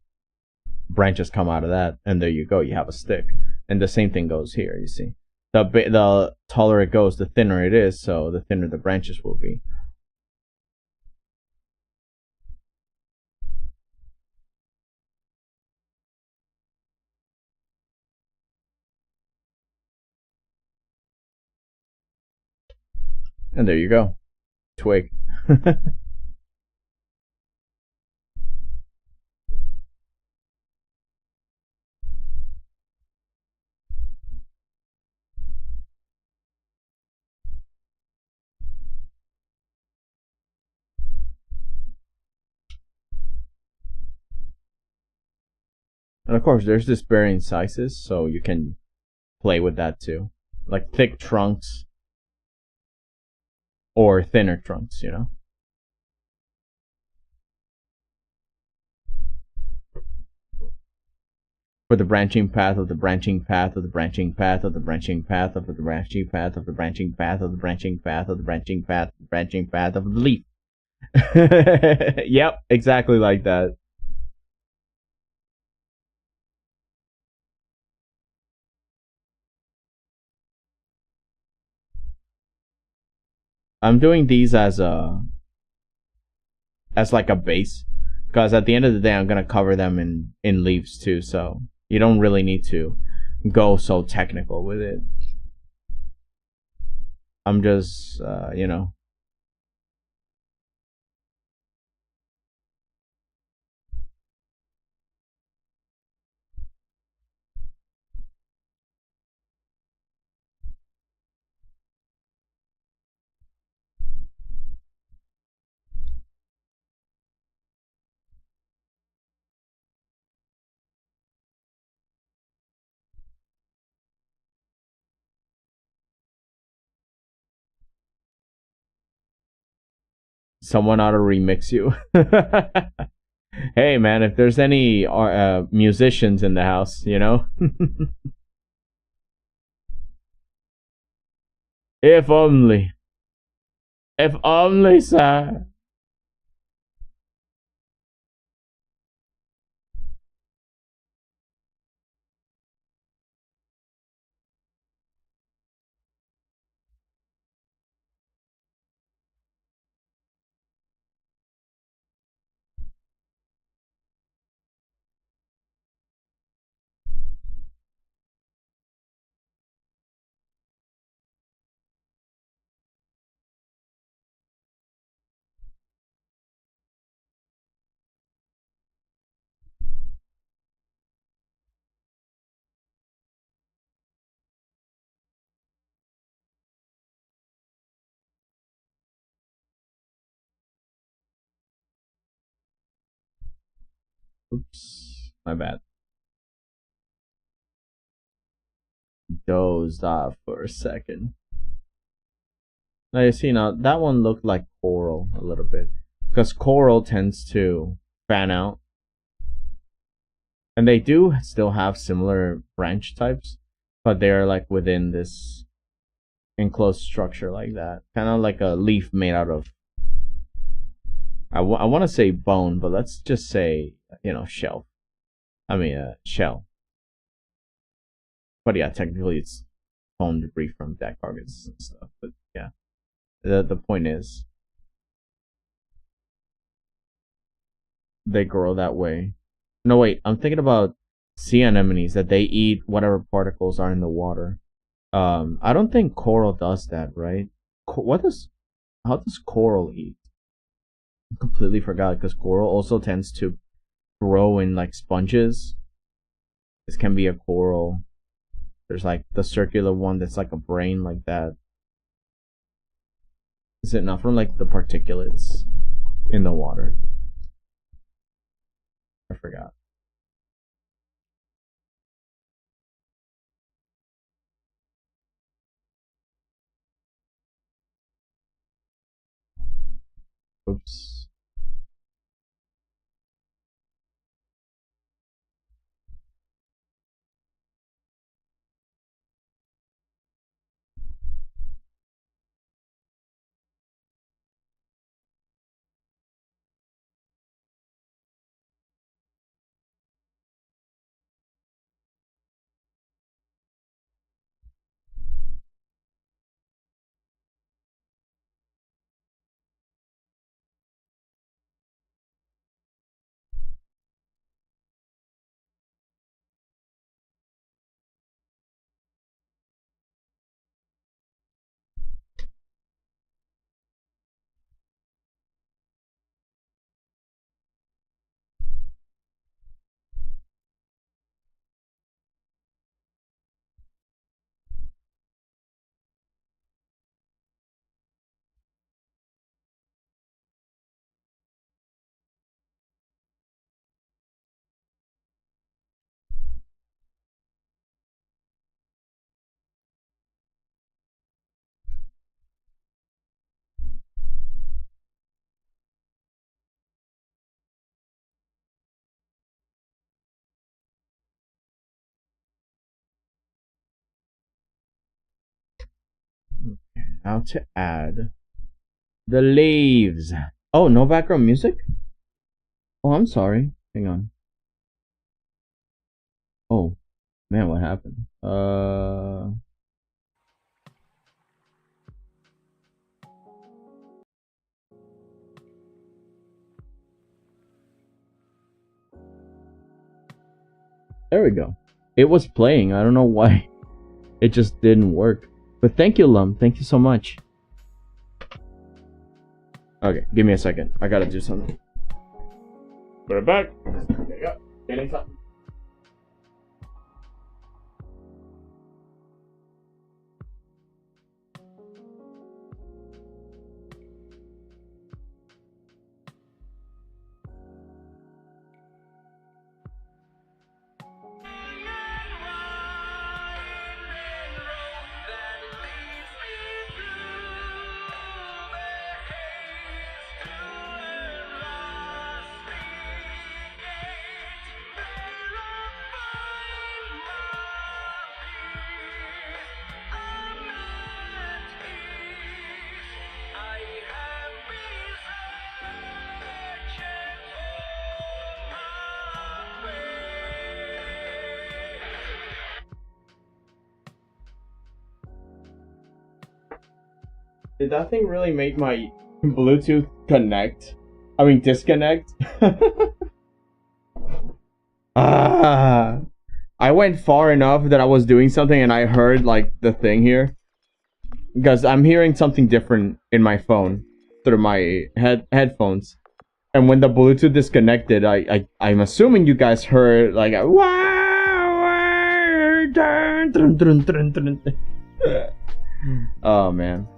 branches come out of that, and there you go, you have a stick. And the same thing goes here. You see, the taller it goes, the thinner it is, so the thinner the branches will be. And there you go, twig. And of course, there's this varying sizes, so you can play with that too, like thick trunks or thinner trunks, you know. For the branching path of the branching path of the branching path of the branching path of the branching path of the branching path of the branching path of the branching path, branching path of the leaf. Yep, exactly like that. I'm doing these as like a base, because at the end of the day I'm gonna cover them in leaves too, so you don't really need to go so technical with it. I'm just you know. Someone ought to remix you. Hey man, if there's any musicians in the house, you know. If only. If only, sir. Oops, my bad. dozed off for a second. Now you see, now that one looked like coral a little bit, because coral tends to fan out, and they do still have similar branch types, but they're like within this enclosed structure like that, kind of like a leaf made out of, I want to say bone, but let's just say, you know, shell. Shell. But yeah, technically it's bone debris from dead carcasses and stuff. But yeah, the point is, they grow that way. No, wait, I'm thinking about sea anemones, that they eat whatever particles are in the water. I don't think coral does that, right? How does coral eat? I completely forgot, because coral also tends to grow in like sponges. This can be a coral. There's like the circular one that's like a brain like that. Is it not from like the particulates in the water? I forgot. Oops. How to add the leaves. Oh, no background music? Oh, I'm sorry. Hang on. Oh, man, what happened? There we go. It was playing. I don't know why. It just didn't work. But thank you, Lum. Thank you so much. Okay, give me a second. I gotta do something. Put it back. There you go. Getting something. Did that thing really make my Bluetooth connect? I mean, disconnect? I went far enough that I was doing something and I heard, like, the thing here. Because I'm hearing something different in my phone through my headphones. And when the Bluetooth disconnected, I'm assuming you guys heard, like, oh, man.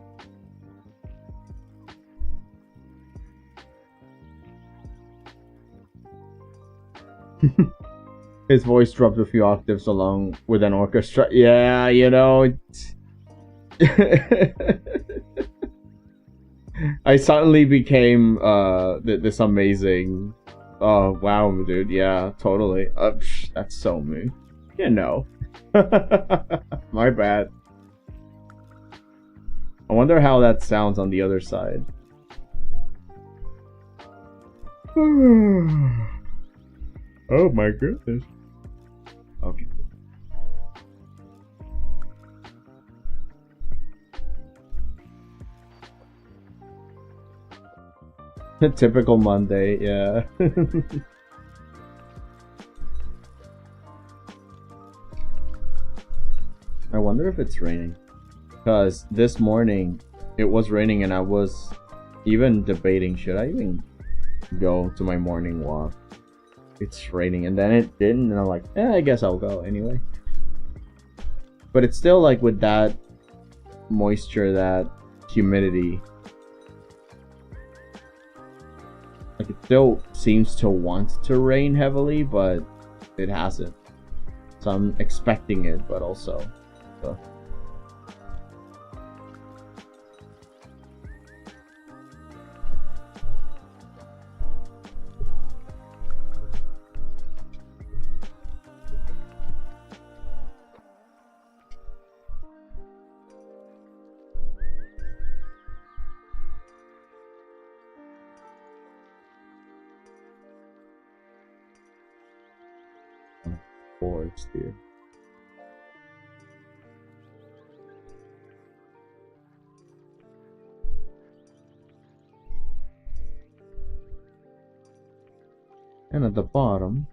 His voice dropped a few octaves along with an orchestra. Yeah, you know. I suddenly became this amazing. Oh wow, dude. Yeah, totally. That's so me. You know. My bad. I wonder how that sounds on the other side. Oh my goodness. Okay. Typical Monday, yeah. I wonder if it's raining. Because this morning it was raining and I was even debating, should I even go to my morning walk? It's raining, and then it didn't, and I'm like, I guess I'll go anyway. But it's still like with that moisture, that humidity, like it still seems to want to rain heavily, but it hasn't. So I'm expecting it, but also here. And at the bottom,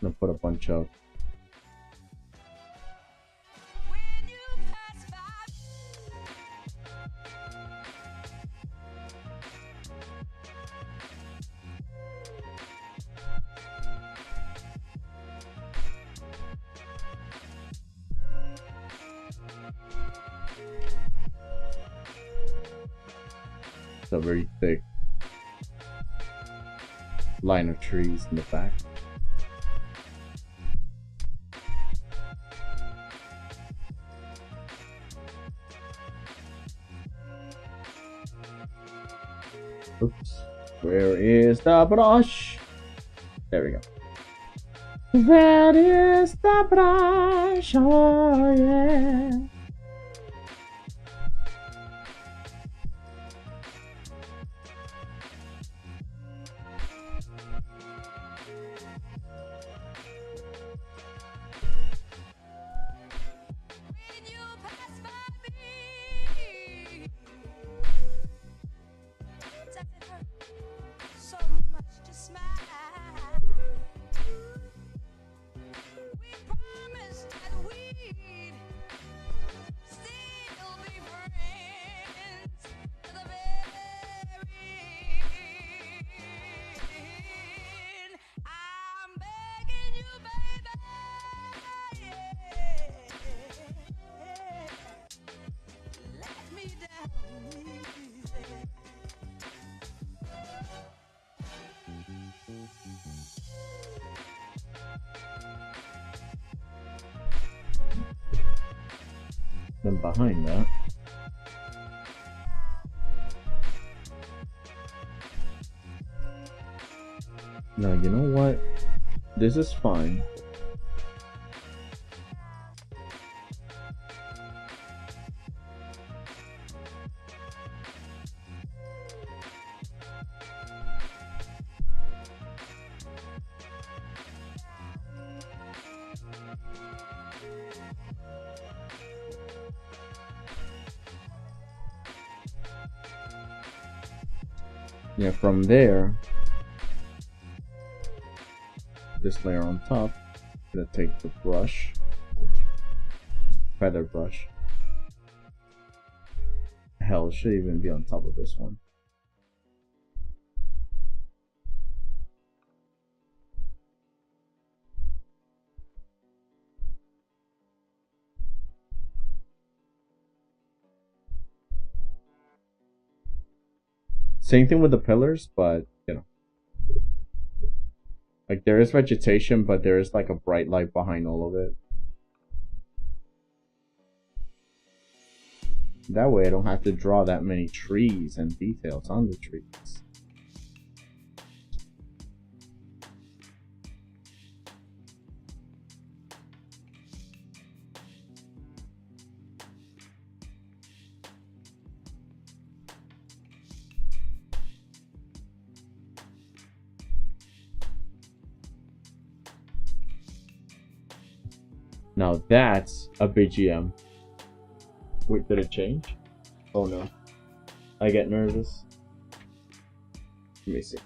I'm gonna put a bunch of a very thick line of trees in the back. Oops. Where is the brush? There we go. That is the brush, oh yeah. Then behind that, now you know what? This is fine. Yeah, from there, this layer on top, I'm gonna take the brush, feather brush. Hell, it should even be on top of this one. Same thing with the pillars, but you know, like there is vegetation, but there is like a bright light behind all of it. That way I don't have to draw that many trees and details on the trees. Now that's a BGM. Wait, did it change? Oh no. I get nervous. Let me see.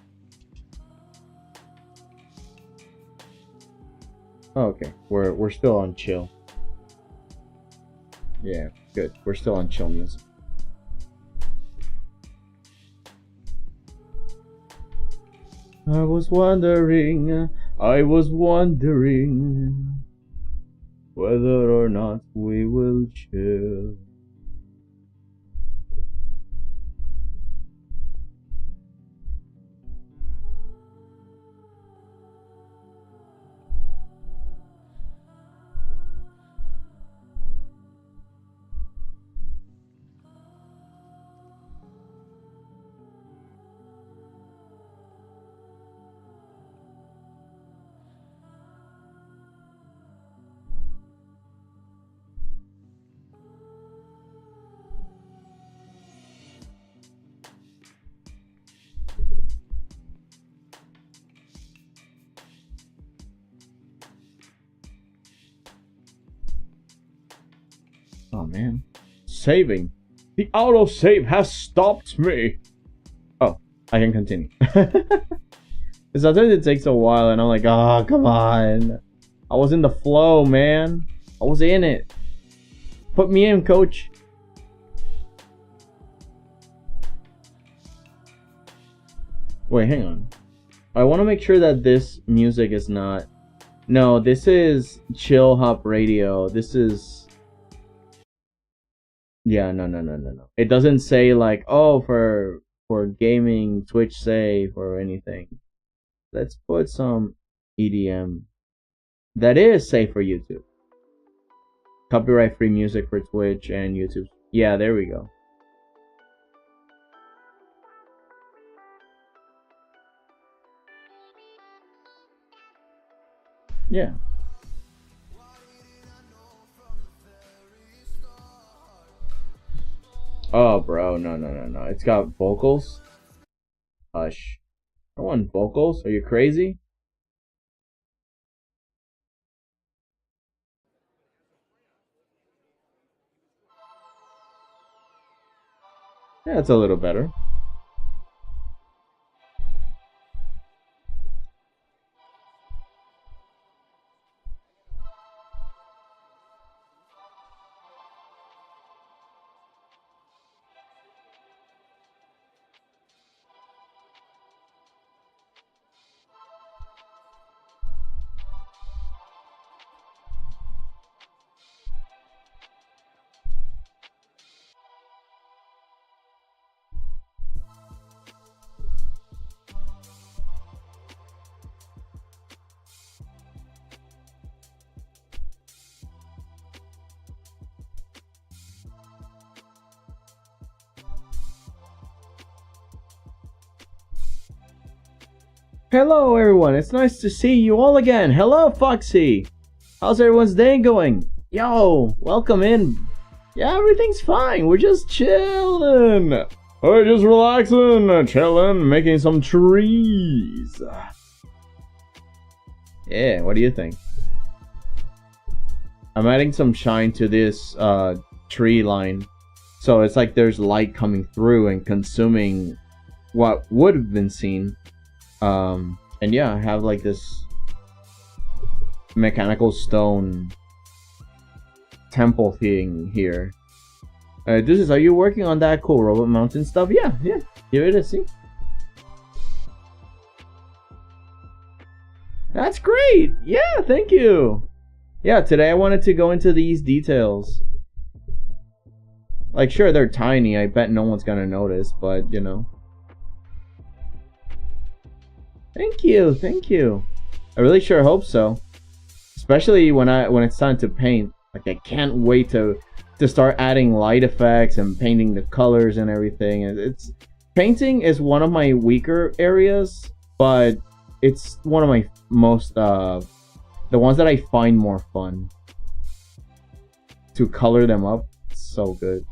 Oh, okay, we're still on chill. Yeah, good. We're still on chill music. I was wondering whether or not we will chill. Oh man. Saving. The autosave has stopped me. Oh, I can continue. Sometimes it takes a while and I'm like, oh, come on. I was in the flow, man. I was in it. Put me in, coach. Wait, hang on. I want to make sure that this music is not... No, this is Chill Hop Radio. This is... Yeah, no. It doesn't say like, oh, for gaming, Twitch safe or anything. Let's put some EDM that is safe for YouTube. Copyright free music for Twitch and YouTube. Yeah, there we go. Yeah. Oh, bro, no. It's got vocals. Hush. I don't want vocals. Are you crazy? Yeah, it's a little better. Hello everyone, it's nice to see you all again. Hello Foxy! How's everyone's day going? Yo, welcome in. Yeah, everything's fine, we're just chilling. We're just relaxing, chilling, making some trees. Yeah, what do you think? I'm adding some shine to this tree line. So it's like there's light coming through and consuming what would have been seen. And yeah, I have like this mechanical stone temple thing here. This is, are you working on that cool robot mountain stuff? Yeah, here it is, see? That's great! Yeah, thank you! Yeah, today I wanted to go into these details. Like, sure, they're tiny, I bet no one's gonna notice, but, you know. Thank you, thank you. I really sure hope so. Especially when it's time to paint. Like, I can't wait to start adding light effects and painting the colors and everything. Painting is one of my weaker areas, but it's one of my most the ones that I find more fun. To color them up, it's so good.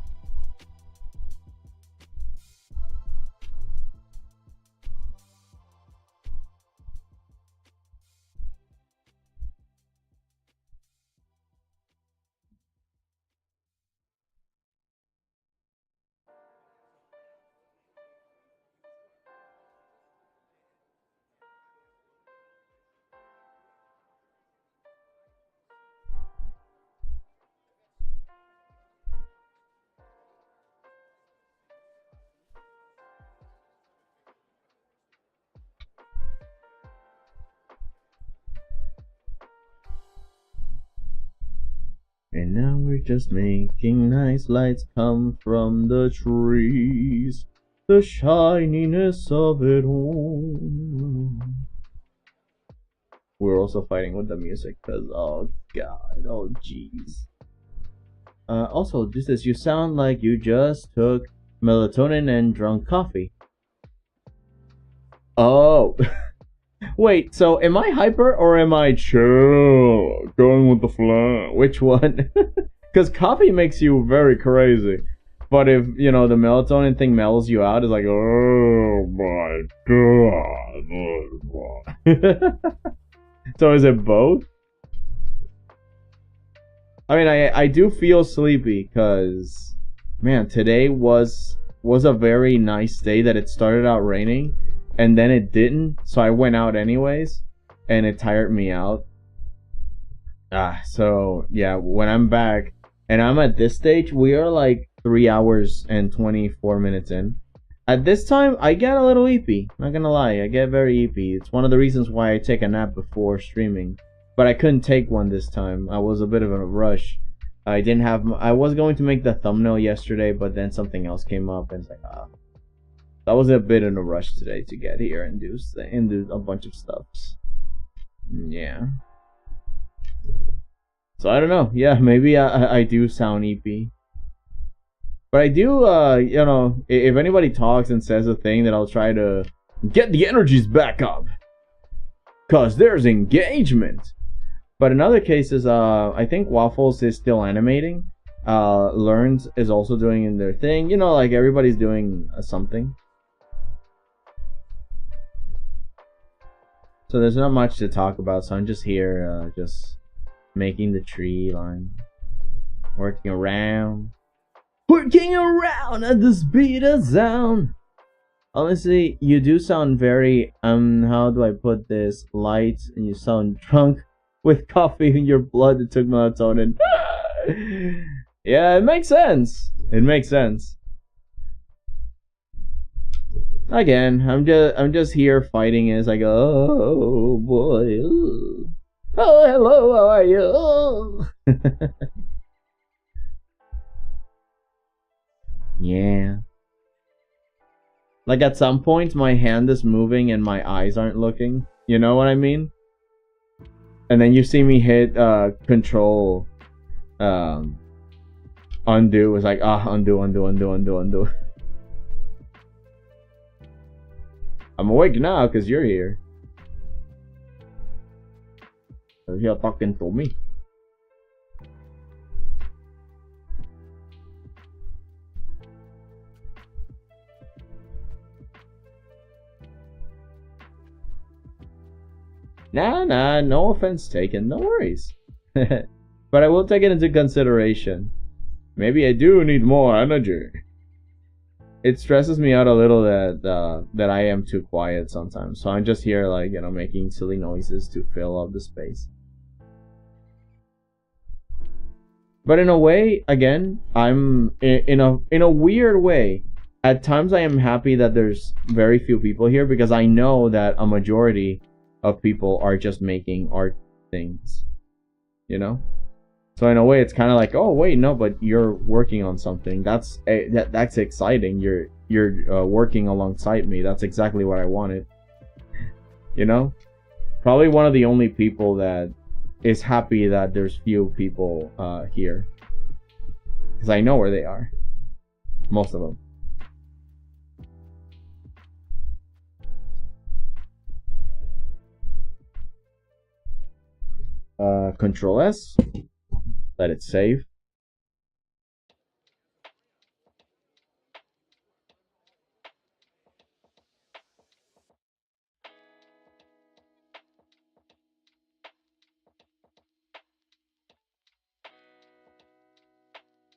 And now we're just making nice lights come from the trees. The shininess of it all. We're also fighting with the music because, oh god, oh jeez. Also, this is, you sound like you just took melatonin and drunk coffee. Oh. Wait, so am I hyper or am I chill? Going with the flow? Which one? Because coffee makes you very crazy. But if, you know, the melatonin thing mellows you out, it's like, oh my god. So is it both? I mean, I do feel sleepy because, man, today was a very nice day that it started out raining. And then it didn't, so I went out anyways, and it tired me out. So yeah, when I'm back, and I'm at this stage, we are like 3 hours and 24 minutes in. At this time, I get a little eepy, not gonna lie, I get very eepy. It's one of the reasons why I take a nap before streaming. But I couldn't take one this time, I was a bit of a rush. I was going to make the thumbnail yesterday, but then something else came up, and it's like, I was a bit in a rush today to get here and do a bunch of stuffs. Yeah. So I don't know. Yeah, maybe I do sound eepy. But I do, you know, if anybody talks and says a thing, that I'll try to get the energies back up. Cause there's engagement. But in other cases, I think Waffles is still animating. Learns is also doing their thing. You know, like everybody's doing something. So there's not much to talk about, so I'm just here, just making the tree line. Working around at the speed of sound. Honestly, you do sound very, how do I put this, light, and you sound drunk with coffee in your blood that took melatonin. Yeah, it makes sense. It makes sense. Again, I'm just here fighting as I go, oh boy. Ooh. Oh, hello, how are you? Yeah. Like at some point my hand is moving and my eyes aren't looking. You know what I mean? And then you see me hit control undo. It's like undo. I'm awake now because you're here. You're talking to me. Nah, no offense taken, no worries. But I will take it into consideration. Maybe I do need more energy. It stresses me out a little that I am too quiet sometimes. So I'm just here, like, you know, making silly noises to fill up the space. But in a way, again, I'm in a weird way. At times I am happy that there's very few people here because I know that a majority of people are just making art things. You know? So in a way, it's kind of like, oh wait, no, but you're working on something. That's exciting. You're working alongside me. That's exactly what I wanted. You know? Probably one of the only people that is happy that there's few people here. Because I know where they are. Most of them. Control S. Let it save.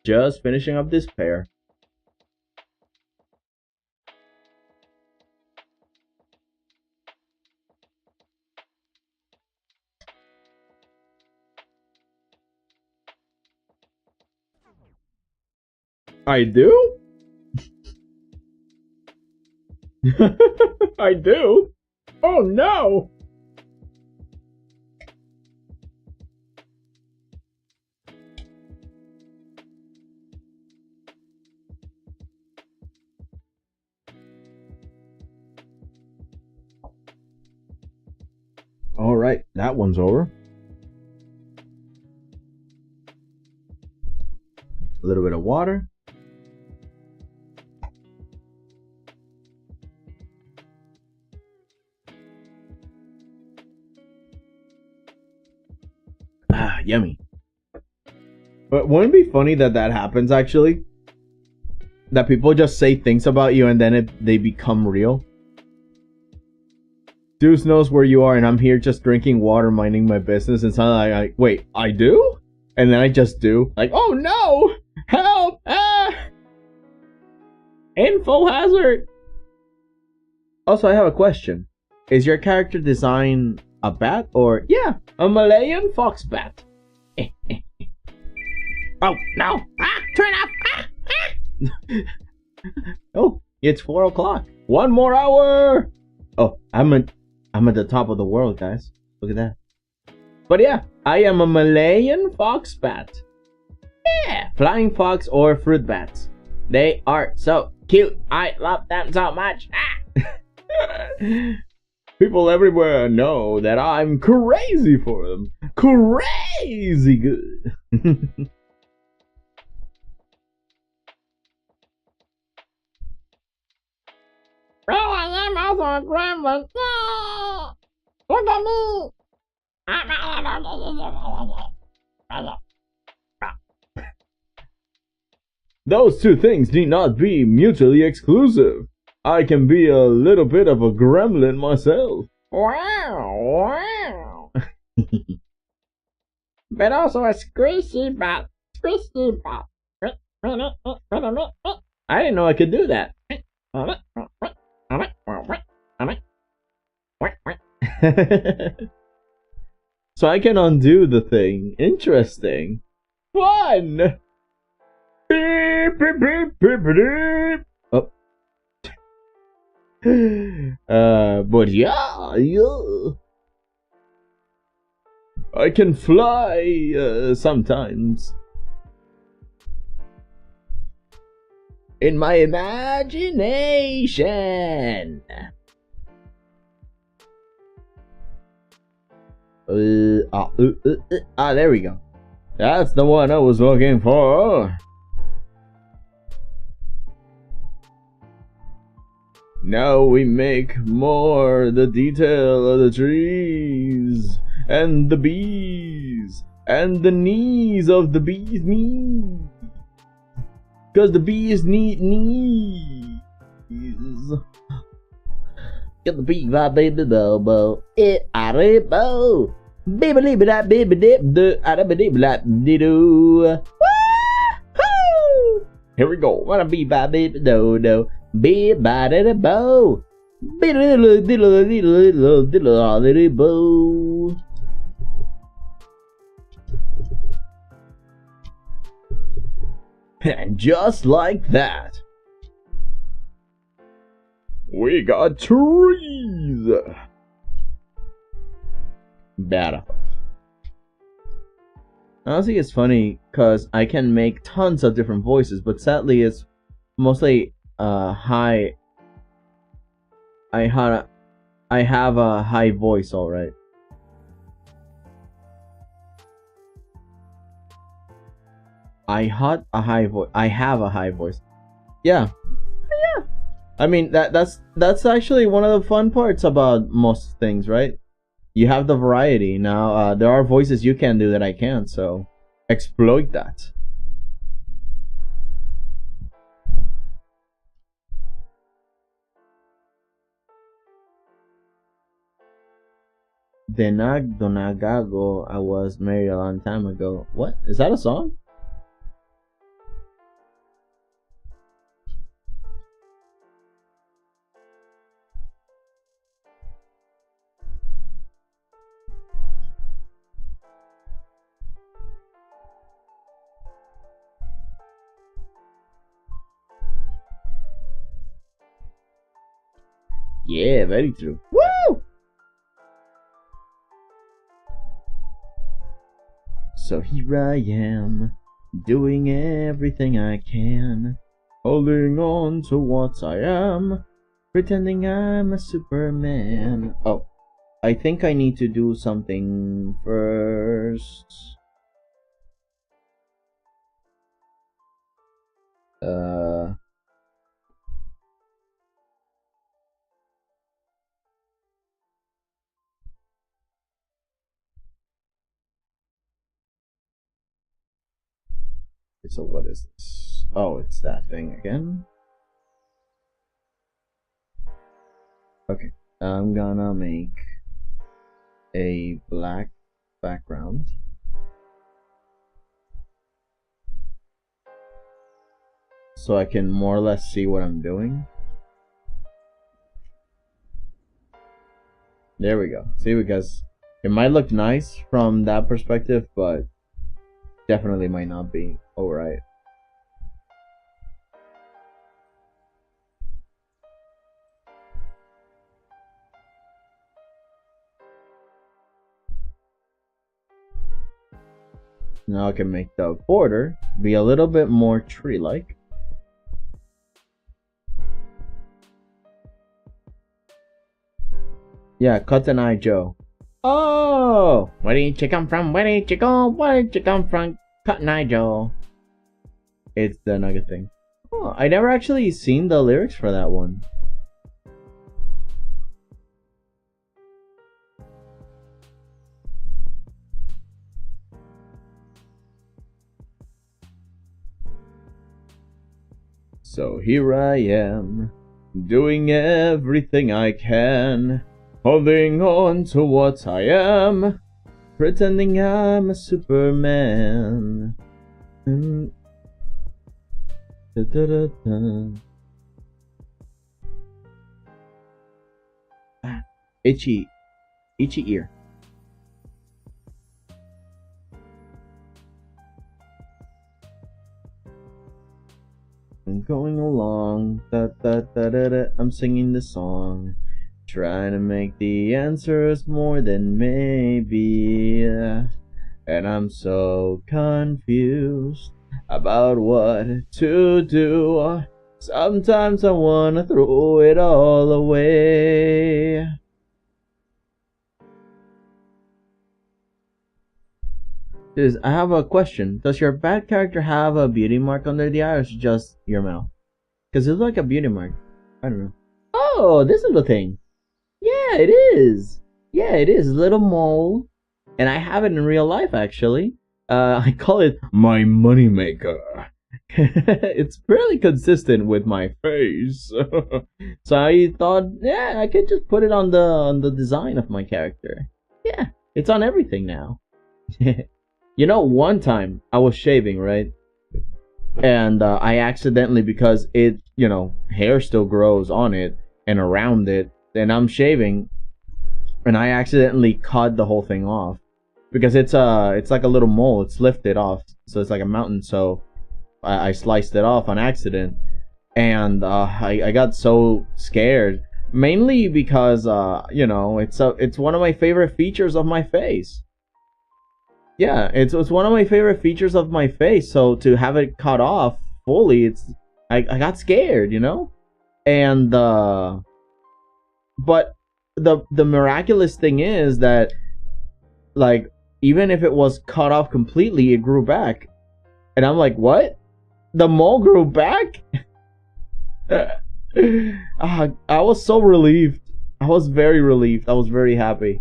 Just finishing up this pair. I do? I do? Oh no! Alright, that one's over. A little bit of water. Ah, yummy. But wouldn't it be funny that that happens actually? That people just say things about you and then they become real? Deuce knows where you are and I'm here just drinking water, minding my business, and suddenly I wait, I do? And then I just do. Like, oh no! Help! Ah! Info hazard! Also, I have a question. Is your character design a bat or... Yeah, a Malayan fox bat. Oh, no! Ah! Turn off! Ah! Ah! Oh, it's 4 o'clock. 1 more hour! Oh, I'm at the top of the world, guys. Look at that. But yeah, I am a Malayan fox bat. Yeah, flying fox or fruit bats. They are so cute. I love them so much. Ah! People everywhere know that I'm crazy for them. Crazy good. Well, I am also a gremlin. Ah! Look at me. Those two things need not be mutually exclusive. I can be a little bit of a gremlin myself. Wow, wow. But also a squishy bat. Squishy bat. I didn't know I could do that. So I can undo the thing. Interesting. Fun! Beep, beep, beep, beep, beep. Oh. But yeah. I can fly sometimes. In my imagination. There we go. That's the one I was looking for. Now we make more the detail of the trees and the bees and the knees of the bees' knees. Cause the bees need knees. Get the bee vibe, baby, bobo. It aribo. Baby, baby, that baby dip, the arabi black dido. Here we go. Wanna be by baby do do. Be by the bow. Diddle diddle diddle diddle diddle bow. And just like that, we got trees. Better. Honestly, it's funny because I can make tons of different voices, but sadly, it's mostly high I have a high voice, alright. I have a high voice. Yeah. Yeah. I mean that's actually one of the fun parts about most things, right? You have the variety. Now there are voices you can do that I can't, so exploit that. Donagago, I was married a long time ago. What? Is that a song? Yeah, very true. Woo! So here I am, doing everything I can, holding on to what I am, pretending I'm a Superman. Oh, I think I need to do something first. So what is this? Oh, it's that thing again. Okay, I'm gonna make a black background. So I can more or less see what I'm doing. There we go. See, because it might look nice from that perspective, but definitely might not be. Alright. Now I can make the border be a little bit more tree-like. Yeah, Cut Eye Joe. Oh! Where did you come from? Where did you go? Where did you come from? Cut Eye Joe. It's the nugget thing. Oh, I never actually seen the lyrics for that one. So here I am, doing everything I can, holding on to what I am, pretending I'm a Superman. Itchy ear. I'm going along, I'm singing the song, trying to make the answers more than maybe, and I'm so confused about what to do. Sometimes I wanna throw it all away. I have a question. Does your bad character have a beauty mark under the eye, or is it just your mouth? Because it looks like a beauty mark. I don't know. Oh, this little thing. Yeah, it is. Yeah, it is. A little mole. And I have it in real life, actually. I call it my moneymaker. It's fairly consistent with my face. So I thought, yeah, I could just put it on the design of my character. Yeah, it's on everything now. You know, one time I was shaving, right? And I accidentally, because it, you know, hair still grows on it and around it, and I'm shaving, and I accidentally cut the whole thing off. Because it's like a little mole, it's lifted off, so it's like a mountain, so I sliced it off on accident. And I got so scared, mainly because, you know, it's one of my favorite features of my face. Yeah, it's one of my favorite features of my face, so to have it cut off fully, I got scared, you know? And but the miraculous thing is that, like, even if it was cut off completely, it grew back. And I'm like, what? The mole grew back? I was so relieved. I was very relieved. I was very happy.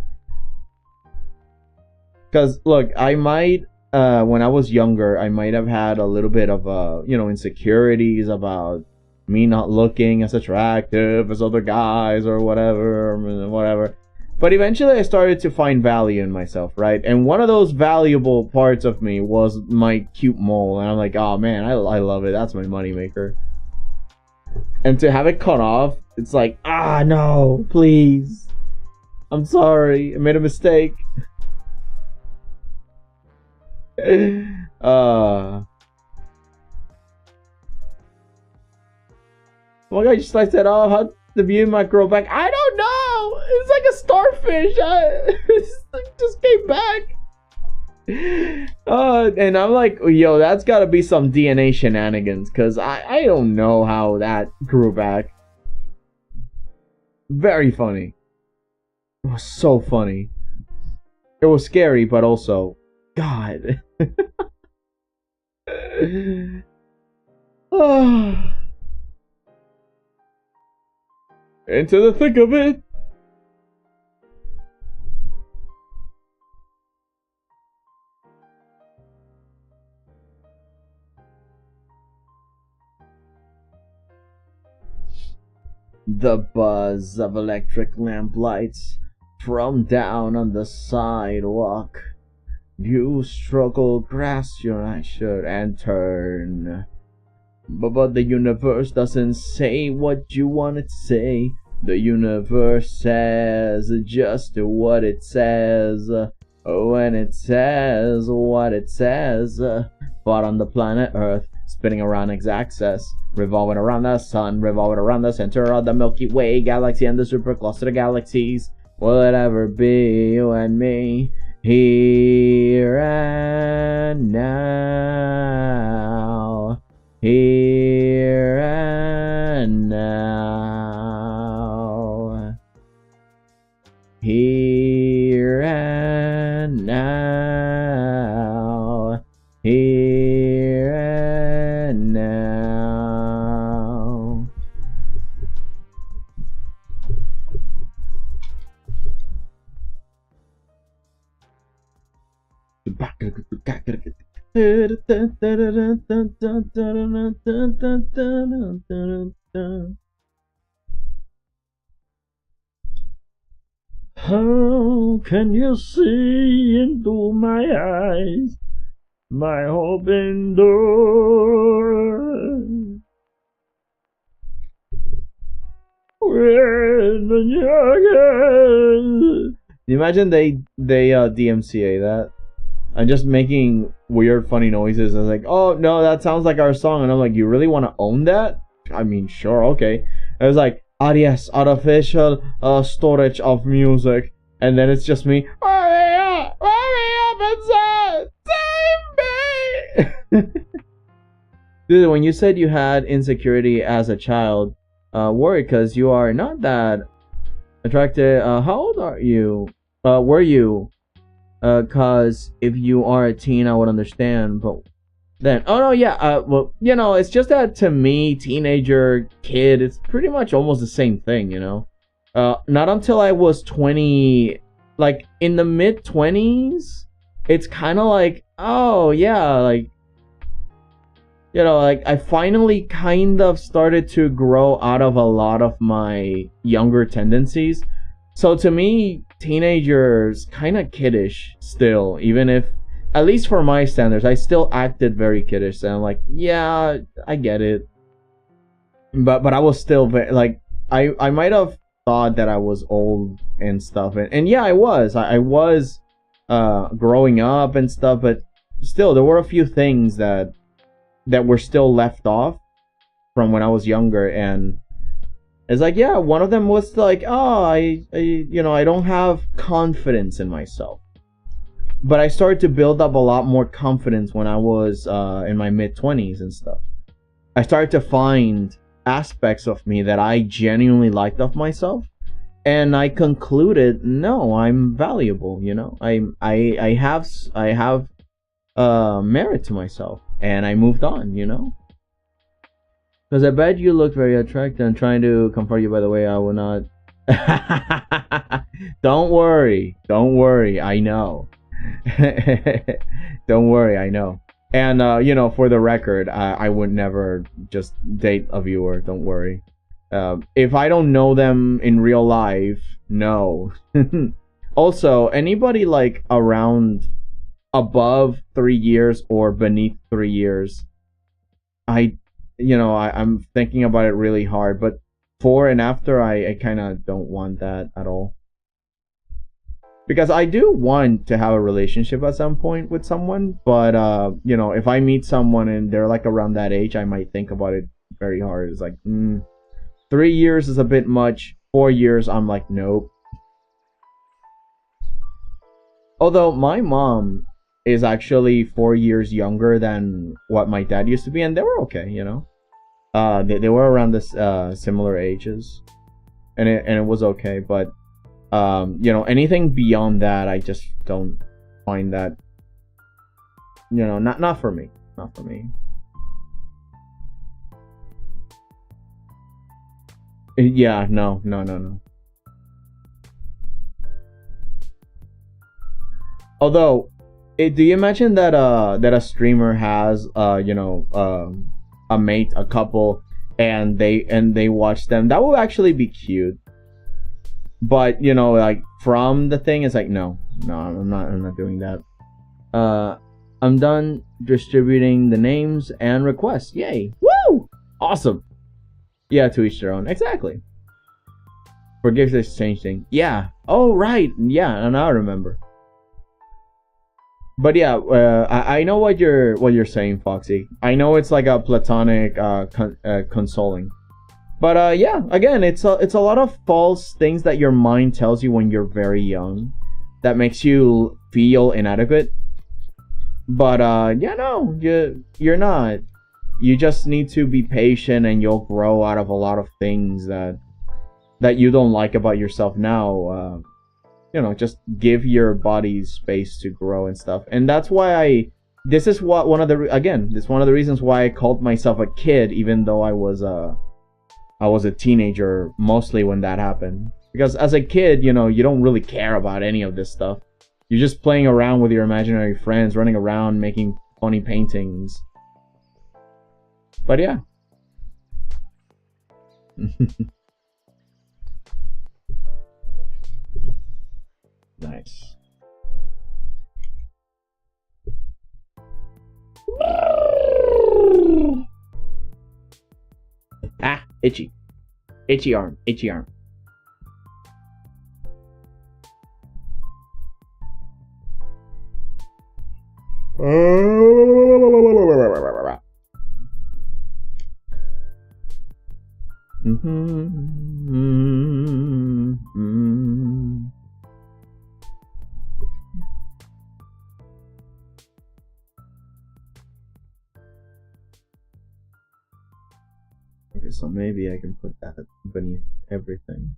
Because, look, I might, when I was younger, I might have had a little bit of, you know, insecurities about me not looking as attractive as other guys or whatever. But eventually I started to find value in myself, right? And one of those valuable parts of me was my cute mole. And I'm like, oh man, I love it. That's my moneymaker. And to have it cut off, it's like, ah, no, please. I'm sorry. I made a mistake. Oh my god, you sliced that off. How the view might grow back? I don't know. It's like a starfish. It just came back. And I'm like, yo, that's gotta be some DNA shenanigans, because I don't know how that grew back. Very funny. It was so funny. It was scary, but also, God. Into the thick of it. The buzz of electric lamp lights from down on the sidewalk. You struggle, grasp your nightshirt and turn. But the universe doesn't say what you want it to say. The universe says just what it says when it says what it says. But on the planet Earth, spinning around its-axis, revolving around the sun, revolving around the center of the Milky Way galaxy and the supercluster of galaxies, will it ever be you and me, here and now, here and now, here and now, here and now. How can you see into my eyes? My hope endures. Imagine they DMCA that. I'm just making weird funny noises. I was like, oh no, that sounds like our song. And I'm like, you really want to own that? I mean, sure, okay. I was like, yes, artificial storage of music. And then it's just me. Hurry up and save me. Dude, when you said you had insecurity as a child, worried because you are not that attractive. How old are you? Were you? Cause if you are a teen, I would understand, but then, oh no, yeah, well, you know, it's just that to me, teenager, kid, it's pretty much almost the same thing, you know? Not until I was 20, like, in the mid-20s, it's kind of like, oh, yeah, like, you know, like, I finally kind of started to grow out of a lot of my younger tendencies. So to me, teenagers kind of kiddish still, even if, at least for my standards, I still acted very kiddish. And I'm like, yeah, I get it. But I was still very, like, I might have thought that I was old and stuff. And yeah, I was. I was growing up and stuff, but still, there were a few things that were still left off from when I was younger. And it's like, yeah, one of them was like, oh, I you know, I don't have confidence in myself. But I started to build up a lot more confidence when I was in my mid-20s and stuff. I started to find aspects of me that I genuinely liked of myself. And I concluded, no, I'm valuable, you know. I have merit to myself, and I moved on, you know. Because I bet you look very attractive. I'm trying to comfort you, by the way. I will not. Don't worry, I know. Don't worry, I know. And you know, for the record, I would never just date a viewer. Don't worry. If I don't know them in real life, no. Also, anybody like around above 3 years or beneath 3 years, I'm thinking about it really hard. But 4 and after, I kind of don't want that at all. Because I do want to have a relationship at some point with someone, but you know, if I meet someone and they're like around that age, I might think about it very hard. It's like, 3 years is a bit much. 4 years, I'm like, nope. Although my mom is actually 4 years younger than what my dad used to be, and they were okay, you know. They were around this similar ages, and it was okay. But you know, anything beyond that, I just don't find that, you know, not for me, not for me. Yeah, no. Although, do you imagine that that a streamer has you know, a mate, a couple, and they watch them? That would actually be cute. But you know, like from the thing, it's like no, I'm not doing that. I'm done distributing the names and requests. Yay! Woo! Awesome. Yeah, to each their own. Exactly. For gift exchange thing. Yeah. Oh right. Yeah, and I remember. But yeah, I know what you're saying, Foxy. I know it's like a platonic consoling. But yeah, again, it's a lot of false things that your mind tells you when you're very young that makes you feel inadequate. But yeah, no, you're not. You just need to be patient, and you'll grow out of a lot of things that you don't like about yourself now. You know, just give your body space to grow and stuff. And that's why this is one of the reasons why I called myself a kid, even though I was a teenager mostly when that happened. Because as a kid, you know, you don't really care about any of this stuff. You're just playing around with your imaginary friends, running around, making funny paintings. But yeah. Nice. Ah, itchy. Itchy arm. Itchy arm. Okay, so maybe I can put that beneath everything.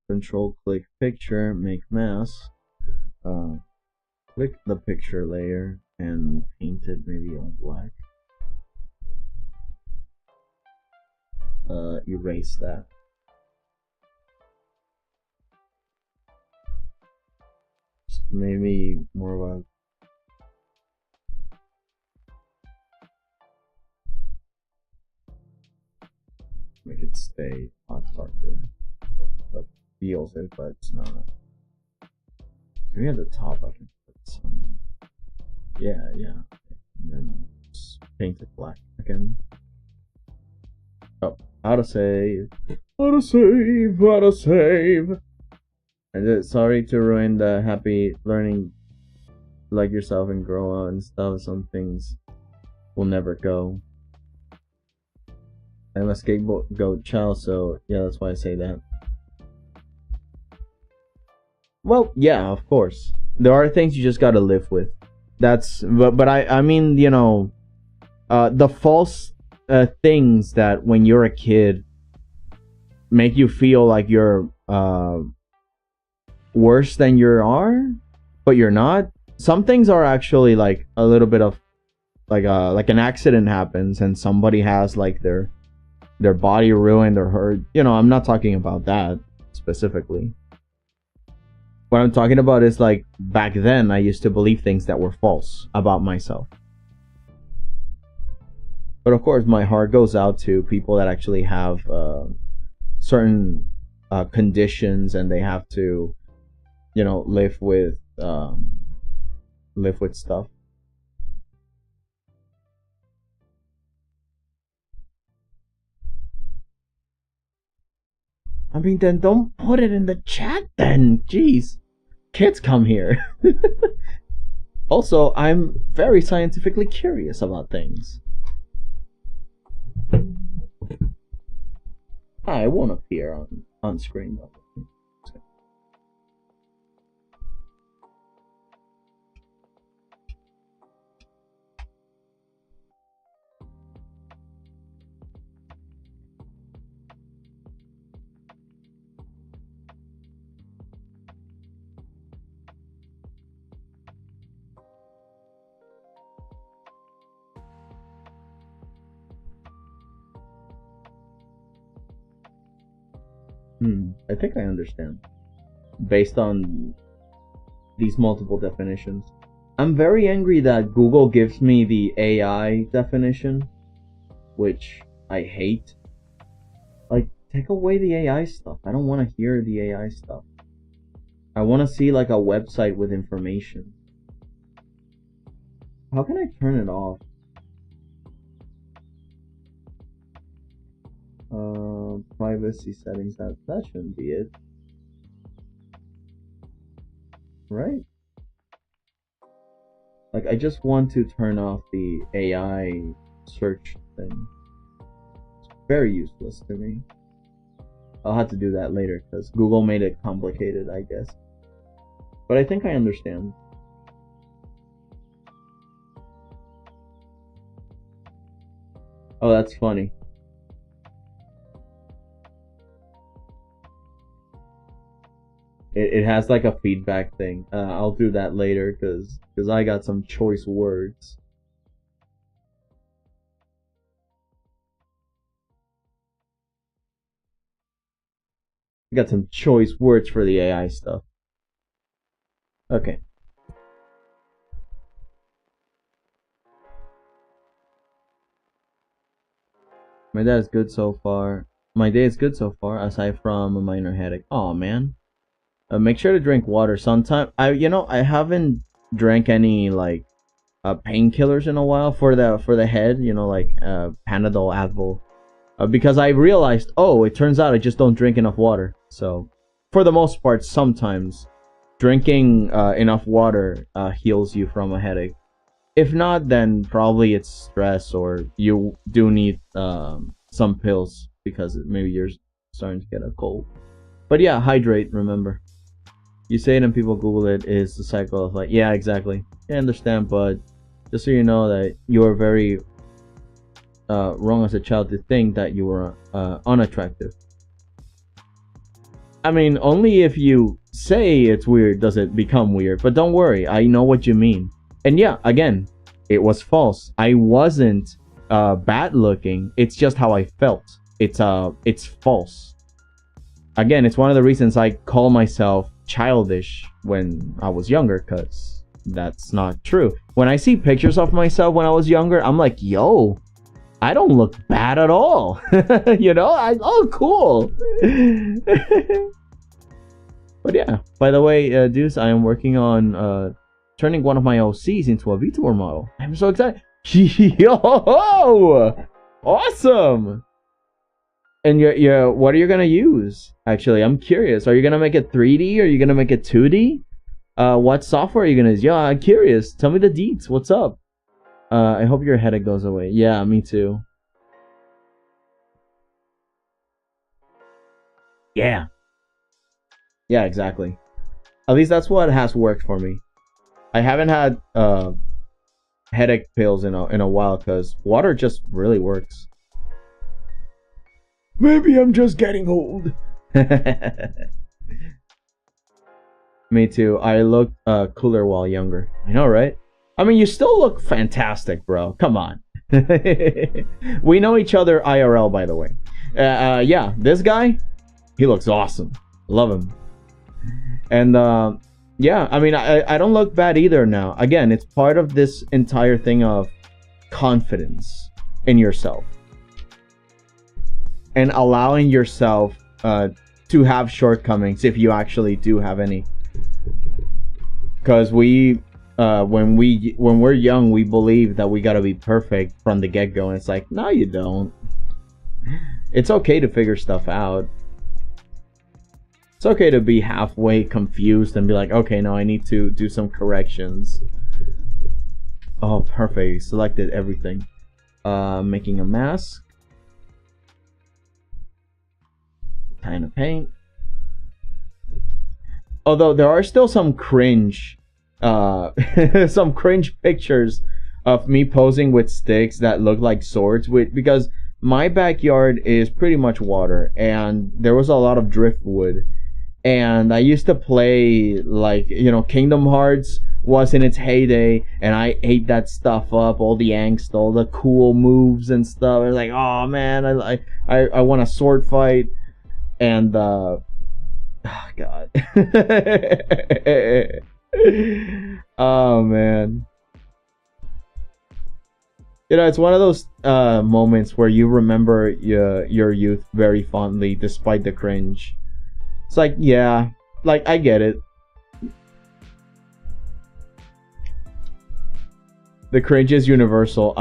Control click picture, make mask. Click the picture layer and paint it maybe on black. Erase that. Just maybe more of a make it stay much darker. That feels it, but it's not. Maybe at the top I can put some. Yeah. And then just paint it black again. Oh, how to save. And sorry to ruin the happy learning like yourself and grow out and stuff. Some things will never go. I'm a scapegoat child, so yeah, that's why I say that. Well, yeah, of course. There are things you just gotta live with. But I mean, you know, the false things that when you're a kid make you feel like you're worse than you are, but you're not. Some things are actually like a little bit of like an accident happens and somebody has like their body ruined or hurt. You know, I'm not talking about that specifically. What I'm talking about is like back then I used to believe things that were false about myself. But of course my heart goes out to people that actually have certain conditions and they have to, you know, live with stuff. I mean, then don't put it in the chat then. Jeez. Kids come here. Also, I'm very scientifically curious about things. It won't appear on screen though. I think I understand. Based on these multiple definitions. I'm very angry that Google gives me the AI definition, which I hate. Like, take away the AI stuff. I don't want to hear the AI stuff. I want to see like a website with information. How can I turn it off? Privacy settings, that shouldn't be it. Right? Like, I just want to turn off the AI search thing. It's very useless to me. I'll have to do that later because Google made it complicated, I guess. But I think I understand. Oh, that's funny. It has like a feedback thing. I'll do that later because I got some choice words. I got some choice words for the AI stuff. Okay. My day is good so far. My day is good so far, aside from a minor headache. Oh man. Make sure to drink water. Sometime I haven't drank any like painkillers in a while for the head. You know, like Panadol, Advil, because I realized, oh, it turns out I just don't drink enough water. So for the most part, sometimes drinking enough water heals you from a headache. If not, then probably it's stress or you do need some pills because maybe you're starting to get a cold. But yeah, hydrate. Remember. You say it and people Google it, is the cycle of like, yeah, exactly. I understand, but just so you know that you are very wrong as a child to think that you were unattractive. I mean, only if you say it's weird does it become weird. But don't worry, I know what you mean. And yeah, again, it was false. I wasn't bad looking. It's just how I felt. It's false. Again, it's one of the reasons I call myself childish when I was younger, because that's not true. When I see pictures of myself when I was younger, I'm like, yo, I don't look bad at all. You know, oh, cool. But yeah, by the way, dudes, I am working on turning one of my OCs into a VTuber model. I'm so excited. Yo, awesome. And what are you gonna use? Actually, I'm curious. Are you gonna make it 3D? Or are you gonna make it 2D? What software are you gonna use? Yeah, I'm curious. Tell me the deets. What's up? I hope your headache goes away. Yeah, me too. Yeah. Yeah, exactly. At least that's what has worked for me. I haven't had headache pills in a while because water just really works. Maybe I'm just getting old. Me too. I looked cooler while younger. I know, right? I mean, you still look fantastic, bro. Come on. We know each other IRL, by the way. Yeah, this guy, he looks awesome. Love him. And yeah, I mean, I don't look bad either now. Again, it's part of this entire thing of confidence in yourself and allowing yourself to have shortcomings if you actually do have any. Because when we're young, we believe that we gotta be perfect from the get-go, and it's like, no, you don't. It's okay to figure stuff out. It's okay to be halfway confused and be like, okay, no, I need to do some corrections. Oh, perfect. Selected everything. Making a mask. Kind of paint. Although there are still some cringe some cringe pictures of me posing with sticks that look like swords, because my backyard is pretty much water and there was a lot of driftwood, and I used to play, like, you know, Kingdom Hearts was in its heyday, and I ate that stuff up, all the angst, all the cool moves and stuff. I was like, oh man, I want a sword fight. And oh god. Oh man. You know, it's one of those moments where you remember your youth very fondly despite the cringe. It's like, yeah, like, I get it. The cringe is universal,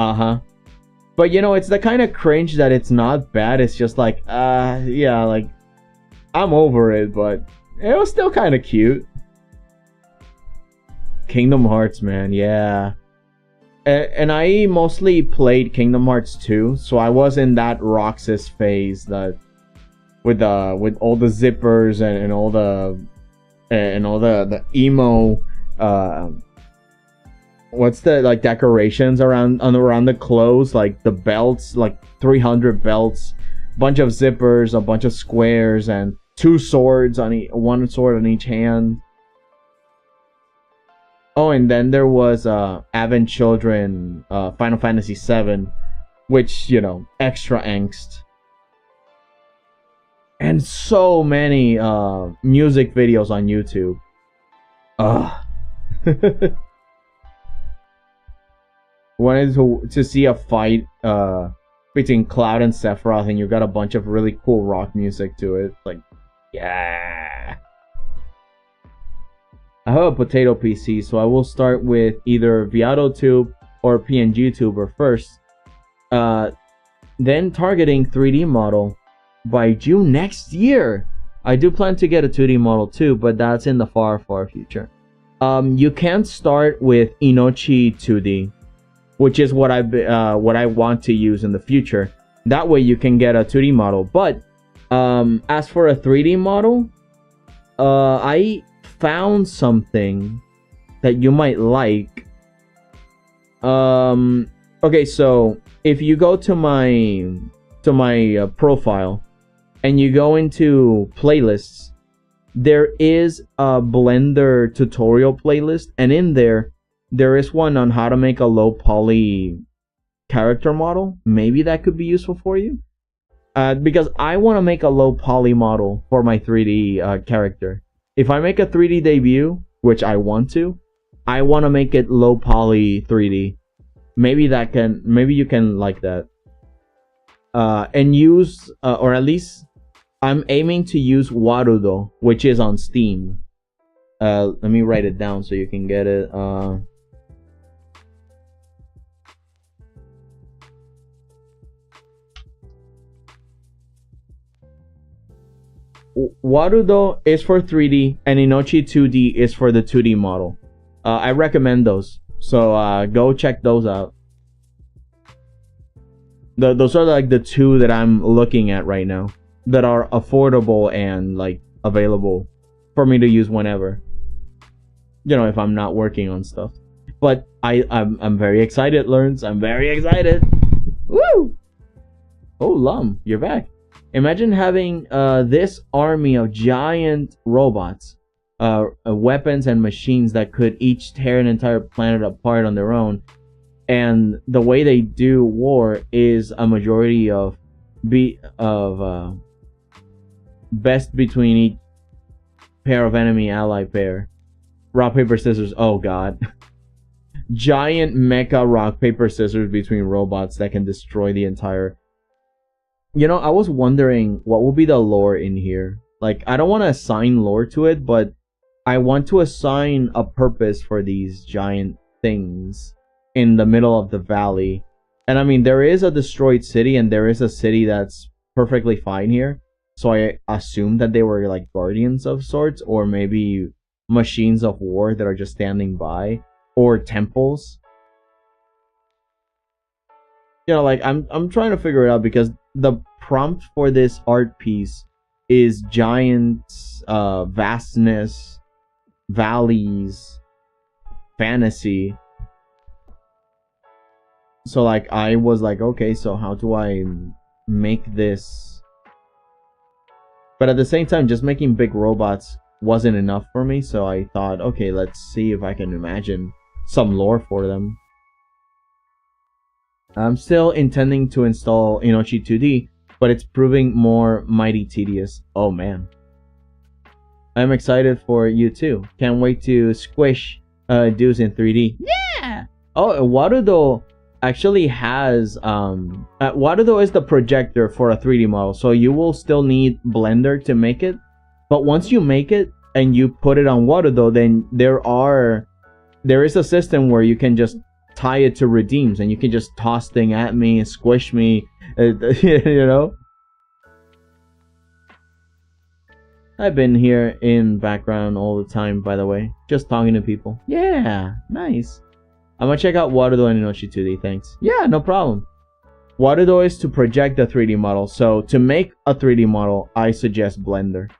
but you know, it's the kind of cringe that it's not bad, it's just like, yeah, like, I'm over it, but it was still kind of cute. Kingdom Hearts, man, yeah. And I mostly played Kingdom Hearts 2, so I was in that Roxas phase, that with all the zippers and all the emo what's the, like, decorations around the clothes, like the belts, like 300 belts, bunch of zippers, a bunch of squares, and two swords on one sword on each hand. Oh, and then there was Advent Children, Final Fantasy VII, which, you know, extra angst. And so many music videos on YouTube. Wanted to see a fight between Cloud and Sephiroth, and you got a bunch of really cool rock music to it. Like, yeah. I have a potato PC, so I will start with either ViadoTube or PNGTuber first. Then targeting 3D model by June next year. I do plan to get a 2D model too, but that's in the far, far future. You can start with Inochi 2D, which is what I want to use in the future. That way you can get a 2D model. But as for a 3D model, I found something that you might like. Okay, so if you go to my profile and you go into playlists, there is a Blender tutorial playlist, and in there is one on how to make a low poly character model. Maybe that could be useful for you, because I want to make a low poly model for my 3D character. If I make a 3D debut, which I want to make it low poly 3D. Maybe you can like that. And use, or at least I'm aiming to use Warudo, which is on Steam. Let me write it down so you can get it. Warudo is for 3D, and Inochi 2D is for the 2D model. I recommend those, so go check those out. Those are like the two that I'm looking at right now that are affordable and like available for me to use whenever, you know, if I'm not working on stuff. But I'm very excited, Learns. I'm very excited. Woo! Oh, Lum, you're back. Imagine having this army of giant robots, weapons and machines that could each tear an entire planet apart on their own. And the way they do war is a majority of best between each pair of enemy ally pair. Rock, paper, scissors. Oh god. Giant mecha rock, paper, scissors between robots that can destroy the entire... You know, I was wondering what will be the lore in here. Like, I don't want to assign lore to it, but I want to assign a purpose for these giant things in the middle of the valley. And I mean, there is a destroyed city, and there is a city that's perfectly fine here. So I assume that they were like guardians of sorts, or maybe machines of war that are just standing by, or temples. You know, like, I'm trying to figure it out, because the prompt for this art piece is giants, vastness, valleys, fantasy. So like, I was like, okay, so how do I make this? But at the same time, just making big robots wasn't enough for me, so I thought, okay, let's see if I can imagine some lore for them. I'm still intending to install Inochi 2D, but it's proving more mighty tedious. Oh man. I'm excited for you too. Can't wait to squish dudes in 3D. Yeah! Oh, Warudo actually has... Warudo is the projector for a 3D model, so you will still need Blender to make it. But once you make it and you put it on Warudo, then there is a system where you can just tie it to redeems, and you can just toss thing at me and squish me, you know. I've been here in background all the time, by the way, just talking to people. Yeah, nice. I'm gonna check out Warudo and Inochi 2D, thanks. Yeah, no problem. Warudo is to project a 3D model, so to make a 3D model, I suggest Blender.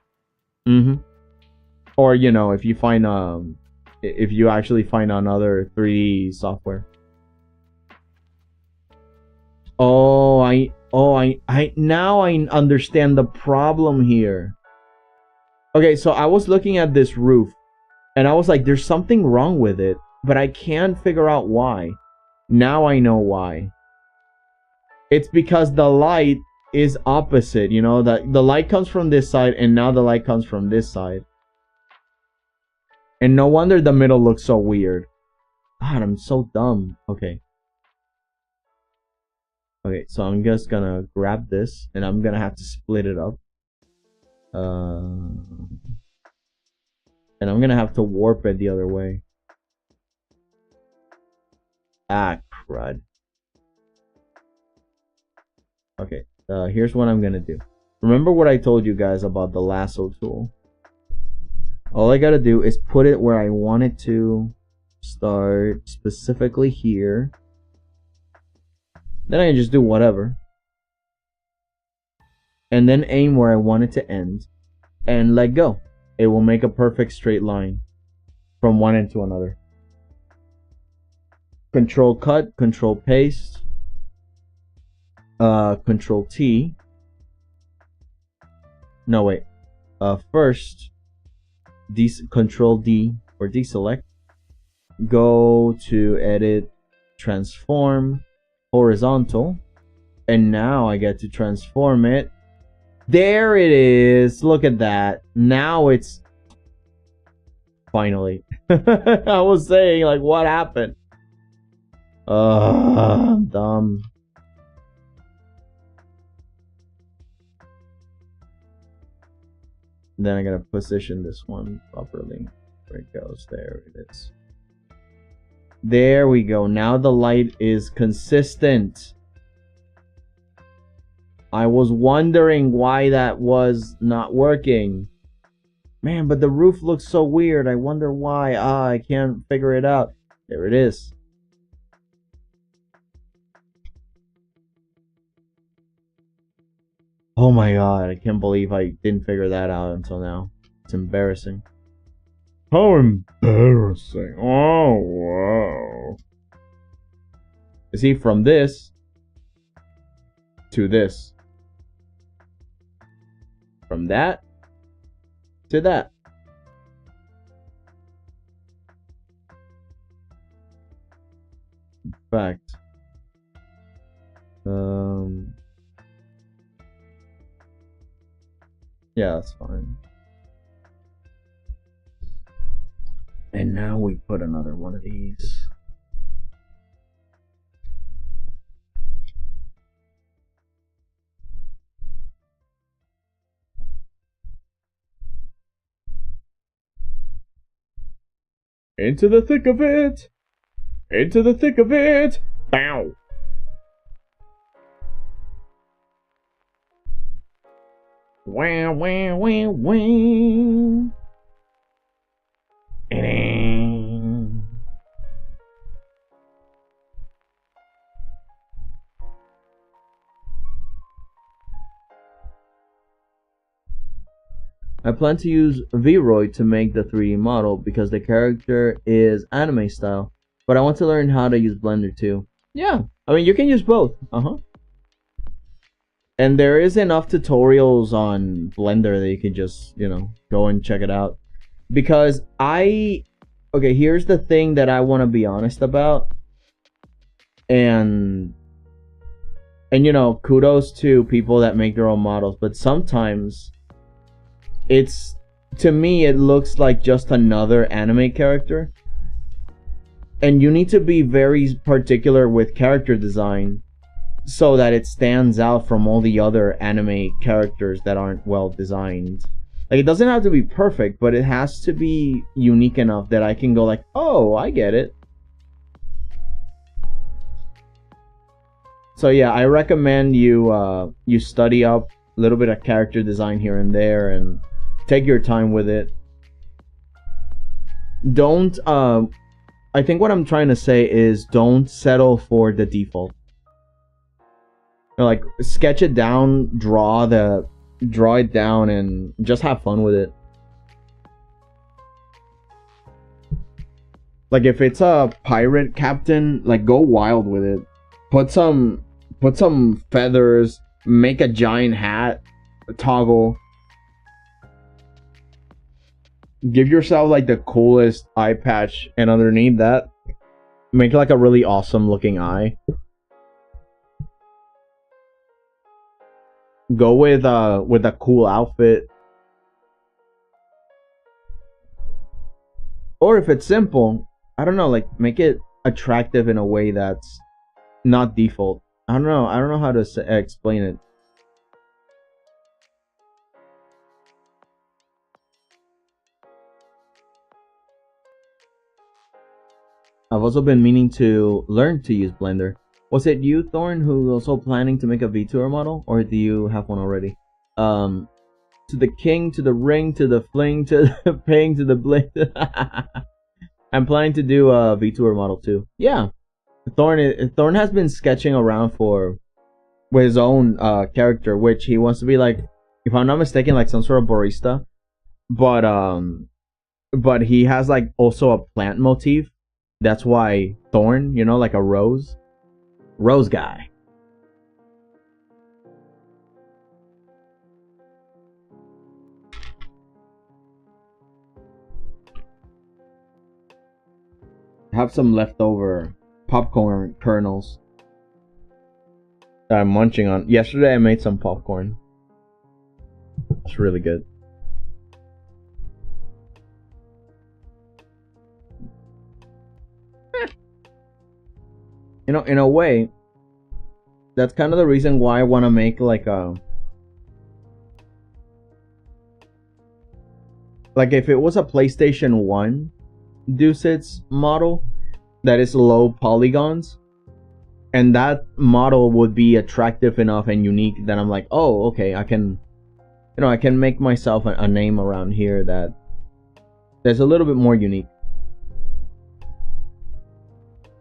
Or, you know, if you find if you actually find another 3D software. Oh, now I understand the problem here. Okay, so I was looking at this roof, and I was like, there's something wrong with it, but I can't figure out why. Now I know why. It's because the light is opposite, you know, that the light comes from this side, and now the light comes from this side. And no wonder the middle looks so weird. God, I'm so dumb. Okay. Okay, so I'm just gonna grab this, and I'm gonna have to split it up. And I'm gonna have to warp it the other way. Ah, crud. Okay, here's what I'm gonna do. Remember what I told you guys about the lasso tool? All I gotta do is put it where I want it to start, specifically here. Then I can just do whatever. And then aim where I want it to end. And let go. It will make a perfect straight line from one end to another. Control cut, control paste. Control T. No, wait. First, Control D or deselect. Go to edit, transform, horizontal. And now I get to transform it. There it is. Look at that. Now it's... Finally. I was saying, like, what happened? I'm dumb. Then I gotta position this one properly. Where it goes. There it is. There we go. Now the light is consistent. I was wondering why that was not working. Man, but the roof looks so weird. I wonder why. I can't figure it out. There it is. Oh my god, I can't believe I didn't figure that out until now. It's embarrassing. How embarrassing. Oh, wow. You see, from this to this. from that to that. In fact, yeah, that's fine. And now we put another one of these. Into the thick of it! Into the thick of it! Bow! Wow, wow, wow, wow! I plan to use VRoid to make the 3D model because the character is anime style, but I want to learn how to use Blender too. Yeah, I mean you can use both. And there is enough tutorials on Blender that you can just, you know, go and check it out. Because okay, here's the thing that I want to be honest about. And you know, kudos to people that make their own models, but sometimes to me it looks like just another anime character. And you need to be very particular with character design so that it stands out from all the other anime characters that aren't well designed. Like, it doesn't have to be perfect, but it has to be unique enough that I can go like, oh, I get it. So yeah, I recommend you you study up a little bit of character design here and there and take your time with it. Don't I think what I'm trying to say is don't settle for the default. You know, like, sketch it down, draw it down, and just have fun with it. Like, if it's a pirate captain, like, go wild with it. Put some feathers, make a giant hat, a toggle. Give yourself like the coolest eye patch, and underneath that, make like a really awesome looking eye. Go with a cool outfit. Or if it's simple, I don't know, like, make it attractive in a way that's not default. I don't know how to explain it. I've also been meaning to learn to use Blender. Was it you, Thorn, who was also planning to make a VTuber model, or do you have one already? To the king, to the ring, to the fling, to the ping, to the bling. I'm planning to do a VTuber model too. Yeah, Thorn has been sketching around with his own character, which he wants to be like, if I'm not mistaken, like some sort of barista. But he has like also a plant motif. That's why Thorn, you know, like a rose guy. I have some leftover popcorn kernels that I'm munching on. Yesterday I made some popcorn. It's really good. You know, in a way, that's kind of the reason why I want to make like a... Like, if it was a PlayStation 1 DooRuArtFightersGo model that is low polygons, and that model would be attractive enough and unique that I'm like, oh, okay, I can make myself a name around here that's a little bit more unique.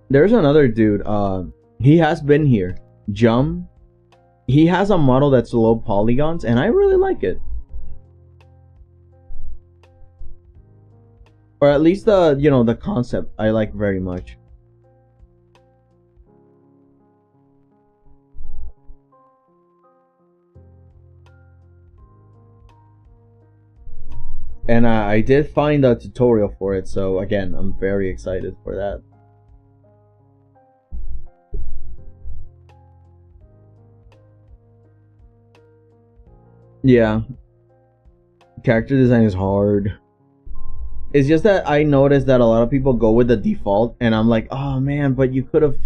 There's another dude, he has been here, Jum. He has a model that's low polygons, and I really like it. Or at least the concept I like very much. And I did find a tutorial for it, so again, I'm very excited for that. Yeah. Character design is hard. It's just that I noticed that a lot of people go with the default, and I'm like, oh man, but you could have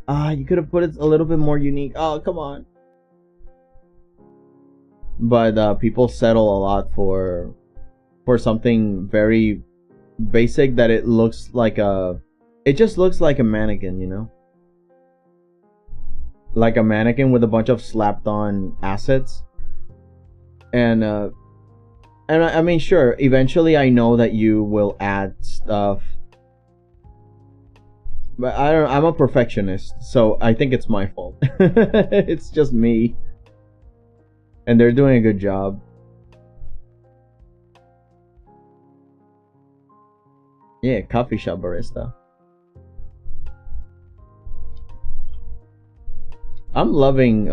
put it a little bit more unique. Oh, come on. But people settle a lot for something very basic that it looks like it just looks like a mannequin, you know? Like a mannequin with a bunch of slapped on assets. And I mean, sure, eventually I know that you will add stuff, but I'm a perfectionist, so I think it's my fault. It's just me. And they're doing a good job. Yeah, coffee shop barista. I'm loving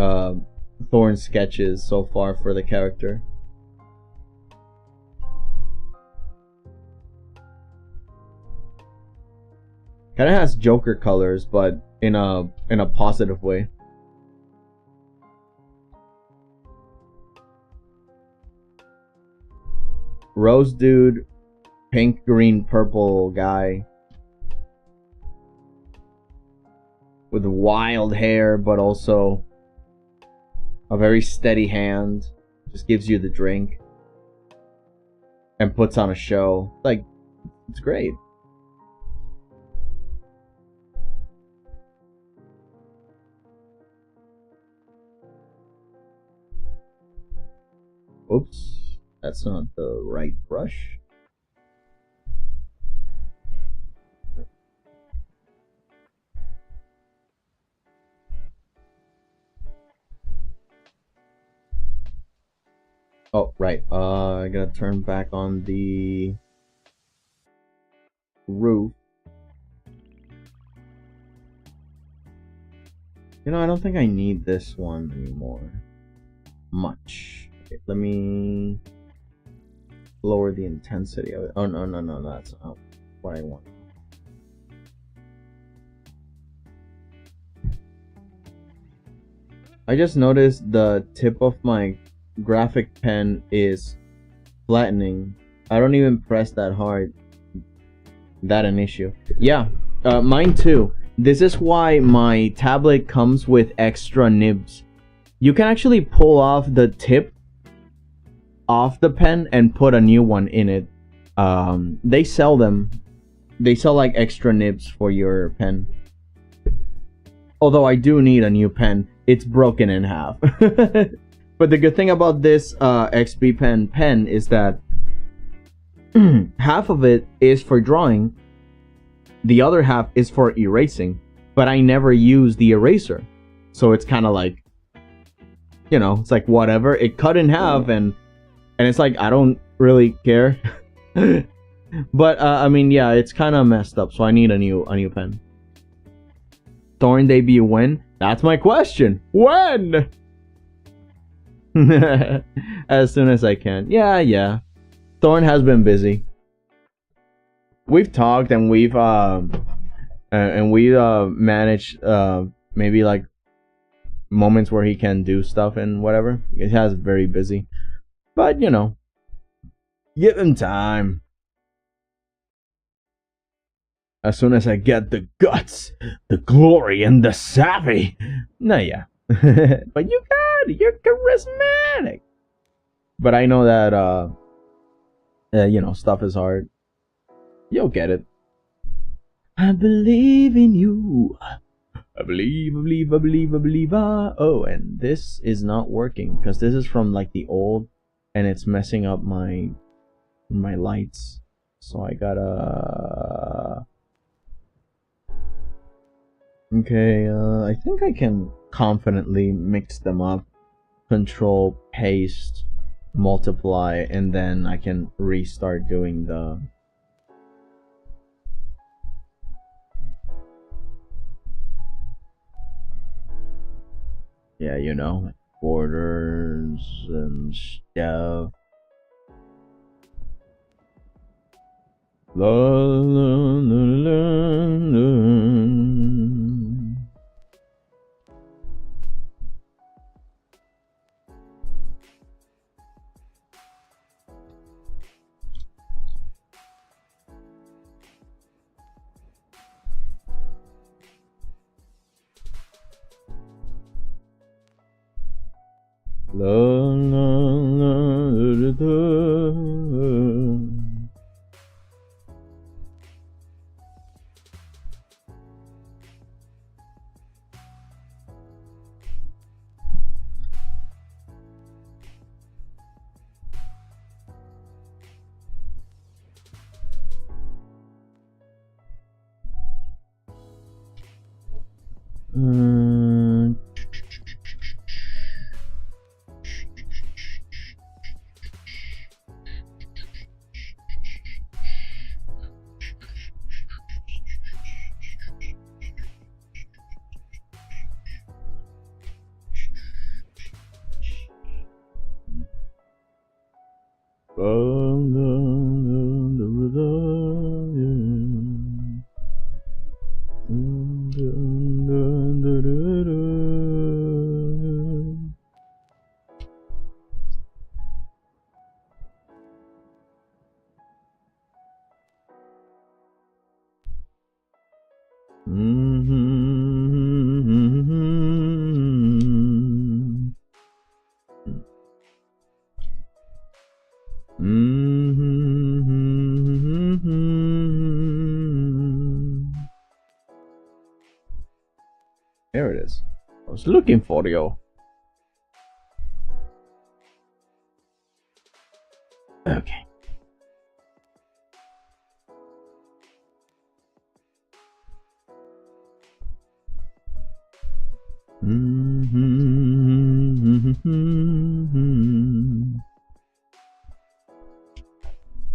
Thorn's sketches so far for the character. Kind of has Joker colors, but in a positive way. Rose dude, pink, green, purple guy with wild hair, but also a very steady hand. Just gives you the drink and puts on a show. Like, it's great. Oops, that's not the right brush. Oh, right. I gotta turn back on the roof. You know, I don't think I need this one anymore. Much. Okay, let me lower the intensity of it. Oh, no, that's not what I want. I just noticed the tip of my graphic pen is flattening. I don't even press that hard. That an issue. Yeah, mine too. This is why my tablet comes with extra nibs. You can actually pull off the tip off the pen and put a new one in it. They sell them. They sell like extra nibs for your pen. Although I do need a new pen. It's broken in half. But the good thing about this XP pen is that half of it is for drawing. The other half is for erasing. But I never use the eraser. So it's kind of like, you know, it's like whatever. It cut in half and it's like, I don't really care. But I mean, yeah, it's kind of messed up, so I need a new pen. Thorn debut when? That's my question. When? As soon as I can. Yeah. Thorn has been busy. We've talked and we've managed maybe like moments where he can do stuff and whatever. It has very busy. But, you know, give him time. As soon as I get the guts, the glory, and the savvy. No, yeah. But you got it. You're charismatic. But I know that, you know, stuff is hard. You'll get it. I believe in you. I believe. Oh, and this is not working because this is from like the old, and it's messing up my lights. So I gotta. Okay, I think I can confidently mix them up. Control, paste, multiply, and then I can restart doing the. Yeah, you know, borders and stuff. La, la, la, la, la. La, la, la, la, la. There it is. I was looking for you. Okay.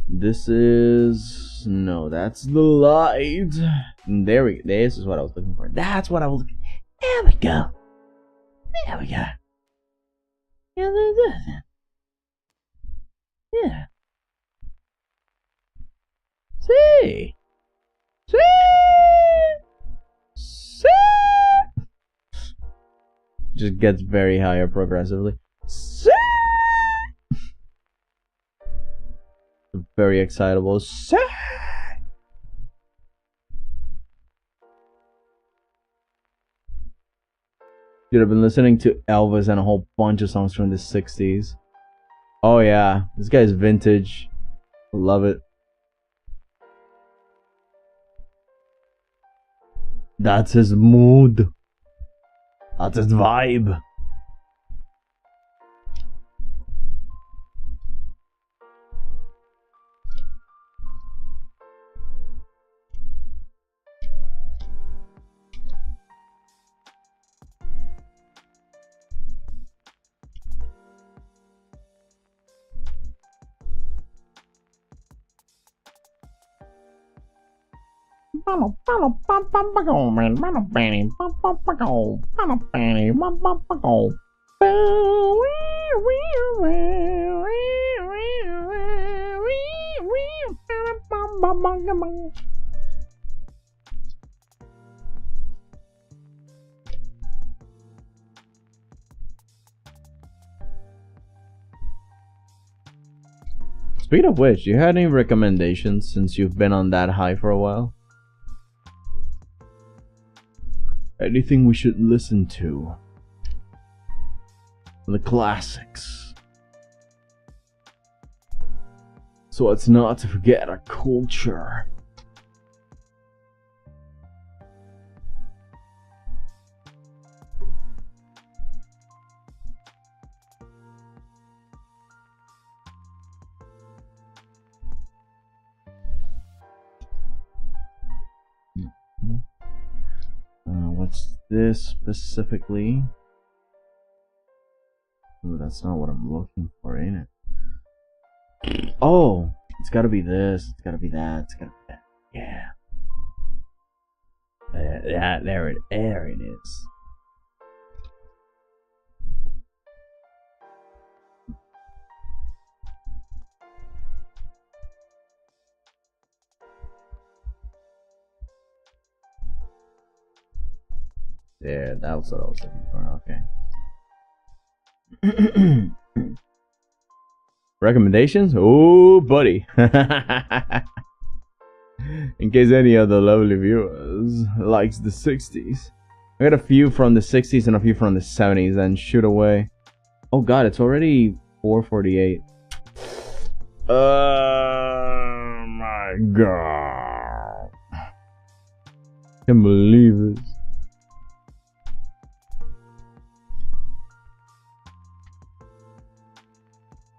This is no, that's the light. There we go. This is what I was looking for. That's what I was looking. There we go. There we go. Yeah. See. Just gets very higher progressively. Very excitable. Dude, I've been listening to Elvis and a whole bunch of songs from the 60s. Oh yeah, this guy's vintage. Love it. That's his mood. That's his vibe. Speaking of which, you had any recommendations since you've been on that high for a while? Anything we should listen to? The classics. So it's not to forget our culture. What's this specifically? Ooh, that's not what I'm looking for, ain't it? Oh, it's gotta be this. It's gotta be that. It's gotta be that. Yeah. There it is. Yeah, that was what I was looking for. Okay. Recommendations? Oh, buddy. In case any of the lovely viewers likes the 60s. I got a few from the 60s and a few from the 70s and shoot away. Oh god, it's already 4:48. Oh my god. Can't believe this.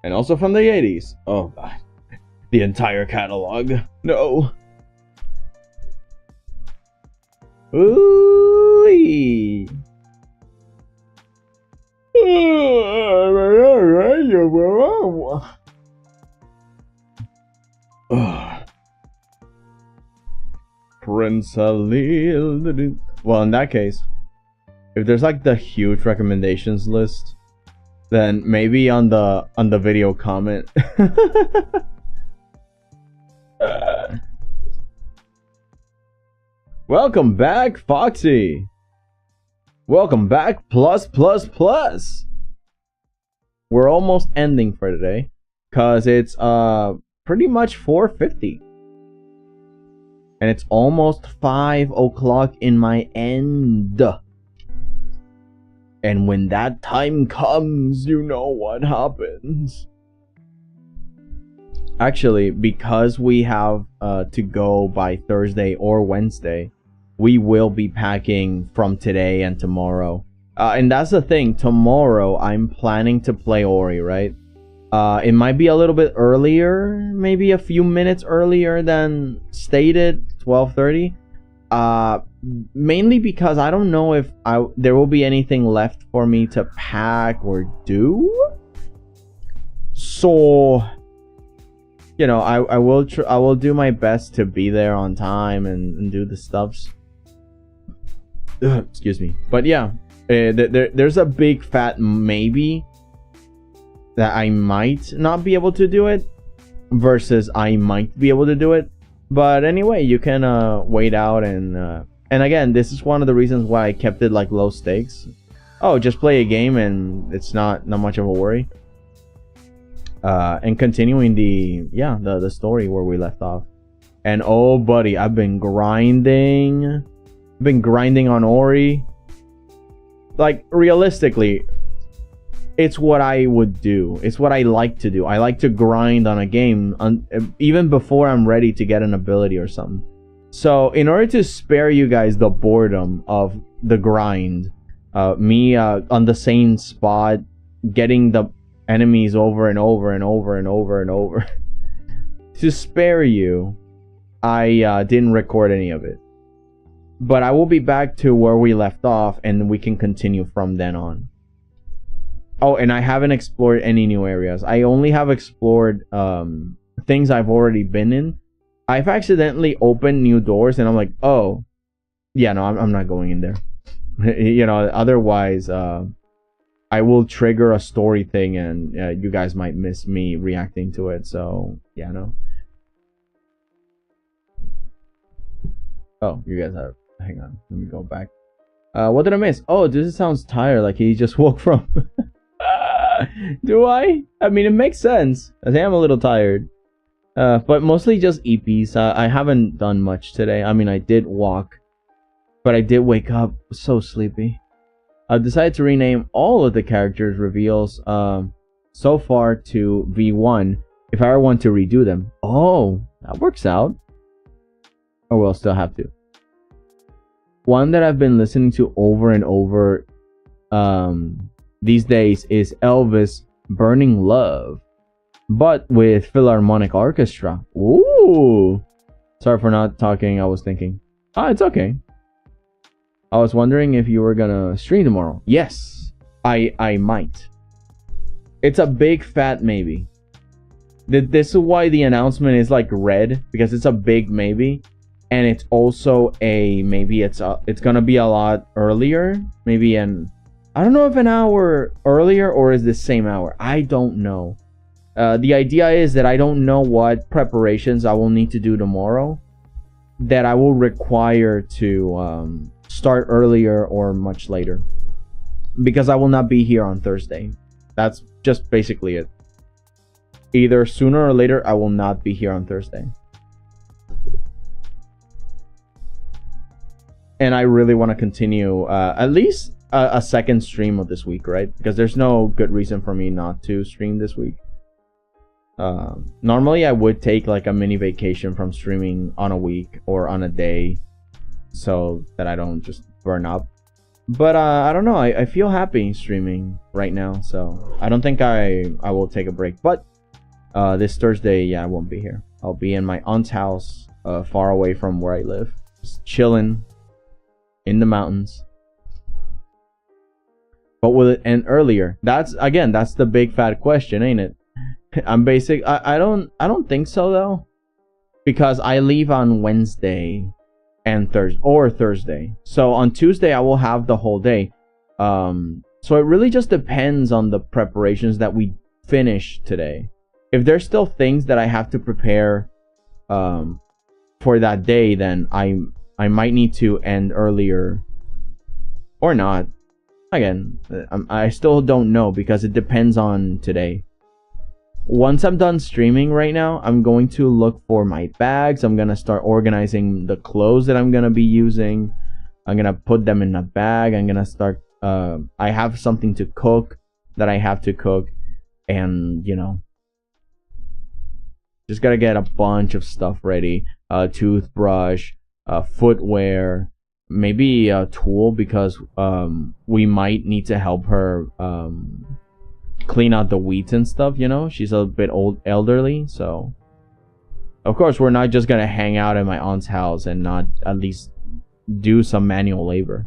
And also from the 80s. Oh god. The entire catalog. No. Ooh-wee. Prince Ali. Well, in that case, if there's like the huge recommendations list, then maybe on the video comment. Welcome back, Foxy. Welcome back, plus. We're almost ending for today, cause it's pretty much 4:50, and it's almost 5 o'clock in my end. And when that time comes, you know what happens. Actually, because we have to go by Thursday or Wednesday, we will be packing from today and tomorrow. And that's the thing. Tomorrow, I'm planning to play Ori, right? It might be a little bit earlier, maybe a few minutes earlier than stated, 12:30. Mainly because I don't know if there will be anything left for me to pack or do. So, you know, I will do my best to be there on time and do the stuffs. Excuse me. But yeah, there's a big fat maybe that I might not be able to do it versus I might be able to do it. But anyway, you can wait out and again, this is one of the reasons why I kept it like low stakes. Oh, just play a game and it's not much of a worry. And continuing the story where we left off. And oh buddy, I've been grinding on Ori. Like, realistically, it's what I would do. It's what I like to do. I like to grind on a game even before I'm ready to get an ability or something. So in order to spare you guys the boredom of the grind, me on the same spot, getting the enemies over and over and over and over and over, to spare you, I didn't record any of it. But I will be back to where we left off, and we can continue from then on. Oh, and I haven't explored any new areas. I only have explored things I've already been in. I've accidentally opened new doors, and I'm like, oh, yeah, no, I'm not going in there. You know, otherwise, I will trigger a story thing, and you guys might miss me reacting to it. So, yeah, no. Oh, you guys have... Hang on, let me go back. What did I miss? Oh, this sounds tired, like he just woke from... Do I? I mean, it makes sense. I think I'm a little tired. But mostly just EPs. I haven't done much today. I mean, I did walk, but I did wake up so sleepy. I've decided to rename all of the characters reveals so far to V1 if I ever want to redo them. Oh, that works out. Or we'll still have to. One that I've been listening to over and over these days is Elvis Burning Love, but with Philharmonic Orchestra. Ooh! Sorry for not talking, I was thinking. Ah, it's okay. I was wondering if you were gonna stream tomorrow. Yes, I might. It's a big fat maybe. This is why the announcement is like red, because it's a big maybe. And it's also a maybe. It's gonna be a lot earlier, maybe I don't know if an hour earlier or is the same hour. I don't know. The idea is that I don't know what preparations I will need to do tomorrow that I will require to start earlier or much later. Because I will not be here on Thursday. That's just basically it. Either sooner or later, I will not be here on Thursday. And I really want to continue at least a second stream of this week, right? Because there's no good reason for me not to stream this week. Normally I would take like a mini vacation from streaming on a week or on a day so that I don't just burn up. But I don't know, I feel happy streaming right now, so I don't think I will take a break. But this Thursday, yeah, I won't be here. I'll be in my aunt's house, far away from where I live, just chilling in the mountains. But will it end earlier? That's the big fat question, ain't it? I don't think so though, because I leave on Wednesday and Thursday. So on Tuesday I will have the whole day. So it really just depends on the preparations that we finish today. If there's still things that I have to prepare for that day, then I might need to end earlier or not. Again, I still don't know because it depends on today. Once I'm done streaming right now, I'm going to look for my bags. I'm going to start organizing the clothes that I'm going to be using. I'm going to put them in a bag. I'm going to start... I have something to cook that I have to cook. And, you know... just got to get a bunch of stuff ready. Toothbrush, footwear... maybe a tool, because we might need to help her clean out the weeds and stuff, you know? She's a bit elderly, so... of course, we're not just gonna hang out at my aunt's house and not at least do some manual labor.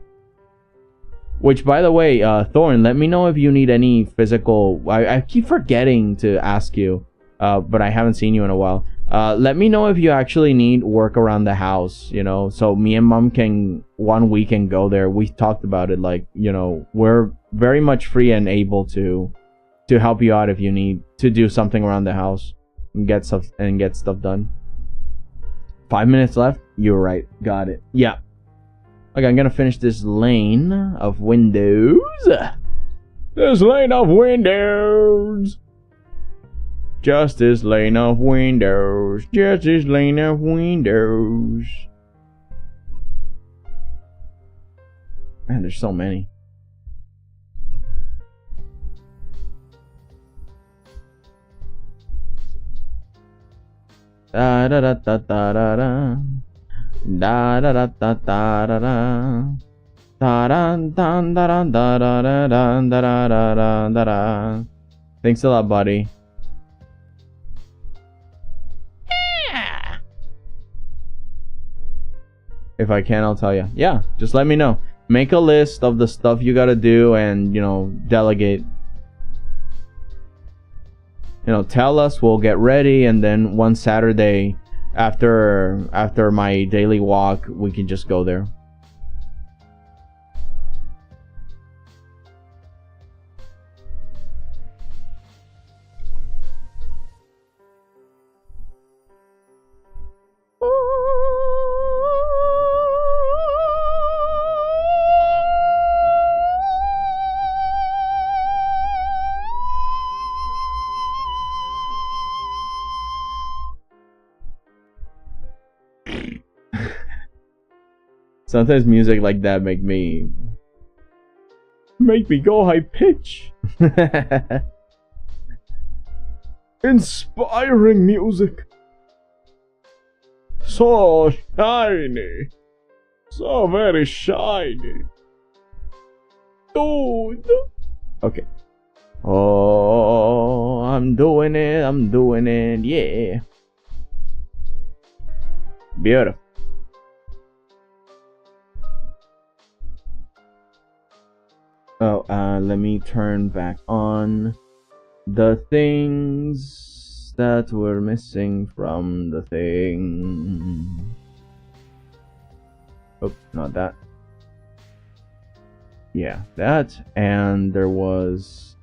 Which, by the way, Thorn, let me know if you need any physical... I keep forgetting to ask you, but I haven't seen you in a while. Let me know if you actually need work around the house, you know, so me and Mom can one weekend go there. We talked about it, like, you know, we're very much free and able to help you out if you need to do something around the house and get stuff done. 5 minutes left. You're right. Got it. Yeah. Okay, I'm gonna finish this lane of windows. This lane of windows. Just this lane of windows. Just this lane of windows. Man, there's so many. Da da da da da da da. Da da da da da da da. Da da da da da da da da da da da. Thanks a lot, buddy. If I can, I'll tell you. Yeah, just let me know. Make a list of the stuff you gotta do and, you know, delegate. You know, tell us, we'll get ready, and then one Saturday after my daily walk, we can just go there. Sometimes music like that make me go high pitch. Inspiring music. So shiny. So very shiny. Dude. Okay. Oh, I'm doing it, yeah. Beautiful. Oh, let me turn back on the things that were missing from the thing. Oh, not that. Yeah, that. And there was...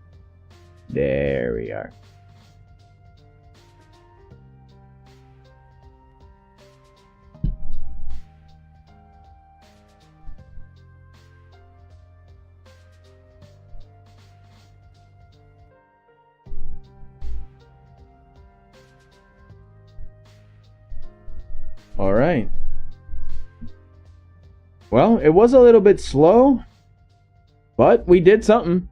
there we are. All right. Well, it was a little bit slow, but we did something.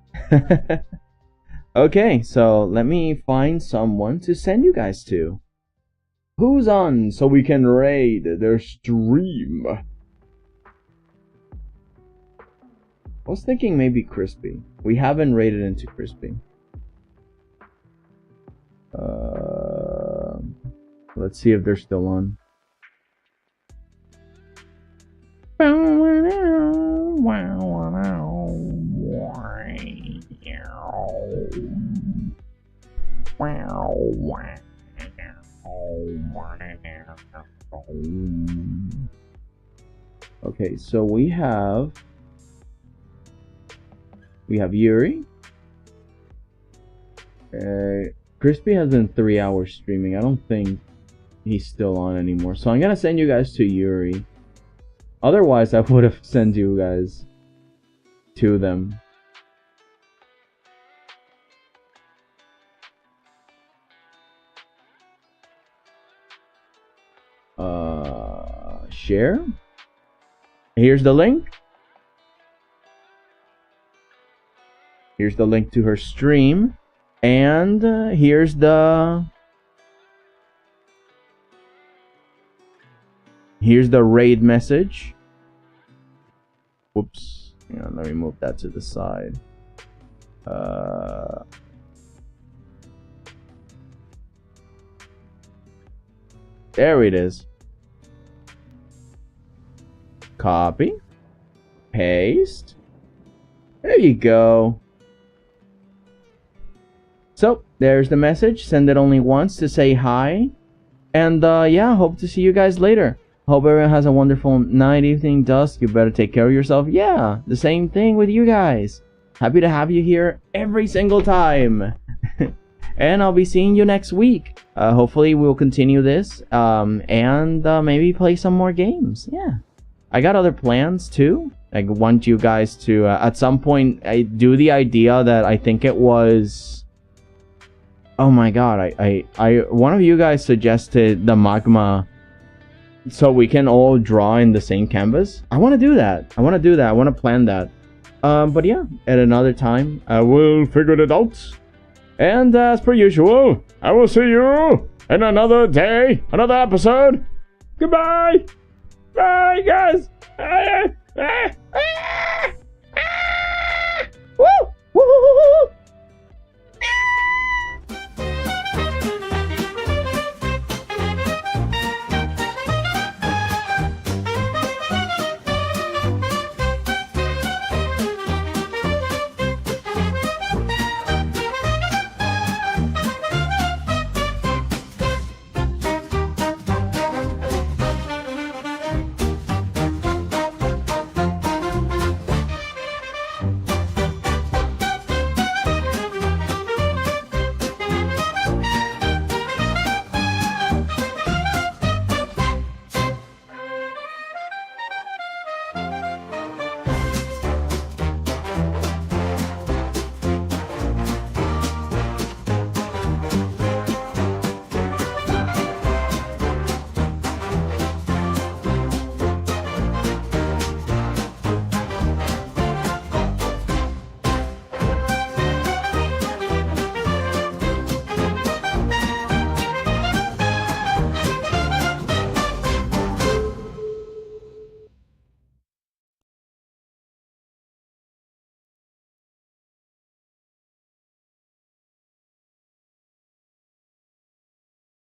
Okay, so let me find someone to send you guys to. Who's on so we can raid their stream? I was thinking maybe Crispy. We haven't raided into Crispy. Let's see if they're still on. Okay, so we have Yuri. Crispy has been 3 hours streaming. I don't think he's still on anymore. So I'm gonna send you guys to Yuri. Otherwise, I would have sent you guys to them. Share. Here's the link. Here's the link to her stream. And here's the raid message. Whoops. Hang on, let me move that to the side. There it is. Copy. Paste. There you go. So, there's the message. Send it only once to say hi. And yeah, hope to see you guys later. Hope everyone has a wonderful night, evening, dusk. You better take care of yourself. Yeah, the same thing with you guys. Happy to have you here every single time. And I'll be seeing you next week. Hopefully we'll continue this. And maybe play some more games. Yeah. I got other plans too. I want you guys to, at some point, I do the idea that I think it was... Oh my god, one of you guys suggested the magma so we can all draw in the same canvas. I want to do that. I want to plan that. But yeah, at another time, I will figure it out. And as per usual, I will see you in another day, another episode. Goodbye. Bye, guys.